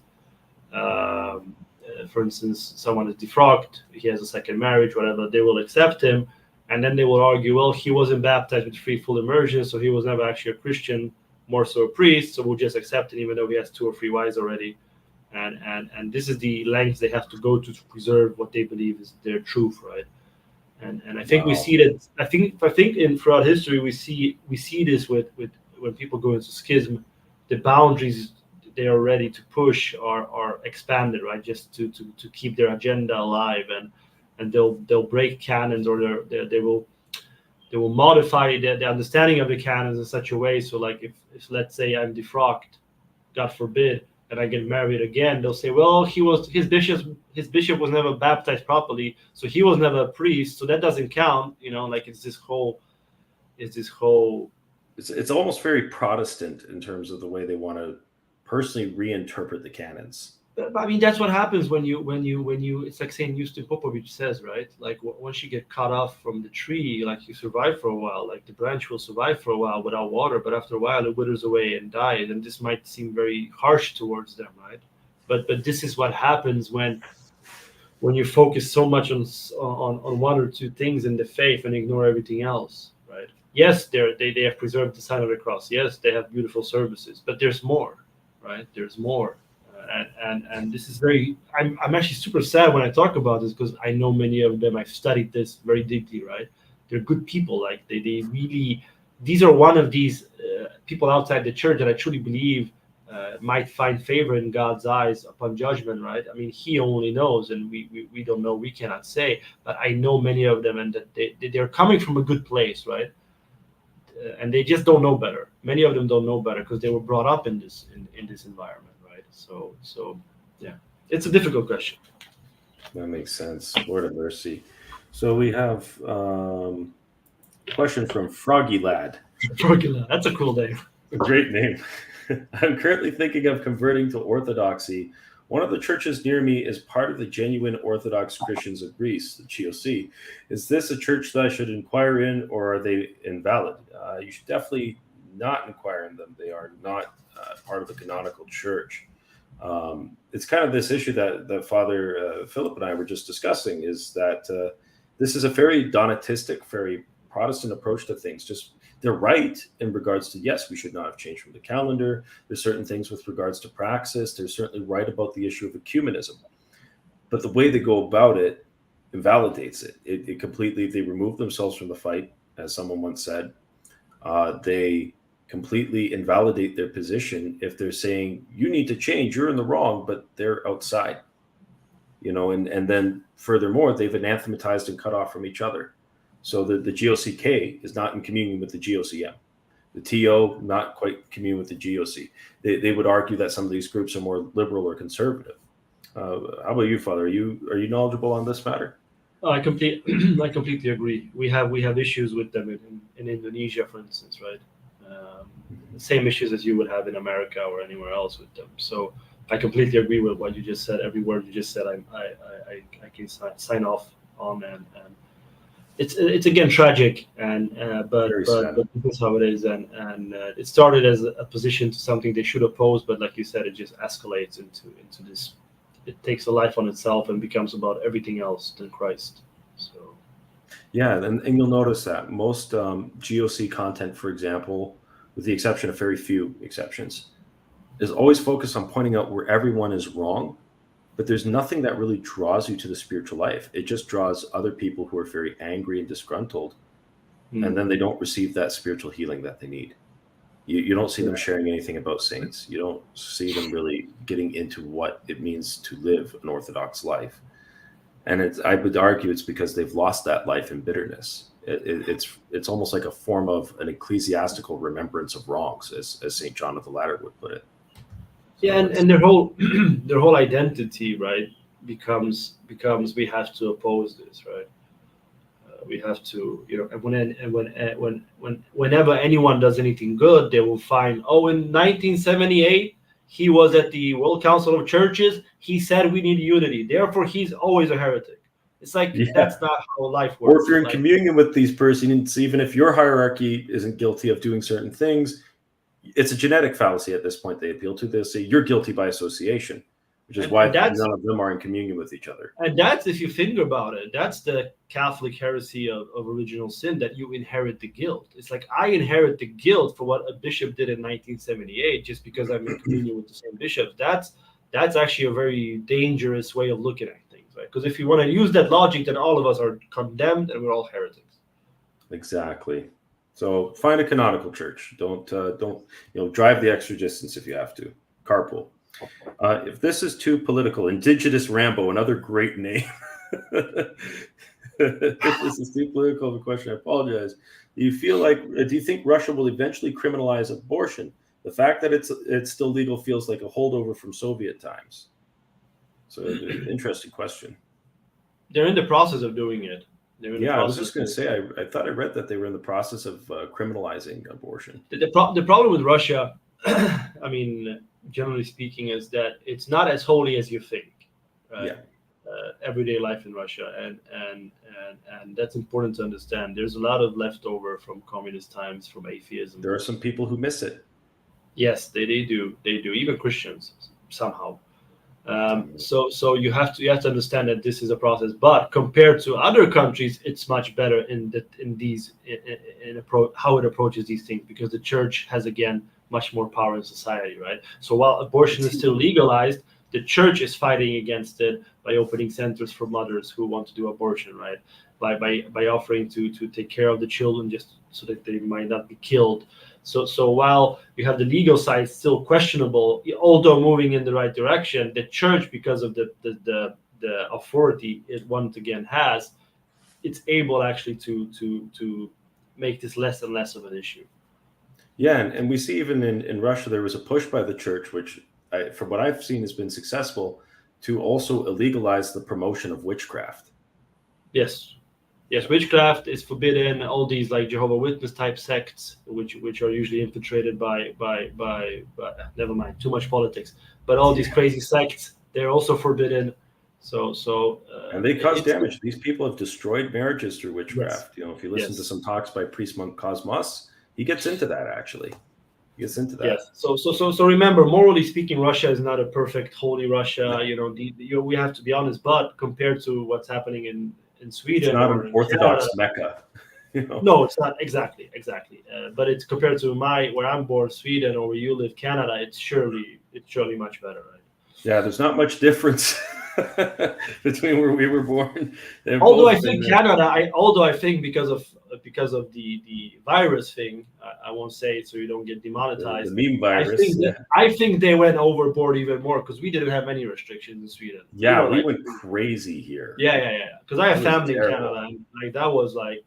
For instance, someone is defrocked, he has a second marriage, whatever, they will accept him, and then they will argue, well, he wasn't baptized with free full immersion, so he was never actually a Christian, more so a priest, so we'll just accept him even though he has 2 or 3 wives already. And this is the lengths they have to go to preserve what they believe is their truth, right? And I think we see that. I think in throughout history we see this with when people go into schism, the boundaries they are ready to push are expanded, right? Just to keep their agenda alive, and they'll break canons, or they will modify the understanding of the canons in such a way. So like if let's say I'm defrocked, God forbid, and I get married again, they'll say, well, his bishop was never baptized properly, so he was never a priest, so that doesn't count. Like it's this whole. It's almost very Protestant in terms of the way they want to personally reinterpret the canons. I mean, that's what happens when you. It's like Saint Eustace Popovich says, right? Like once you get cut off from the tree, like you survive for a while. Like the branch will survive for a while without water, but after a while it withers away and dies. And this might seem very harsh towards them, right? But this is what happens when you focus so much on one or two things in the faith and ignore everything else, right? Yes, they have preserved the sign of the cross. Yes, they have beautiful services, but there's more, right? There's more. And this is very. I'm actually super sad when I talk about this because I know many of them. I've studied this very deeply. Right, they're good people. Like they really. These are one of these people outside the church that I truly believe might find favor in God's eyes upon judgment. Right. I mean, He only knows, and we don't know. We cannot say. But I know many of them, and that they're coming from a good place. Right. And they just don't know better. Many of them don't know better because they were brought up in this environment. So yeah, it's a difficult question. That makes sense. Lord of mercy. So we have a question from Froggy Lad. Froggy Lad, that's a cool name. A great name. I'm currently thinking of converting to Orthodoxy. One of the churches near me is part of the genuine Orthodox Christians of Greece, the GOC. Is this a church that I should inquire in, or are they invalid? You should definitely not inquire in them. They are not part of the canonical church. It's kind of this issue that Father Philip and I were just discussing, is that this is a very Donatistic, very Protestant approach to things. Just they're right in regards to, yes, we should not have changed from the calendar. There's certain things with regards to praxis. They're certainly right about the issue of ecumenism. But the way they go about it invalidates it. It completely, they remove themselves from the fight, as someone once said. They completely invalidate their position if they're saying, you need to change, you're in the wrong, but they're outside. And then furthermore, they've anathematized and cut off from each other. So the GOCK is not in communion with the GOCM. The TO not quite communion with the GOC. They would argue that some of these groups are more liberal or conservative. How about you, Father? Are you knowledgeable on this matter? I completely agree. We have issues with them in Indonesia, for instance, right? The same issues as you would have in America or anywhere else with them. So I completely agree with what you just said. Every word you just said, I can sign off on, and it's again tragic, but this is how it is, and it started as a position to something they should oppose, but like you said, it just escalates into this. It takes a life on itself and becomes about everything else than Christ. So yeah, and you'll notice that most GOC content, for example, with the exception of very few exceptions, is always focused on pointing out where everyone is wrong. But there's nothing that really draws you to the spiritual life. It just draws other people who are very angry and disgruntled, and then they don't receive that spiritual healing that they need. You don't see them sharing anything about saints. You don't see them really getting into what it means to live an Orthodox life. And I would argue it's because they've lost that life in bitterness. It's almost like a form of an ecclesiastical remembrance of wrongs, as St. John of the Ladder would put it. Yeah, and their whole identity, right, becomes we have to oppose this, right? We have to, whenever anyone does anything good, they will find, in 1978 he was at the World Council of Churches. He said we need unity, therefore he's always a heretic. It's like that's not how life works. Or if you're in communion with these persons, even if your hierarchy isn't guilty of doing certain things, it's a genetic fallacy at this point they appeal to. They'll say you're guilty by association, which is why none of them are in communion with each other. And that's, if you think about it, that's the Catholic heresy of original sin, that you inherit the guilt. It's like I inherit the guilt for what a bishop did in 1978 just because I'm in communion with the same bishop. That's actually a very dangerous way of looking at things, right? Because if you want to use that logic, then all of us are condemned and we're all heretics. Exactly. So find a canonical church. Don't drive the extra distance if you have to. Carpool. If this is too political, Indigenous Rambo, another great name. If this is too political of a question, I apologize. Do you think Russia will eventually criminalize abortion The fact that it's still legal feels like a holdover from Soviet times. So, interesting question. They're in the process of doing it. Yeah, I was just going to say, I thought I read that they were in the process of criminalizing abortion. The problem with Russia, I mean, generally speaking, is that it's not as holy as you think. Right? Yeah. Everyday life in Russia, and that's important to understand. There's a lot of leftover from communist times, from atheism. There are some people who miss it. Yes, they do. Even Christians somehow. So you have to understand that this is a process. But compared to other countries, it's much better in how it approaches these things, because the church has, again, much more power in society, right? So while abortion is still legalized, the church is fighting against it by opening centers for mothers who want to do abortion, right? By offering to take care of the children just so that they might not be killed. So while you have the legal side still questionable, although moving in the right direction, the church, because of the authority it once again has, it's able actually to make this less and less of an issue. Yeah, and we see even in Russia there was a push by the church, which from what I've seen has been successful, to also illegalize the promotion of witchcraft. Yes, witchcraft is forbidden. All these like Jehovah's Witness type sects, which are usually infiltrated by never mind, too much politics. But all these crazy sects, they're also forbidden. So and they cause damage. These people have destroyed marriages through witchcraft. Yes. If you listen to some talks by priest monk Cosmos, he gets into that actually. Yes. So remember, morally speaking, Russia is not a perfect holy Russia. No. We have to be honest. But compared to what's happening in Sweden, it's not or an Orthodox Canada, Mecca. No, it's not exactly. But it's compared to where I'm born, Sweden, or where you live, Canada. It's surely much better, right? Yeah, there's not much difference between where we were born. Although I think Canada, because of the virus thing, I won't say it so you don't get demonetized. The meme virus. I think they went overboard even more, because we didn't have any restrictions in Sweden. Yeah, we went crazy here. Yeah. Because I have family in Canada, and like that was like,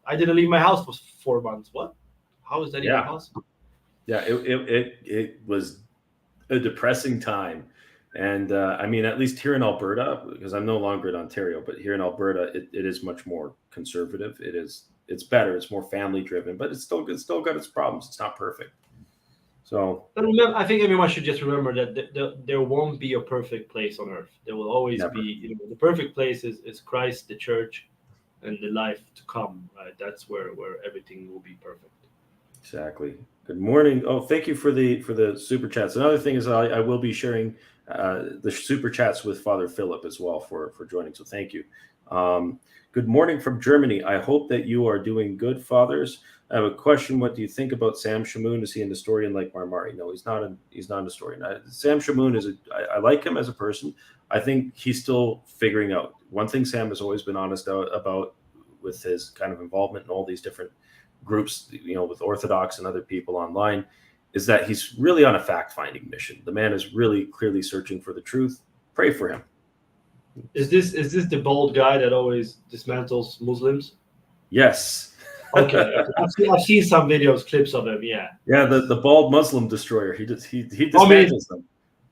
I didn't leave my house for 4 months. What? How is that even possible? Yeah, it was a depressing time. And I mean, at least here in Alberta, because I'm no longer in Ontario, but here in Alberta, it is much more conservative. It's better. It's more family driven, but it's still got its problems. It's not perfect. So, but remember, I think everyone should just remember that there won't be a perfect place on earth. There will always be, the perfect place is Christ, the church, and the life to come. Right? That's where everything will be perfect. Exactly. Good morning. Oh, thank you for the super chats. Another thing is I will be sharing the super chats with Father Philip as well for joining. So thank you. Good morning from Germany. I hope that you are doing good, fathers. I have a question. What do you think about Sam Shamoun? Is he an historian like Marmari? No, he's not a historian. Sam Shamoun I like him as a person. I think he's still figuring out. One thing Sam has always been honest about with his kind of involvement in all these different groups, with Orthodox and other people online, is that he's really on a fact-finding mission. The man is really clearly searching for the truth. Pray for him. Is this the bald guy that always dismantles Muslims? Yes. Okay. I've seen some clips of him. Yeah. Yeah, the bald Muslim destroyer. He dismantles them.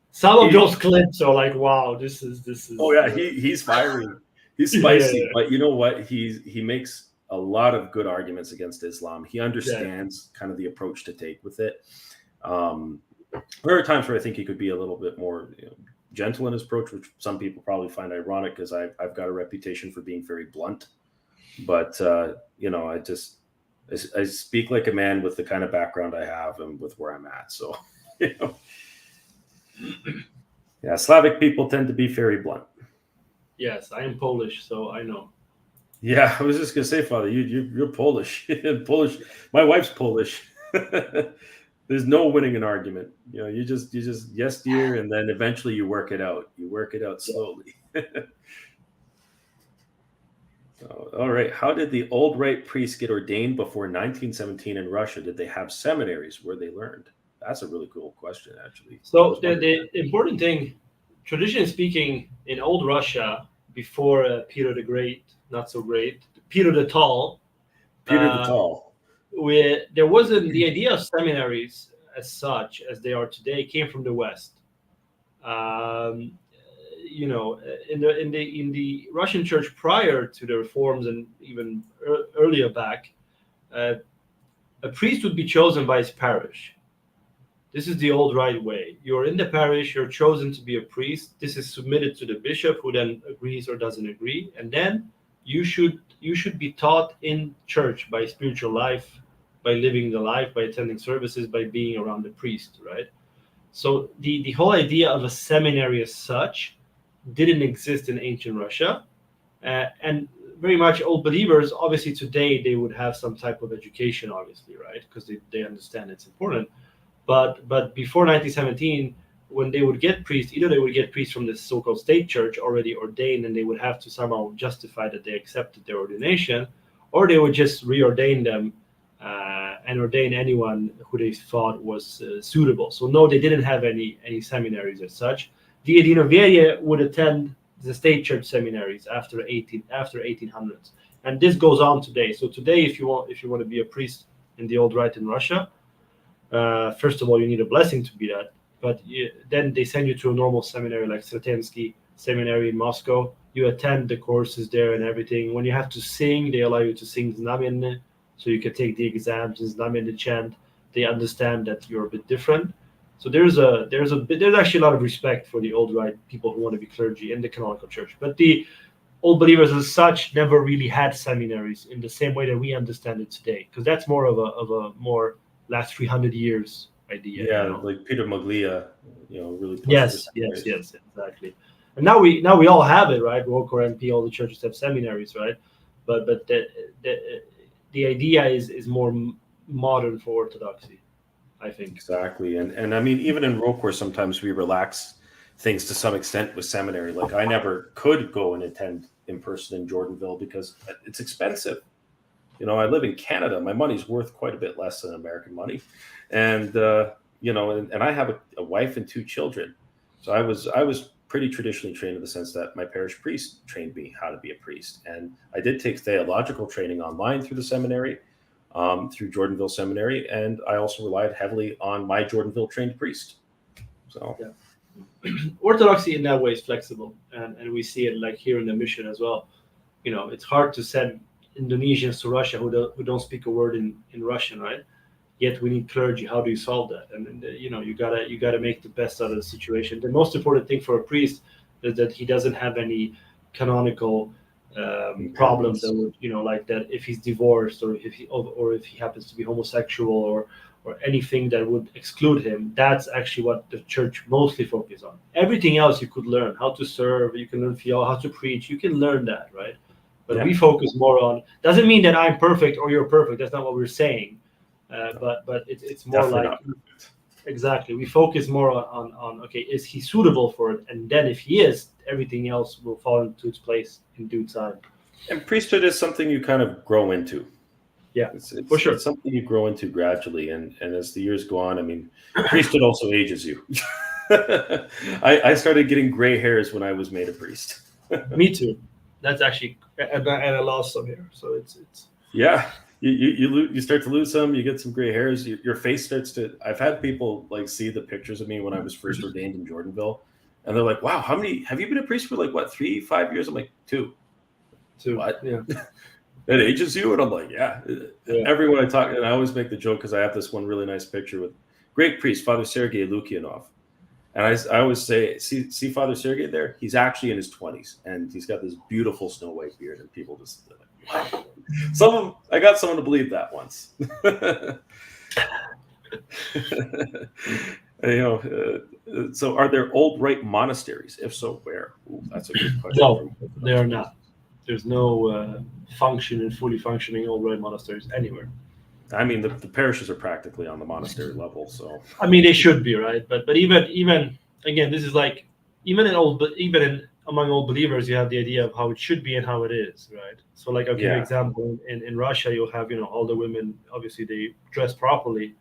Some of those clips are like, wow, this is. Oh yeah, he's fiery. He's spicy, but you know what? He makes a lot of good arguments against Islam. He understands kind of the approach to take with it. There are times where I think he could be a little bit more gentle in his approach, which some people probably find ironic, because I've got a reputation for being very blunt. But I speak like a man with the kind of background I have and with where I'm at. So, yeah, Slavic people tend to be very blunt. Yes, I am Polish, so I know. Yeah, I was just gonna say, Father, you're Polish. Polish. My wife's Polish. There's no winning an argument. You just yes, dear, and then eventually you work it out. You work it out slowly. All right. How did the Old Rite priests get ordained before 1917 in Russia? Did they have seminaries where they learned? That's a really cool question, actually. So the important thing, traditionally speaking, in Old Russia, before Peter the Great, not so great, Peter the Tall. Peter the Tall. There wasn't the idea of seminaries as such as they are today came from the West. Um, in the Russian Church prior to the reforms and even earlier back, uh, a priest would be chosen by his parish. This is the Old Rite way. You're in the parish, you're chosen to be a priest. This is submitted to the bishop, who then agrees or doesn't agree, and then you should be taught in church by spiritual life, by living the life, by attending services, by being around the priest, right? So the whole idea of a seminary as such didn't exist in ancient Russia, and very much old believers. Obviously, today they would have some type of education, obviously, right? Because they understand it's important. But before 1917, when they would get priests, either they would get priests from the so-called state church already ordained, and they would have to somehow justify that they accepted their ordination, or they would just reordain them and ordain anyone who they thought was suitable. So no, they didn't have any seminaries as such. The Edinoveria would attend the state church seminaries after 1800s, and this goes on today. So today, if you want to be a priest in the Old Rite in Russia, first of all, you need a blessing to be that. But then they send you to a normal seminary like Sretensky Seminary in Moscow. You attend the courses there and everything. When you have to sing, they allow you to sing Znamenny, so you can take the exams in Znamenny chant. They understand that you're a bit different. So there's actually a lot of respect for the Old Rite people who want to be clergy in the canonical church. But the old believers as such never really had seminaries in the same way that we understand it today, because that's more of a more last 300 years idea. Yeah, like Peter Maglia, really pushed Yes, exactly. And now we all have it, right? Rokor MP, all the churches have seminaries, right? But the idea is more modern for Orthodoxy, I think. Exactly. And I mean, even in Rokor, sometimes we relax things to some extent with seminary. Like I never could go and attend in person in Jordanville because it's expensive. I live in Canada. My money's worth quite a bit less than American money. And, and I have a wife and 2 children. So I was pretty traditionally trained in the sense that my parish priest trained me how to be a priest. And I did take theological training online through the seminary, through Jordanville Seminary. And I also relied heavily on my Jordanville trained priest. So yeah. Orthodoxy in that way is flexible. And we see it like here in the mission as well. It's hard to send Indonesians to Russia who don't speak a word in Russian, right? Yet we need clergy. How do you solve that? And you gotta make the best out of the situation. The most important thing for a priest is that he doesn't have any canonical problems that would like that if he's divorced or if he happens to be homosexual or anything that would exclude him. That's actually what the church mostly focuses on. Everything else you could learn: how to serve, you can learn how to preach, you can learn that, right? But we focus more on, doesn't mean that I'm perfect or you're perfect. That's not what we're saying. But it's more definitely like, exactly, we focus more on okay, is he suitable for it? And then if he is, everything else will fall into its place in due time. And priesthood is something you kind of grow into. Yeah, it's for sure. It's something you grow into gradually. And as the years go on, I mean, priesthood also ages you. I started getting gray hairs when I was made a priest. Me too. That's actually, and I lost some hair. So it's yeah. You start to lose some, you get some gray hairs, your face starts to. I've had people like see the pictures of me when I was first ordained in Jordanville, and they're like, "Wow, how many have you been a priest for? Like what, 3-5 years?" I'm like, 2. What? Yeah. It ages you, and I'm like, yeah. Everyone I talk, and I always make the joke because I have this one really nice picture with great priest Father Sergei Lukianov, and I always say, see Father Sergei there? He's actually in his 20s, and he's got this beautiful snow white beard, and people just. Wow. I got someone to believe that once. So are there Old Rite monasteries? If so, where? Ooh, that's a good question. No, they are not. There's no fully functioning Old Rite monasteries anywhere. I mean, the parishes are practically on the monastery level, so. I mean, they should be, right? But even again, this is like even among old believers, you have the idea of how it should be and how it is, right? So, like, I'll give you an example. In Russia, you'll have all the women. Obviously, they dress properly,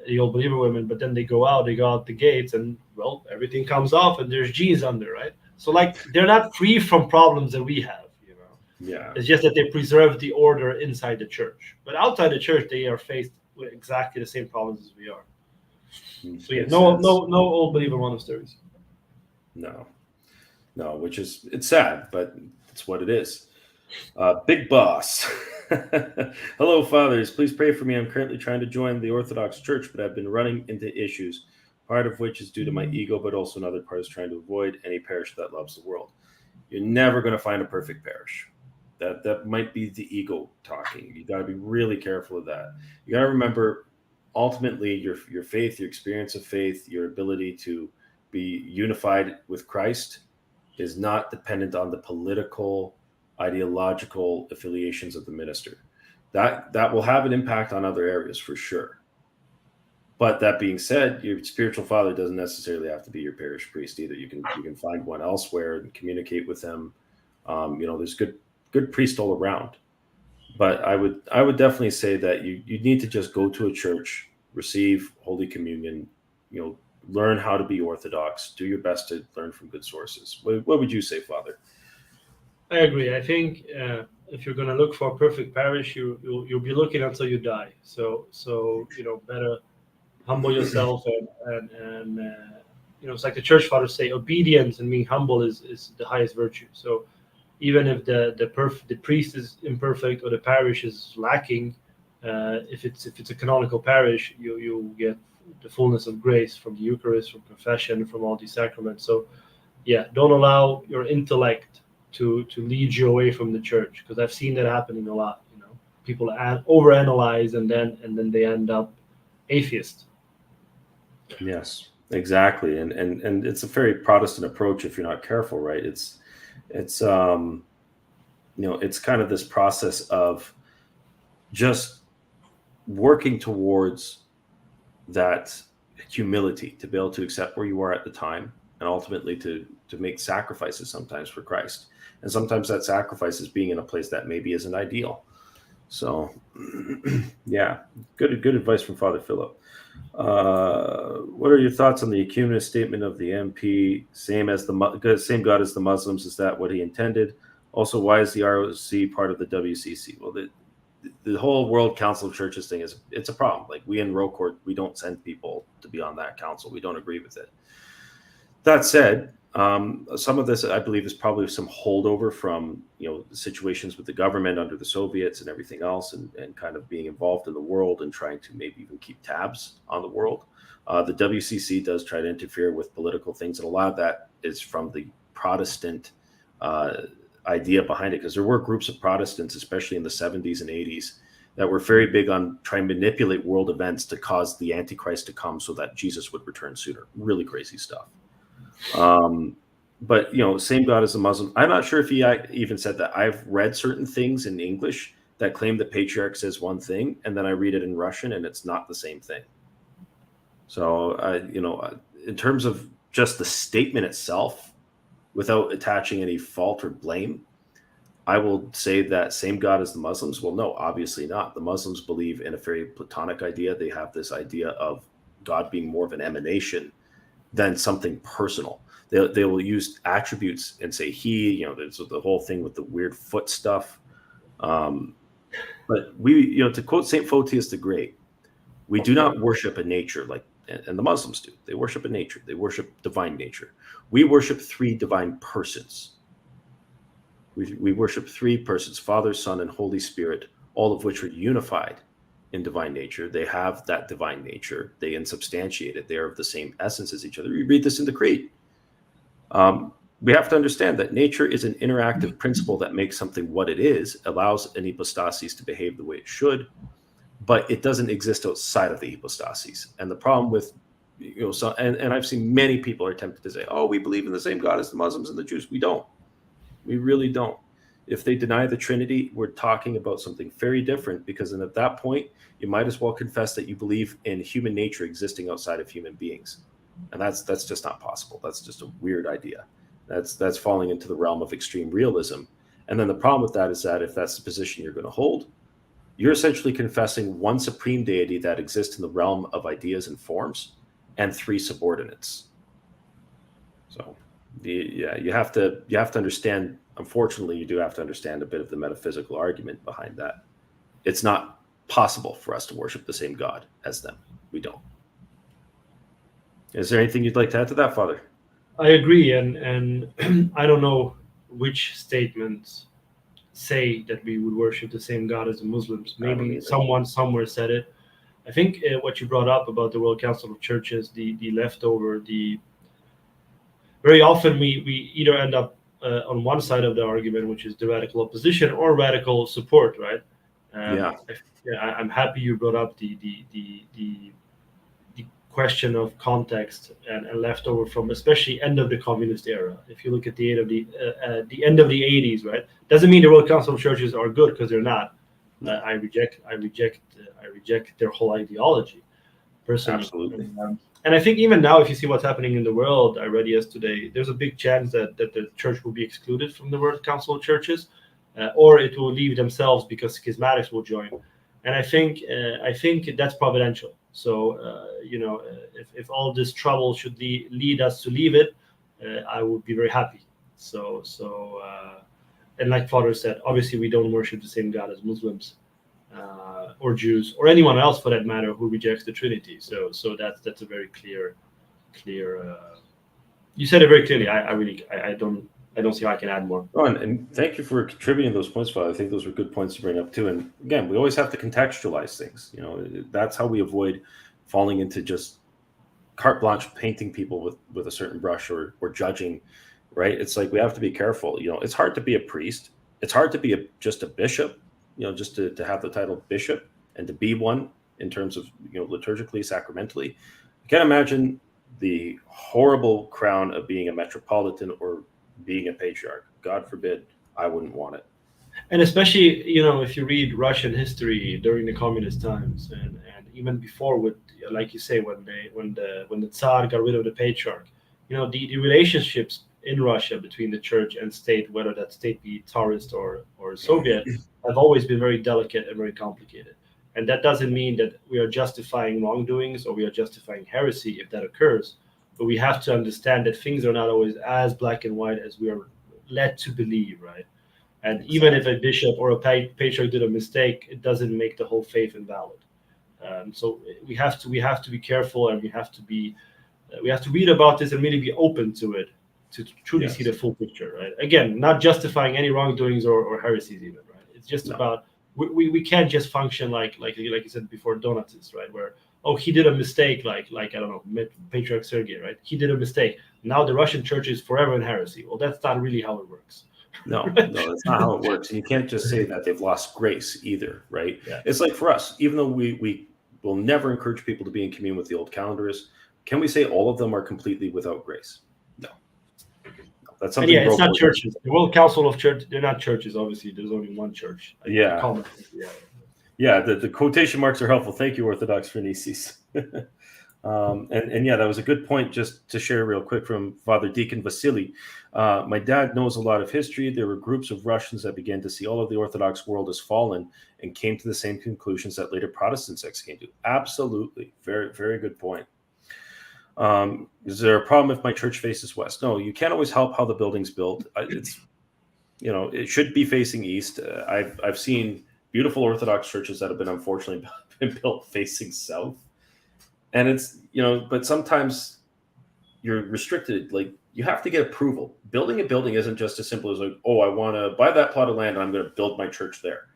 the old believer women, but then they go out the gates, and everything comes off, and there's jeans under, right? So, like, they're not free from problems that we have, Yeah. It's just that they preserve the order inside the church, but outside the church, they are faced with exactly the same problems as we are. So yeah, Makes no sense. old believer monasteries. No, which is, it's sad, but it's what it is. Big Boss. Hello, fathers. Please pray for me. I'm currently trying to join the Orthodox Church, but I've been running into issues, part of which is due to my ego, but also another part is trying to avoid any parish that loves the world. You're never going to find a perfect parish. That might be the ego talking. You got to be really careful of that. You got to remember, ultimately, your faith, your experience of faith, your ability to be unified with Christ is not dependent on the political, ideological affiliations of the minister. That will have an impact on other areas for sure. But that being said, your spiritual father doesn't necessarily have to be your parish priest either. You can find one elsewhere and communicate with them. There's good priests all around. But I would definitely say that you need to just go to a church, receive Holy Communion, learn how to be Orthodox, do your best to learn from good sources. What would you say, Father? I agree. I think if you're going to look for a perfect parish, you'll be looking until you die. So better humble yourself and it's like the church fathers say, obedience and being humble is the highest virtue. So even if the priest is imperfect or the parish is lacking, if it's a canonical parish, you get the fullness of grace from the Eucharist, from confession, from all these sacraments. So yeah, don't allow your intellect to lead you away from the church, because I've seen that happening a lot. People overanalyze and then they end up atheist. Yes, exactly. And it's a very Protestant approach if you're not careful, right? It's it's kind of this process of just working towards that humility to be able to accept where you are at the time, and ultimately to make sacrifices sometimes for Christ. And sometimes that sacrifice is being in a place that maybe isn't ideal. So yeah, good advice from Father Philip. What are your thoughts on the ecumenist statement of the MP? Same God as the Muslims. Is that what he intended? Also, why is the ROC part of the WCC? Well, the whole World Council of Churches thing it's a problem. Like, we in Rocourt, we don't send people to be on that council. We don't agree with it. That said, some of this, I believe, is probably some holdover from situations with the government under the Soviets and everything else, and kind of being involved in the world and trying to maybe even keep tabs on the world. The WCC does try to interfere with political things, and a lot of that is from the Protestant idea behind it, because there were groups of Protestants, especially in the 70s and 80s, that were very big on trying to manipulate world events to cause the Antichrist to come so that Jesus would return sooner. Really crazy stuff. But same God as the Muslim. I'm not sure if he even said that. I've read certain things in English that claim the patriarch says one thing, and then I read it in Russian, and it's not the same thing. So, in terms of just the statement itself, without attaching any fault or blame, I will say that same God as the Muslims. Well, no, obviously not. The Muslims believe in a very Platonic idea. They have this idea of God being more of an emanation than something personal. They will use attributes and say he. There's the whole thing with the weird foot stuff. But we, to quote Saint Photius the Great, we do not worship a nature and the Muslims do. They worship a nature. They worship divine nature. We worship three divine persons. We worship three persons: Father, Son, and Holy Spirit, all of which are unified in divine nature. They have that divine nature. They insubstantiate it. They are of the same essence as each other. We read this in the Creed. We have to understand that nature is an interactive principle that makes something what it is, allows an hypostasis to behave the way it should, but it doesn't exist outside of the hypostasis. And the problem with, and I've seen many people are tempted to say, oh, we believe in the same God as the Muslims and the Jews. We don't. We really don't. If they deny the Trinity, we're talking about something very different, because then at that point, you might as well confess that you believe in human nature existing outside of human beings. And that's just not possible. That's just a weird idea. That's falling into the realm of extreme realism. And then the problem with that is that if that's the position you're going to hold, you're essentially confessing one supreme deity that exists in the realm of ideas and forms, and three subordinates. So you have to understand. Unfortunately, you do have to understand a bit of the metaphysical argument behind that. It's not possible for us to worship the same God as them. We don't. Is there anything you'd like to add to that, Father? I agree, and I don't know which statements say that we would worship the same God as the Muslims. I don't Maybe either. someone somewhere said it. I think what you brought up about the World Council of Churches, the leftover, the very often we either end up on one side of the argument, which is the radical opposition, or radical support, right? Yeah, I'm happy you brought up the question of context and leftover from especially end of the communist era. If you look at the end of the 80s, right? Doesn't mean the World Council of Churches are good, because they're not. no, I reject their whole ideology personally. absolutely. And I think even now, if you see what's happening in the world, I read yesterday, there's a big chance that the church will be excluded from the World Council of Churches, or it will leave themselves because schismatics will join. And I think that's providential. So if all this trouble should lead us to leave it, I would be very happy. And like Father said, obviously we don't worship the same God as Muslims, or Jews, or anyone else for that matter who rejects the Trinity. So that's a very clear. You said it very clearly. I don't see how I can add more. Oh, and thank you for contributing those points, Father. I think those were good points to bring up too. And again, we always have to contextualize things. That's how we avoid falling into just carte blanche painting people with a certain brush, or judging. Right? It's like we have to be careful. It's hard to be a priest. It's hard to be just a bishop. Just to have the title bishop and to be one in terms of liturgically, sacramentally. I can't imagine the horrible crown of being a metropolitan or being a patriarch. God forbid, I wouldn't want it. And especially, if you read Russian history during the communist times, and even before, with, like you say, when the Tsar got rid of the patriarch, the relationships in Russia between the church and state, whether that state be Tsarist or Soviet, have always been very delicate and very complicated. And that doesn't mean that we are justifying wrongdoings or we are justifying heresy if that occurs. But we have to understand that things are not always as black and white as we are led to believe, right? And even if a bishop or a patriarch did a mistake, it doesn't make the whole faith invalid. So we have to be careful, and we have to read about this and really be open to it, to truly see the full picture, right? Again, not justifying any wrongdoings or heresies even, right? It's just about we can't just function like you said before, Donatists, right? Where he did a mistake, like I don't know, Patriarch Sergei, right? He did a mistake. Now the Russian church is forever in heresy. Well, that's not really how it works. No, that's not how it works. And you can't just say that they've lost grace either, right? Yeah. It's like for us, even though we will never encourage people to be in commune with the old calendarists, can we say all of them are completely without grace? No. That's something. And it's not churches. The World Council of Church, they're not churches. Obviously, there's only one church. Yeah. The quotation marks are helpful. Thank you, Orthodox Phroneses. And that was a good point. Just to share real quick from Father Deacon Vasily. My dad knows a lot of history. There were groups of Russians that began to see all of the Orthodox world as fallen and came to the same conclusions that later Protestant sects came to. Absolutely. Very, very good point. Is there a problem if my church faces west? No, you can't always help how the building's built. It should be facing east. I've seen beautiful Orthodox churches that have been unfortunately been built facing south. And it's, but sometimes you're restricted. Like, you have to get approval. Building a building isn't just as simple as like, I want to buy that plot of land and I'm going to build my church there.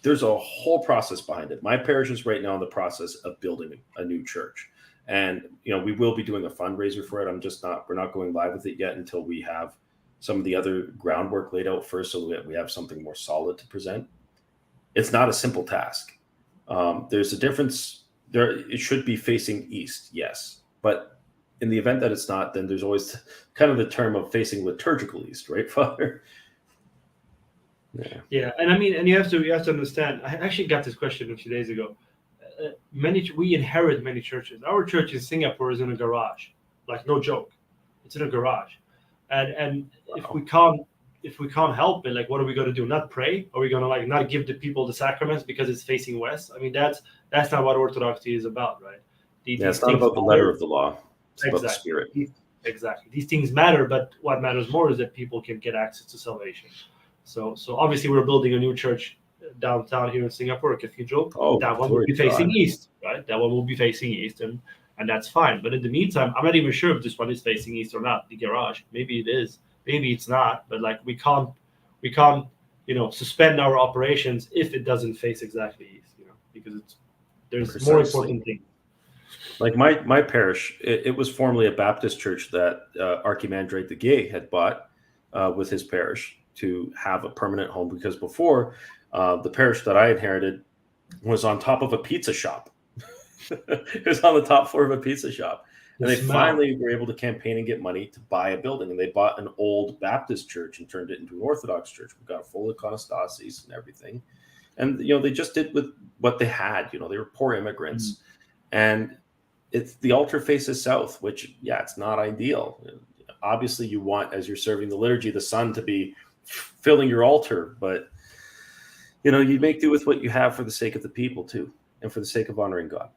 There's a whole process behind it. My parish is right now in the process of building a new church. And, we will be doing a fundraiser for it. We're not going live with it yet until we have some of the other groundwork laid out first, so that we have something more solid to present. It's not a simple task. There's a difference. It should be facing east, yes. But in the event that it's not, then there's always kind of the term of facing liturgical east, right, Father? Yeah. And I mean, and you have to understand, I actually got this question a few days ago. We inherit many churches. Our church in Singapore is in a garage, like, no joke. It's in a garage. And wow. if we can't help it, like, what are we going to do? Not pray? Are we going to not give the people the sacraments because it's facing west? I mean, that's not what Orthodoxy is about, right? It's not about the letter of the law. It's about the spirit. Exactly. These things matter, but what matters more is that people can get access to salvation. So obviously we're building a new church downtown here in Singapore, a cathedral. That one will be facing east, right? That one will be facing east, and and that's fine. But in the meantime, I'm not even sure if this one is facing east or not. The garage, maybe it is, maybe it's not. But like we can't, suspend our operations if it doesn't face exactly east, because there's Precisely. more important things. Like my parish, it was formerly a Baptist church that Archimandrite the Gay had bought with his parish to have a permanent home, because before the parish that I inherited was on top of a pizza shop. It was on the top floor of a pizza shop. And they finally were able to campaign and get money to buy a building. And they bought an old Baptist church and turned it into an Orthodox church. We got a full iconostasis and everything. And, they just did with what they had. They were poor immigrants. Mm-hmm. And the altar faces south, which, it's not ideal. Obviously, you want, as you're serving the liturgy, the sun to be filling your altar. But, you make do with what you have for the sake of the people, too, and for the sake of honoring God.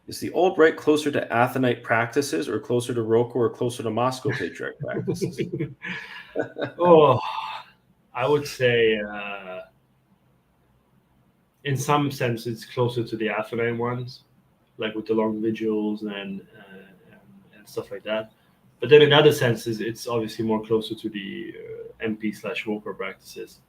Is the Old Rite closer to Athonite practices, or closer to Roko, or closer to Moscow Patriarch practices? I would say in some sense it's closer to the Athonite ones, like with the long vigils and stuff like that. But then in other senses, it's obviously more closer to the MP/Roko practices.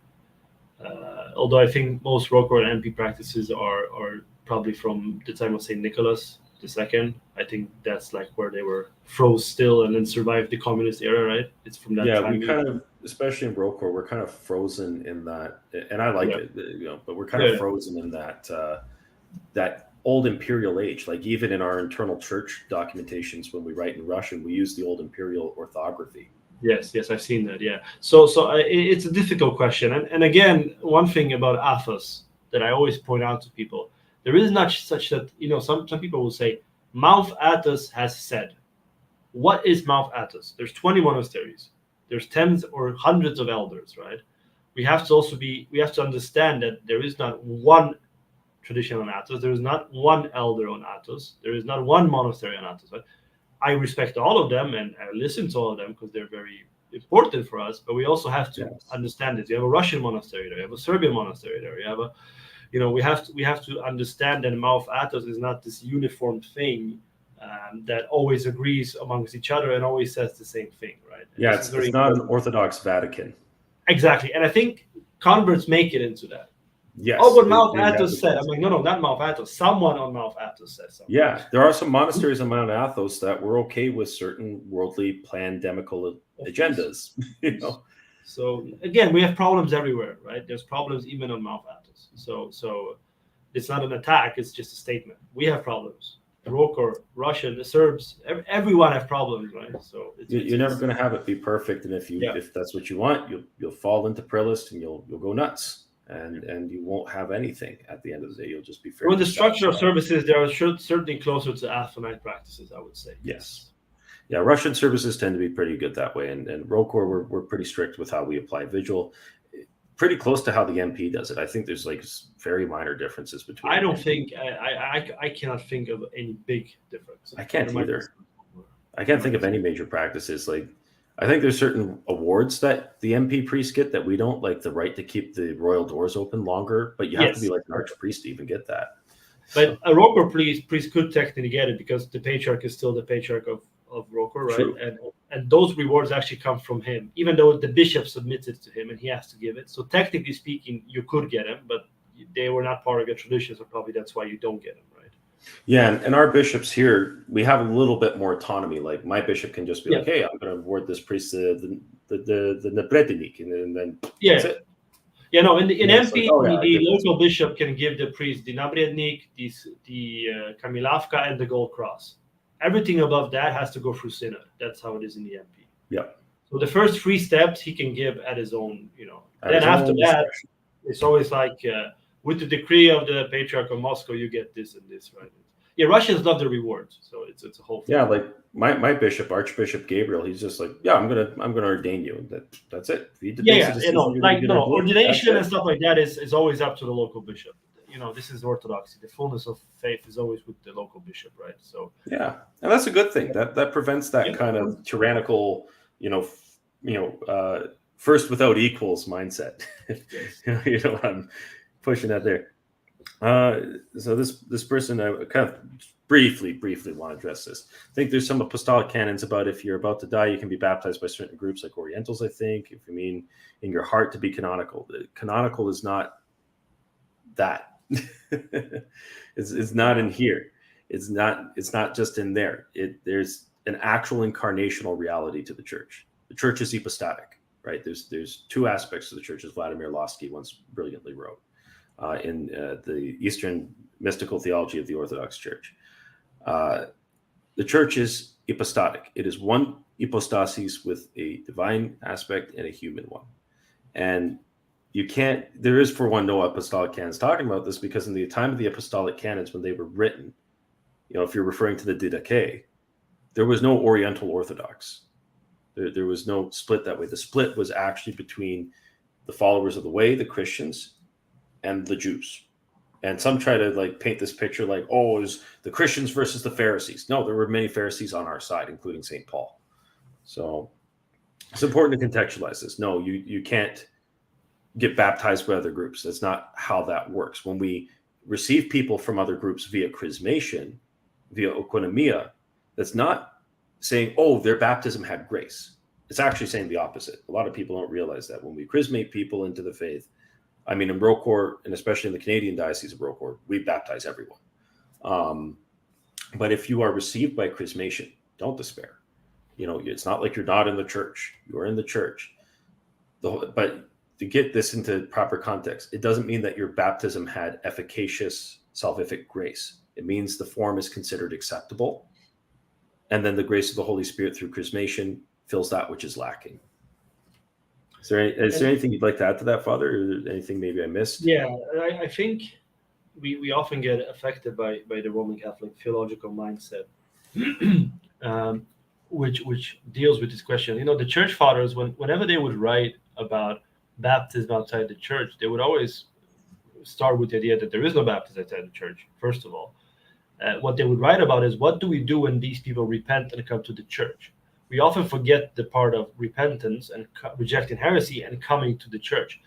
Although I think most Roko and MP practices are probably from the time of St. Nicholas II. I think that's like where they were froze still and then survived the communist era, right? It's from that time. We kind of, especially in Roko, we're kind of frozen in that, and I like it, but we're kind of frozen in that that old imperial age. Like even in our internal church documentations, when we write in Russian, we use the old imperial orthography. Yes, I've seen that. Yeah, so it's a difficult question, and again, one thing about Athos that I always point out to people. There is not such that, some people will say, Mount Athos has said. What is Mount Athos? There's 20 monasteries. There's tens or hundreds of elders, right? We have to understand that there is not one tradition on Athos. There is not one elder on Athos. There is not one monastery on Athos. Right? I respect all of them and I listen to all of them because they're very important for us. But we also have to understand this. You have a Russian monastery there. You have a Serbian monastery there. You have a we have to understand that Mount Athos is not this uniform thing that always agrees amongst each other and always says the same thing, right? Yeah, it's not an Orthodox Vatican. Exactly, and I think converts make it into that. Yes. Oh, but Mount Athos said. I'm like, no, not Mount Athos. Someone on Mount Athos says something. Yeah, there are some monasteries on Mount Athos that were okay with certain worldly pandemical agendas. So again, we have problems everywhere, right? There's problems even on Mount Athos. So it's not an attack; it's just a statement. We have problems. The Roko, Russian, the Serbs, everyone have problems, right? So you're never going to have it be perfect, and if that's what you want, you'll fall into prelist and you'll go nuts, and you won't have anything at the end of the day. You'll just be fair. With the structure of services, they are certainly closer to Athonite practices, I would say. Yes. Yeah, Russian services tend to be pretty good that way, and Roko, we're pretty strict with how we apply vigil. Pretty close to how the MP does it. I think there's like very minor differences between. I don't think I cannot think of any big difference. I can't either. I can't think of any major practices. Like I think there's certain awards that the MP priests get that we don't, like the right to keep the royal doors open longer, but you have to be like an archpriest to even get that. But a Roko priest could technically get it because the patriarch is still the patriarch of Roko, right? True. And those rewards actually come from him, even though the bishop submits it to him and he has to give it. So technically speaking, you could get him, but they were not part of your tradition, so probably that's why you don't get them, right? Yeah, and our bishops here, we have a little bit more autonomy. Like my bishop can just be like, "Hey, I'm going to award this priest the Napredenik," and then that's it. Yeah, no. In MP, the local bishop can give the priest the Napredenik, the Kamilavka, and the Gold Cross. Everything above that has to go through synod. That's how it is in the MP. Yeah. So the first 3 steps he can give at his own, Then after that, it's always like with the decree of the Patriarch of Moscow, you get this and this, right? Yeah, Russians love the rewards, so it's a whole thing. Yeah, like my bishop, Archbishop Gabriel, he's just like, I'm gonna ordain you. That's it. Ordination and stuff like that is always up to the local bishop. This is orthodoxy. The fullness of faith is always with the local bishop, right? So yeah, and that's a good thing. That prevents that kind of tyrannical, first without equals mindset. I'm pushing that there. So this person, I kind of briefly want to address this. I think there's some apostolic canons about if you're about to die, you can be baptized by certain groups like Orientals, I think. If you mean in your heart to be canonical. The canonical is not that. It's not in here. It's not just in there. There's an actual incarnational reality to the church. The church is hypostatic, right? There's two aspects to the church, as Vladimir Lossky once brilliantly wrote in the Eastern mystical theology of the Orthodox Church. The church is hypostatic. It is one hypostasis with a divine aspect and a human one. And there is for one no apostolic canons talking about this, because in the time of the apostolic canons, when they were written, if you're referring to the Didache, there was no Oriental Orthodox. There was no split that way. The split was actually between the followers of the way, the Christians, and the Jews. And some try to paint this picture like, oh, it was the Christians versus the Pharisees. No, there were many Pharisees on our side, including St. Paul. So it's important to contextualize this. No, you can't get baptized by other groups. That's not how that works. When we receive people from other groups via chrismation, via oikonomia, that's not saying, oh, their baptism had grace. It's actually saying the opposite. A lot of people don't realize that when we chrismate people into the faith, I mean, in Brocourt, and especially in the Canadian Diocese of Brocourt, we baptize everyone. But if you are received by chrismation, don't despair. It's not like you're not in the church. You're in the church. But to get this into proper context, it doesn't mean that your baptism had efficacious salvific grace. It means the form is considered acceptable. And then the grace of the Holy Spirit through chrismation fills that which is lacking. Is there anything you'd like to add to that, Father? Or anything maybe I missed? Yeah, I think we often get affected by the Roman Catholic theological mindset, which deals with this question. The church fathers, whenever they would write about baptism outside the church, they would always start with the idea that there is no baptism outside the church, first of all. What they would write about is, what do we do when these people repent and come to the church? We often forget the part of repentance and rejecting heresy and coming to the church.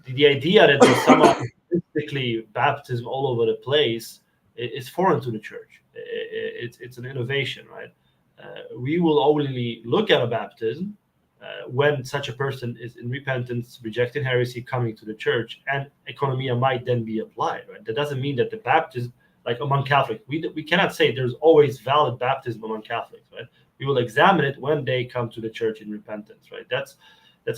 The idea that there's somehow mystically baptism all over the place is foreign to the church. It's an innovation, right? We will only look at a baptism when such a person is in repentance, rejecting heresy, coming to the church, and oikonomia might then be applied, right? That doesn't mean that the baptism, like among Catholics, we cannot say there's always valid baptism among Catholics, right? We will examine it when they come to the church in repentance, right? That's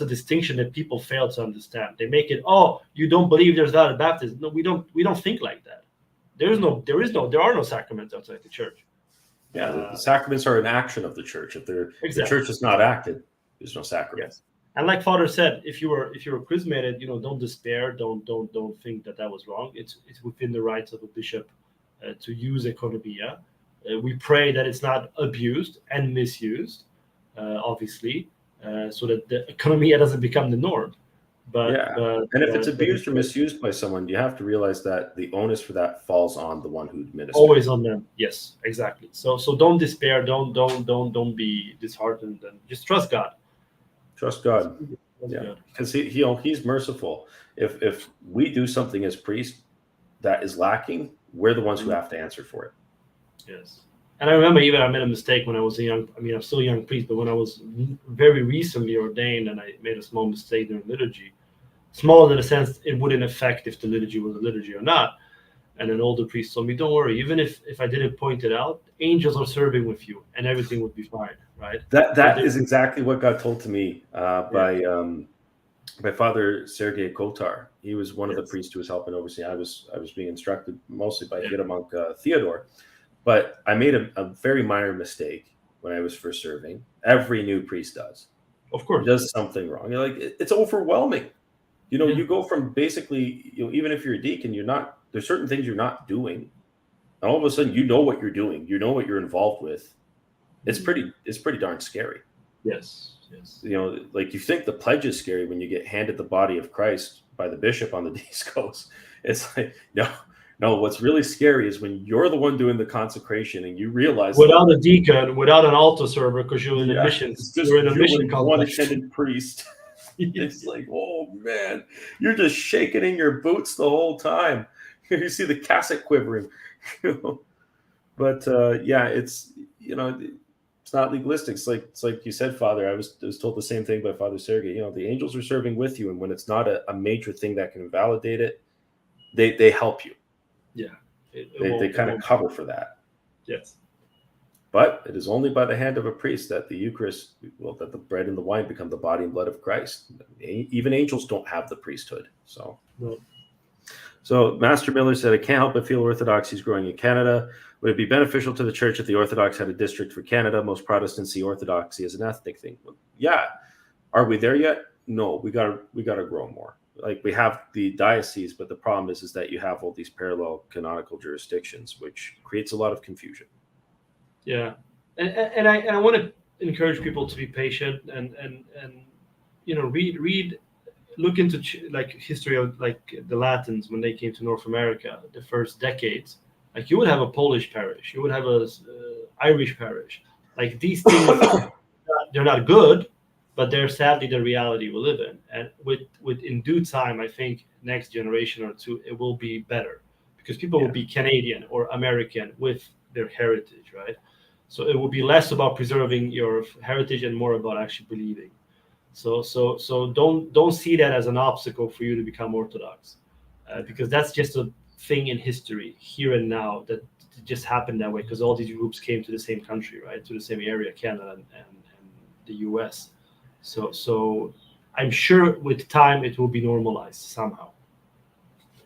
a distinction that people fail to understand. They make it, oh, you don't believe there's valid baptism. No, we don't think like that. There are no sacraments outside the church. Yeah, the sacraments are an action of the church. If the church is not acted, there's no sacrament. Yes. And like Father said, if you were chrismated, don't despair. Don't think that was wrong. It's within the rights of a bishop to use oikonomia. We pray that it's not abused and misused, obviously, so that the oikonomia doesn't become the norm. But if it's abused or misused by someone, you have to realize that the onus for that falls on the one who administers. Always on them. Yes, exactly. So don't despair. Don't be disheartened, and just trust God. Trust God. Because he's merciful. If we do something as priest that is lacking, we're the ones who have to answer for it. Yes. And I remember I made a mistake when I was I'm still a young priest, but when I was very recently ordained, and I made a small mistake during liturgy, small in the sense it wouldn't affect if the liturgy was a liturgy or not. And an older priest told me, don't worry, even if I didn't point it out, angels are serving with you and everything would be fine, right? That is exactly what got told to me by Father Sergei Kotar. He was one of the priests who was helping oversee. I was being instructed mostly by Hieromonk Theodore. But I made a very minor mistake when I was first serving. Every new priest does. Of course. Does something wrong. You're like, it's overwhelming. You go from basically, even if you're a deacon, there's certain things you're not doing. And all of a sudden, you know what you're doing. You know what you're involved with. It's pretty darn scary. Yes. Like you think the pledge is scary when you get handed the body of Christ by the bishop on the discos. It's like, no, what's really scary is when you're the one doing the consecration and you realize without a deacon, without an altar server, because you're in a mission. You're in a mission one attended priest. It's like, oh man, you're just shaking in your boots the whole time. You see the cassock quivering. But yeah, it's it's not legalistic. It's like you said, Father. I was told the same thing by Father Sergey. The angels are serving with you, and when it's not a major thing that can validate it, they help you. Yeah, They kind of cover for that. Yes. But it is only by the hand of a priest that the Eucharist, that the bread and the wine become the body and blood of Christ. Even angels don't have the priesthood. So, No. So Master Miller said, I can't help but feel orthodoxy is growing in Canada. Would it be beneficial to the church if the Orthodox had a district for Canada? Most Protestants see orthodoxy as an ethnic thing. Yeah. Are we there yet? No, we gotta grow more. Like, we have the diocese, but the problem is that you have all these parallel canonical jurisdictions, which creates a lot of confusion. Yeah, and I want to encourage people to be patient and read, look into like history of like the Latins when they came to North America, the first decades. Like, you would have a Polish parish, you would have a Irish parish. Like, these things, they're not good, but they're sadly the reality we live in. And with in due time, I think next generation or two, it will be better because people will be Canadian or American with their heritage, right? So it will be less about preserving your heritage and more about actually believing. So don't see that as an obstacle for you to become Orthodox, because that's just a thing in history here and now that just happened that way because all these groups came to the same country, right, to the same area, Canada and the U.S. So I'm sure with time it will be normalized somehow.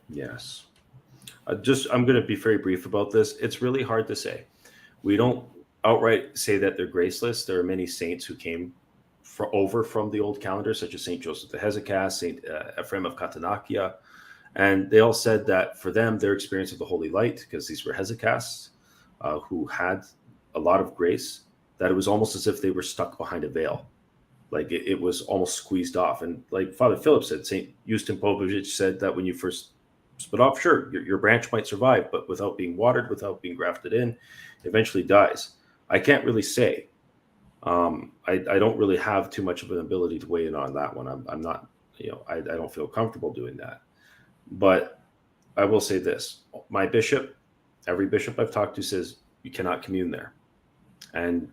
Yes. I'm going to be very brief about this. It's really hard to say. We don't outright say that they're graceless. There are many saints who came over from the old calendar, such as Saint Joseph the Hesychast, Saint Ephraim of Catanakia, and they all said that for them, their experience of the Holy Light, because these were Hesychasts who had a lot of grace, that it was almost as if they were stuck behind a veil. Like, it was almost squeezed off. And like Father Philip said, Saint Justin Popovich said that when you first split off, sure, your branch might survive, but without being watered, without being grafted in, eventually dies. I can't really say. I don't really have too much of an ability to weigh in on that one. I'm not, I don't feel comfortable doing that. But I will say this: my bishop, every bishop I've talked to says you cannot commune there, and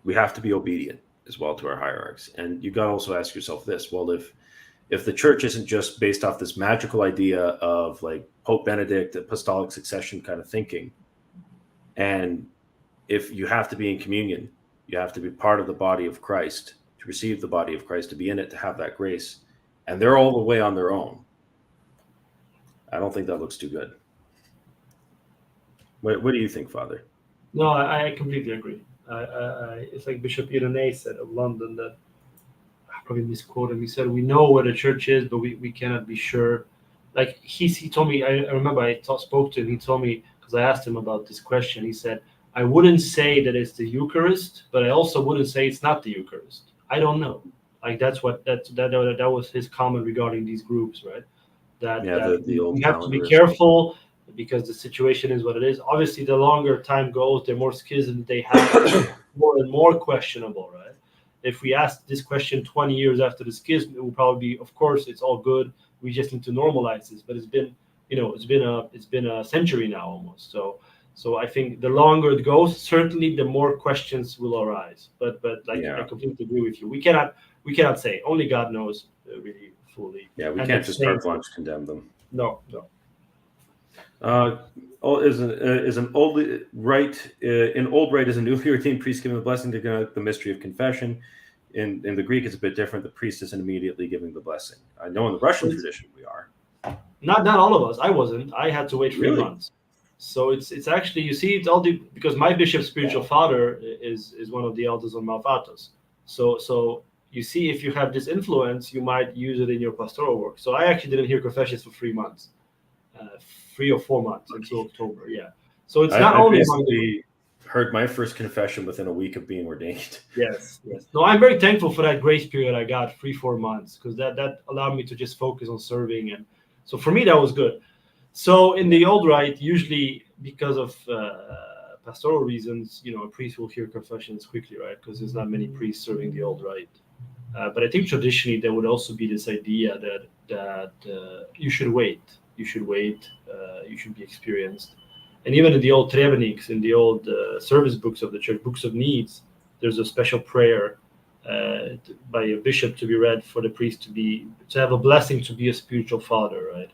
we have to be obedient as well to our hierarchs. And you got to also ask yourself this: well, if the church isn't just based off this magical idea of like Pope Benedict, apostolic succession kind of thinking, and if you have to be in communion, you have to be part of the body of Christ, to receive the body of Christ, to be in it, to have that grace, and they're all the way on their own, I don't think that looks too good. What do you think, Father? No, I completely agree. It's like Bishop Irenaeus said of London, that I probably misquote him. He said, "We know where the church is, but we cannot be sure." Like, he told me, I remember I spoke to him. He told me, because I asked him about this question. He said, "I wouldn't say that it's the Eucharist, but I also wouldn't say it's not the Eucharist. I don't know." Like, that was his comment regarding these groups, right? That the old we have to be calendar. careful because the situation is what it is. Obviously, the longer time goes, the more schisms they have, more and more questionable, right? If we ask this question 20 years after the schism, it will probably be, of course, it's all good. We just need to normalize this. But it's been a century now almost. So I think the longer it goes, certainly the more questions will arise. But like, I completely agree with you. We cannot say. Only God knows really fully. Yeah, we can't just carte blanche condemn them. No. Is an Old Rite in Old Rite is a newly ordained priest given the blessing to conduct the mystery of confession. In the Greek, it's a bit different. The priest isn't immediately giving the blessing. I know in the Russian tradition we are. Not all of us. I wasn't. I had to wait 3 Really? months. So it's actually, you see, it's all because my bishop's spiritual father is one of the elders on Malvatos. So you see, if you have this influence, you might use it in your pastoral work. So I actually didn't hear confessions for 3 months. 3 or 4 months until October. Yeah. So it's not only basically heard my first confession within a week of being ordained. Yes. No, I'm very thankful for that grace period I got, 3-4 months, because that allowed me to just focus on serving, and so for me that was good. So in the Old Rite, usually because of pastoral reasons, a priest will hear confessions quickly, right? Because there's not many priests serving the Old Rite. But I think traditionally there would also be this idea that you should wait. you should wait, you should be experienced. And even in the old Trebeniks, in the old service books of the church, books of needs, there's a special prayer by a bishop to be read for the priest to have a blessing to be a spiritual father, right?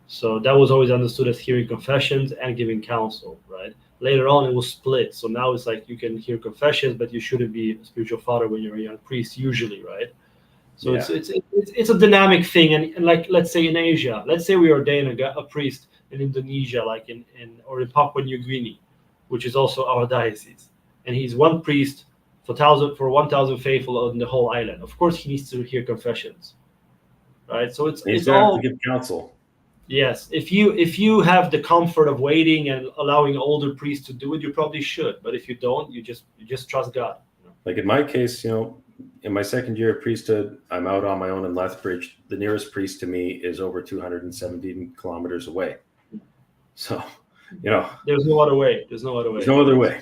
So that was always understood as hearing confessions and giving counsel, right? Later on, it was split. So now it's like you can hear confessions, but you shouldn't be a spiritual father when you're a young priest, usually, right? So it's a dynamic thing, and like let's say in Asia, let's say we ordain a priest in Indonesia, like in or in Papua New Guinea, which is also our diocese, and he's one priest for 1,000 faithful on the whole island. Of course, he needs to hear confessions, right? So it's all to give counsel. Yes, if you have the comfort of waiting and allowing older priests to do it, you probably should. But if you don't, you just trust God. Like in my case, in my second year of priesthood, I'm out on my own in Lethbridge. The nearest priest to me is over 217 kilometers away. So, there's no other way. There's no other way. There's no other way.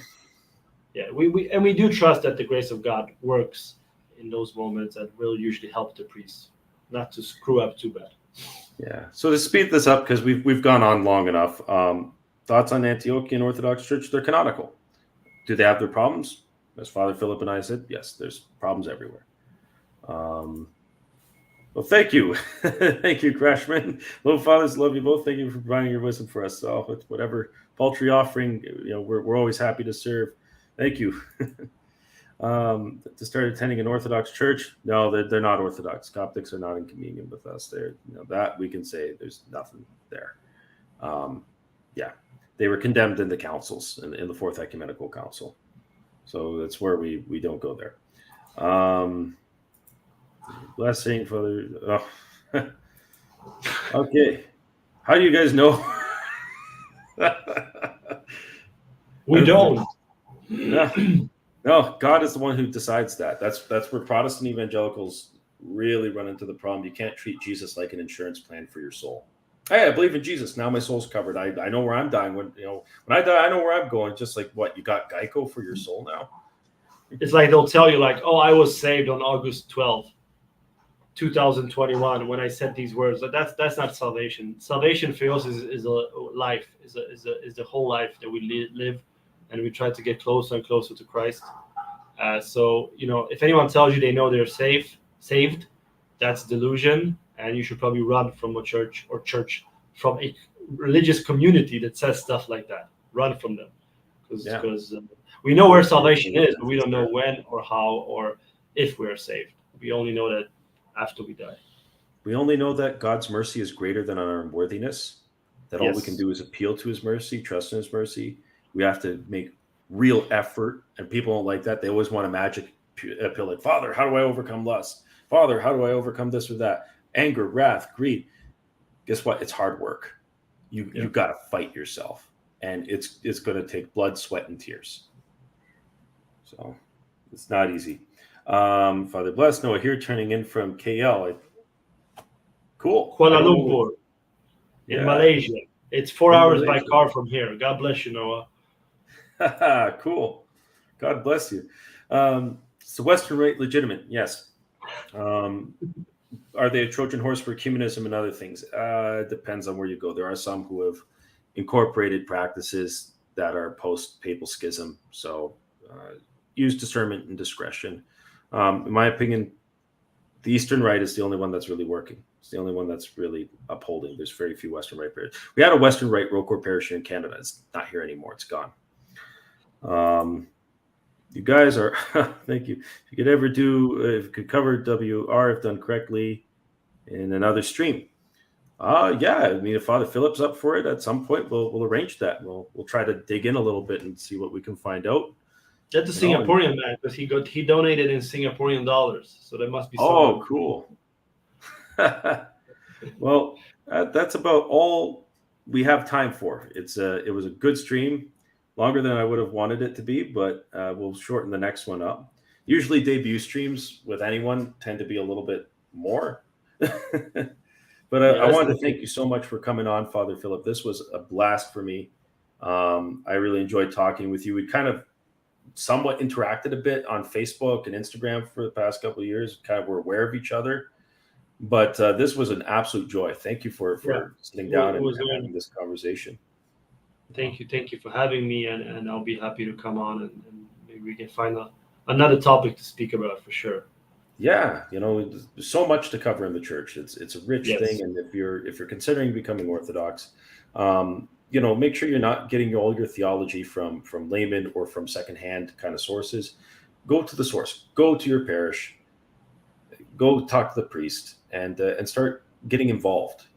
Yeah, we do trust that the grace of God works in those moments and will usually help the priest not to screw up too bad. Yeah. So to speed this up, because we've gone on long enough, thoughts on Antiochian Orthodox Church? They're canonical. Do they have their problems? As Father Philip and I said, yes, there's problems everywhere. Well, thank you. Thank you, Crashman. Little Fathers, love you both. Thank you for providing your wisdom for us. So with whatever paltry offering, we're always happy to serve. Thank you. To start attending an Orthodox church, no, they're not Orthodox. Coptics are not in communion with us. They're, that we can say there's nothing there. They were condemned in the councils, in the Fourth Ecumenical Council. So that's where we don't go there. Blessing for the. Oh. Okay, how do you guys know? We don't. No, God is the one who decides that. That's where Protestant evangelicals really run into the problem. You can't treat Jesus like an insurance plan for your soul. Hey, I believe in Jesus. Now my soul's covered. I know where I'm dying. When I die, I know where I'm going. Just like what, you got Geico for your soul now? It's like they'll tell you like, oh, I was saved on August 12th, 2021 when I said these words. But that's not salvation. Salvation for us is a life, is the whole life that we live, and we try to get closer and closer to Christ. So if anyone tells you they know they're saved, that's delusion, and you should probably run from a church from a religious community that says stuff like that. Run from them, because we know where salvation is, but we don't know when or how or if we're saved. We only know that after we die. We only know that God's mercy is greater than our unworthiness, that all we can do is appeal to his mercy, trust in his mercy. We have to make real effort, and people don't like that. They always want a magic pill, like, Father, how do I overcome lust? Father, how do I overcome this or that? Anger, wrath, greed. Guess what? It's hard work. You've got to fight yourself, and it's going to take blood, sweat, and tears. So it's not easy. Father Bless, Noah here, turning in from KL. Cool. Kuala Lumpur in Malaysia. It's 4 hours by car from here. God bless you, Noah. Cool. God bless you. So Western Rite legitimate? Yes. Are they a Trojan horse for ecumenism and other things? It depends on where you go. There are some who have incorporated practices that are post-papal schism. So use discernment and discretion. In my opinion, the Eastern Rite is the only one that's really working. It's the only one that's really upholding. There's very few Western Rite parishes. We had a Western Rite Rocourt parish in Canada. It's not here anymore. It's gone. You guys are, thank you. If you could ever if you could cover WR if done correctly in another stream. I mean, if Father Philip's up for it at some point, we'll arrange that. We'll try to dig in a little bit and see what we can find out. That's the Singaporean man, because he donated in Singaporean dollars, so there must be. Oh, cool. Well, that's about all we have time for. It was a good stream, longer than I would have wanted it to be, but we'll shorten the next one up. Usually debut streams with anyone tend to be a little bit more. But I wanted to thank you so much for coming on, Father Philip. This was a blast for me. I really enjoyed talking with you. We kind of somewhat interacted a bit on Facebook and Instagram for the past couple of years. Kind of were aware of each other. But this was an absolute joy. Thank you for sitting down It and was having this conversation. Thank you for having me, and I'll be happy to come on, and maybe we can find another topic to speak about for sure. Yeah, there's so much to cover in the church. It's a rich Yes. thing, and if you're considering becoming Orthodox, make sure you're not getting all your theology from laymen or from secondhand kind of sources. Go to the source. Go to your parish. Go talk to the priest, and start getting involved.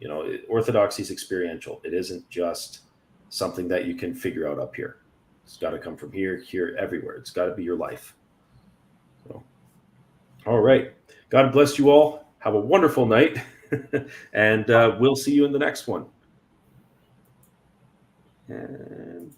Orthodoxy is experiential. It isn't just something that you can figure out up here. It's got to come from here, everywhere. It's got to be your life. So, all right. God bless you all. Have a wonderful night, and we'll see you in the next one. And